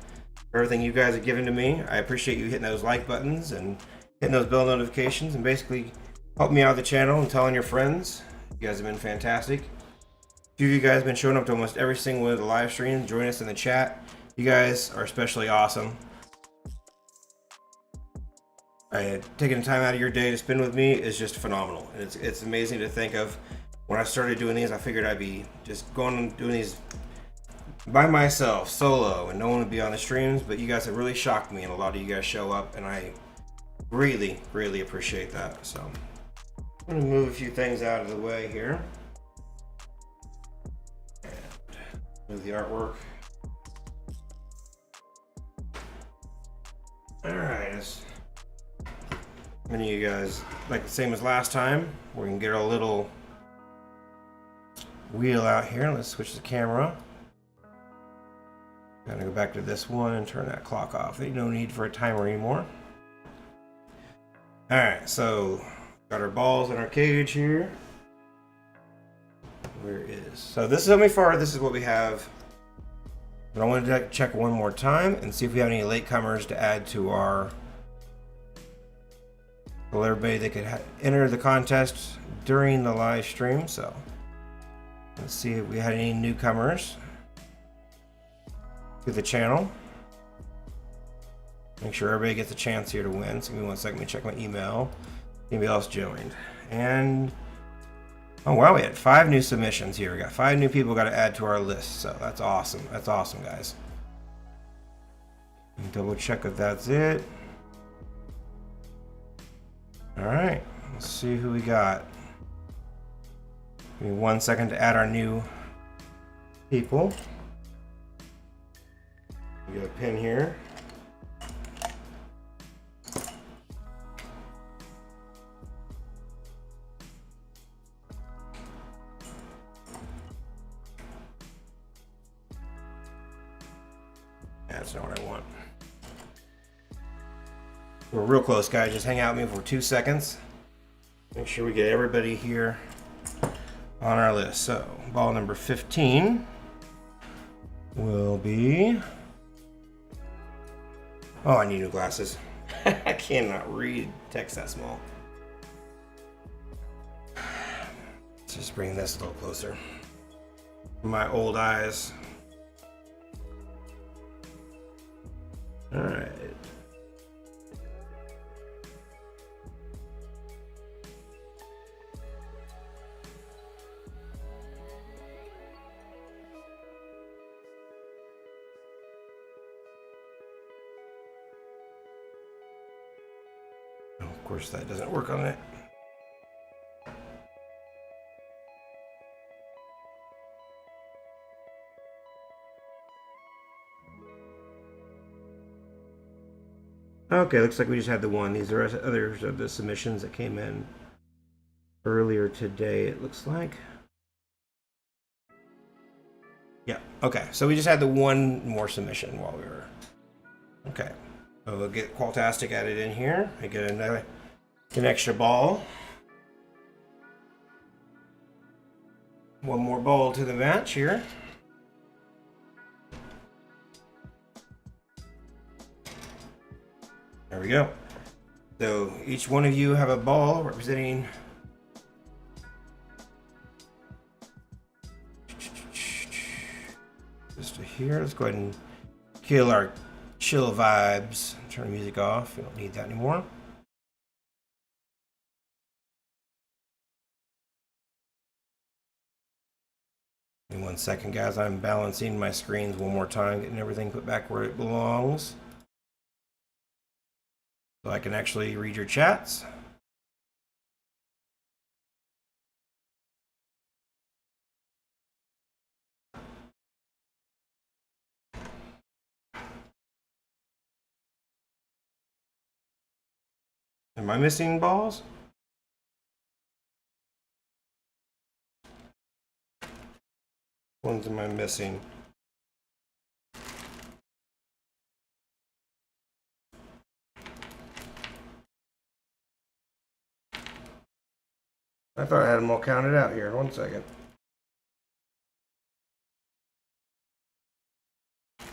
for everything you guys have given to me. I appreciate you hitting those like buttons and hitting those bell notifications and basically helping me out with the channel and telling your friends. You guys have been fantastic. A few of you guys have been showing up to almost every single one of the live streams, joining us in the chat. You guys are especially awesome. Taking the time out of your day to spend with me is just phenomenal. And it's amazing to think of. When I started doing these, I figured I'd be just going and doing these by myself, solo, and no one would be on the streams. But you guys have really shocked me, and a lot of you guys show up, and I really, really appreciate that. So I'm going to move a few things out of the way here. And move the artwork. Alright, many of you guys, like the same as last time, we're going to get our little wheel out here. Let's switch the camera. I'm gonna go back to this one and turn that clock off. There's no need for a timer anymore. Alright, so got our balls in our cage here. Where is? So this is how far, this is what we have. But I wanted to check one more time and see if we have any latecomers to add to our. Well, everybody that could enter the contest during the live stream. So let's see if we had any newcomers to the channel. Make sure everybody gets a chance here to win. So give me 1 second, let me check my email. Anybody else joined? And oh wow, we had 5 new submissions here. We got 5 new people got to add to our list. So that's awesome. That's awesome, guys. Double check if that's it. All right, let's see who we got. Give me 1 second to add our new people. We got a pin here. That's not what I want. We're real close, guys. Just hang out with me for 2 seconds. Make sure we get everybody here on our list. So, ball number 15 will be. Oh, I need new glasses. I cannot read text that small. Let's just bring this a little closer. My old eyes. All right. Of course, that doesn't work on it. Okay, looks like we just had the one. These are others of the submissions that came in earlier today, it looks like. Yeah, okay. So we just had the one more submission while we were... Okay. So we'll get Qualtastic added in here. I get an extra ball. One more ball to the match here. There we go. So each one of you have a ball representing just to here. Let's go ahead and kill our chill vibes. Turn the music off. We don't need that anymore. In 1 second, guys. I'm balancing my screens one more time, getting everything put back where it belongs, so I can actually read your chats. Am I missing balls? Ones am I missing? I thought I had them all counted out here. 1 second.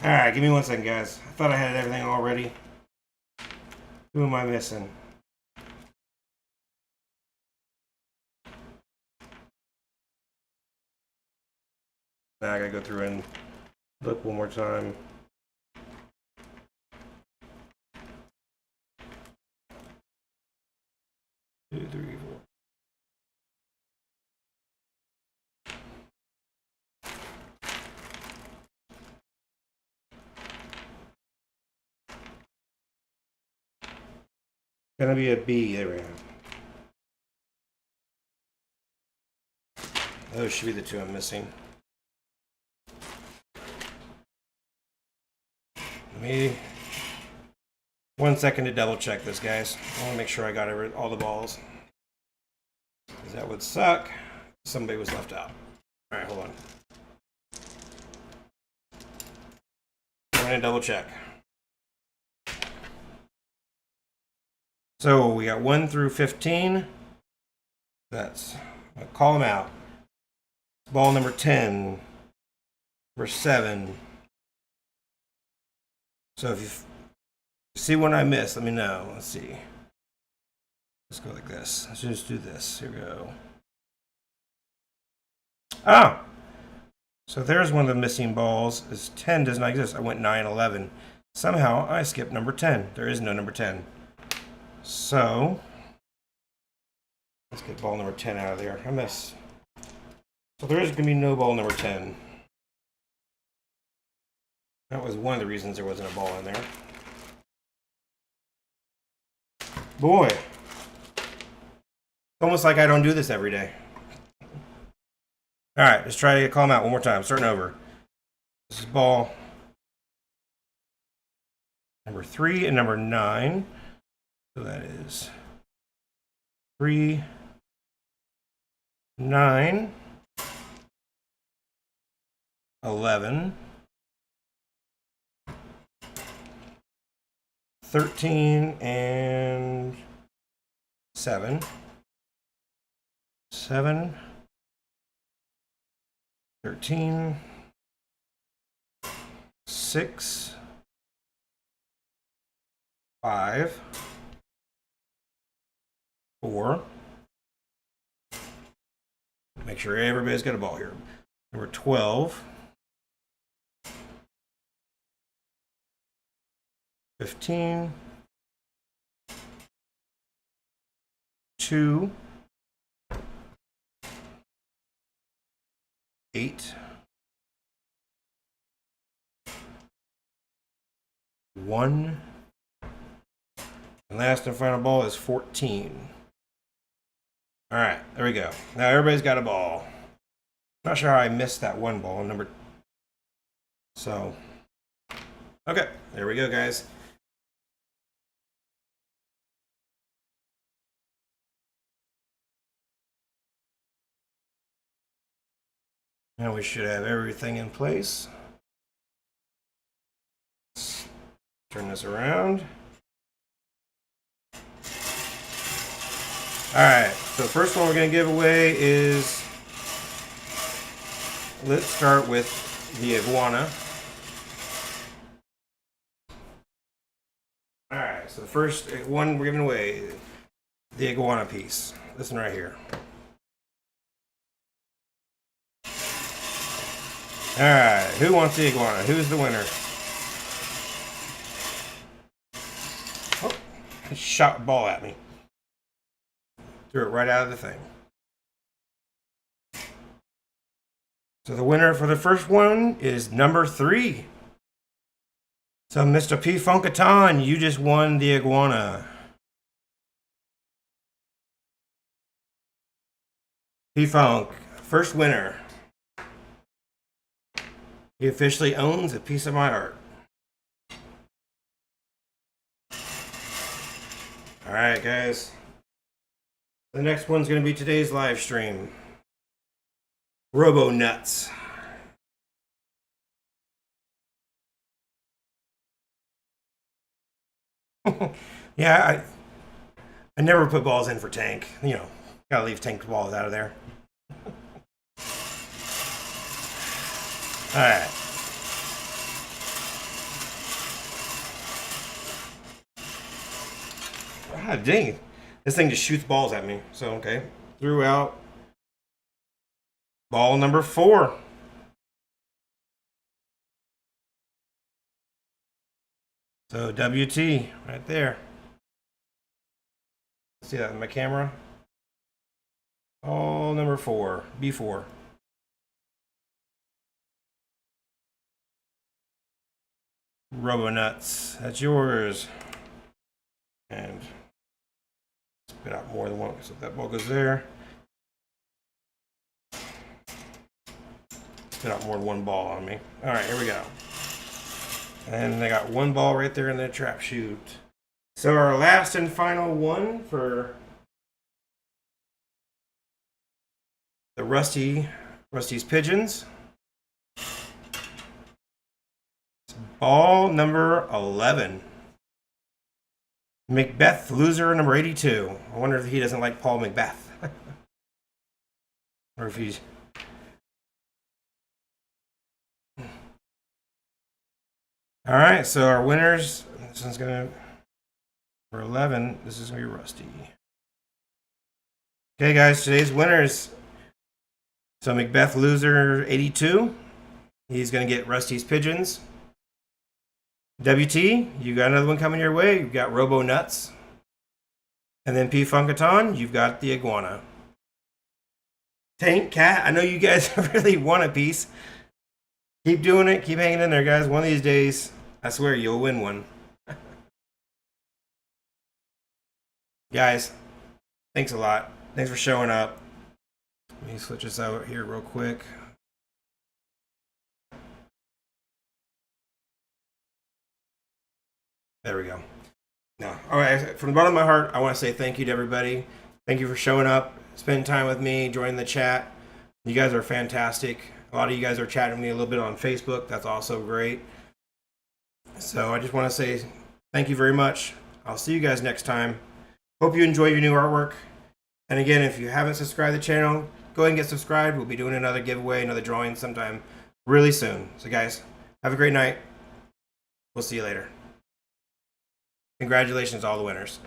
Alright, give me 1 second, guys. I thought I had everything already. Who am I missing? Now I gotta go through and look one more time. Two, three, four. Gonna be a B. There we go. Those should be the two I'm missing. Let me 1 second to double check this, guys. I want to make sure I got all the balls, because that would suck if somebody was left out. All right, hold on. I'm gonna double check. So we got 1 through 15. That's, I'll call them out. Ball number 10, number 7. So if you see one I missed, let me know. Let's see. Let's go like this. Let's just do this. Here we go. Ah! So there's one of the missing balls. Is 10 does not exist. I went 9, 11. Somehow I skipped number 10. There is no number 10. So let's get ball number 10 out of there. I missed. So there is going to be no ball number 10. That was one of the reasons there wasn't a ball in there. Boy. Almost like I don't do this every day. Alright, let's try to call them out one more time. Starting over. This is ball number 3 and number 9. So that is 3, 9, 11, 13, and 7. 7, 13, 6, 5, 4. Make sure everybody's got a ball here. Number 12. 15. 2. 8. 1. And last and final ball is 14. All right, there we go. Now everybody's got a ball. Not sure how I missed that one ball, number. So, okay, there we go, guys. Now we should have everything in place. Let's turn this around. All right, so the first one we're going to give away is, let's start with the iguana. All right, so the first one we're giving away, the iguana piece. This one right here. All right, who wants the iguana? Who's the winner? Oh, he shot a ball at me. Threw it right out of the thing. So the winner for the first one is number 3. So Mr. P. Funkaton, you just won the iguana. P. Funk, first winner. He officially owns a piece of my art. All right, guys. The next one's going to be today's live stream. Robo Nuts. Yeah, I never put balls in for tank. You know, gotta leave tank balls out of there. All right. God dang it. This thing just shoots balls at me. So, okay. Threw out ball number 4. So, WT right there. See that in my camera? Ball number 4. B4. Robo Nuts. That's yours. And spit out more than one, so that ball goes there. Spit out more than one ball on me. All right, here we go. And they got one ball right there in the trap chute. So our last and final one for the Rusty's Pigeons. It's ball number 11. Macbeth, loser number 82. I wonder if he doesn't like Paul Macbeth. Or if he's... All right, so our winners, this one's going to, for 11, this is going to be Rusty. Okay, guys, today's winners. So Macbeth, loser 82. He's going to get Rusty's Pigeons. WT, you got another one coming your way. You've got Robo Nuts. And then P. Funkaton, you've got the iguana. Tank Cat, I know you guys really want a piece. Keep doing it. Keep hanging in there, guys. One of these days, I swear, you'll win one. Guys, thanks a lot. Thanks for showing up. Let me switch this out here real quick. There we go. No. All right. From the bottom of my heart, I want to say thank you to everybody. Thank you for showing up, spending time with me, joining the chat. You guys are fantastic. A lot of you guys are chatting with me a little bit on Facebook. That's also great. So I just want to say thank you very much. I'll see you guys next time. Hope you enjoy your new artwork. And again, if you haven't subscribed to the channel, go ahead and get subscribed. We'll be doing another giveaway, another drawing sometime really soon. So guys, have a great night. We'll see you later. Congratulations to all the winners.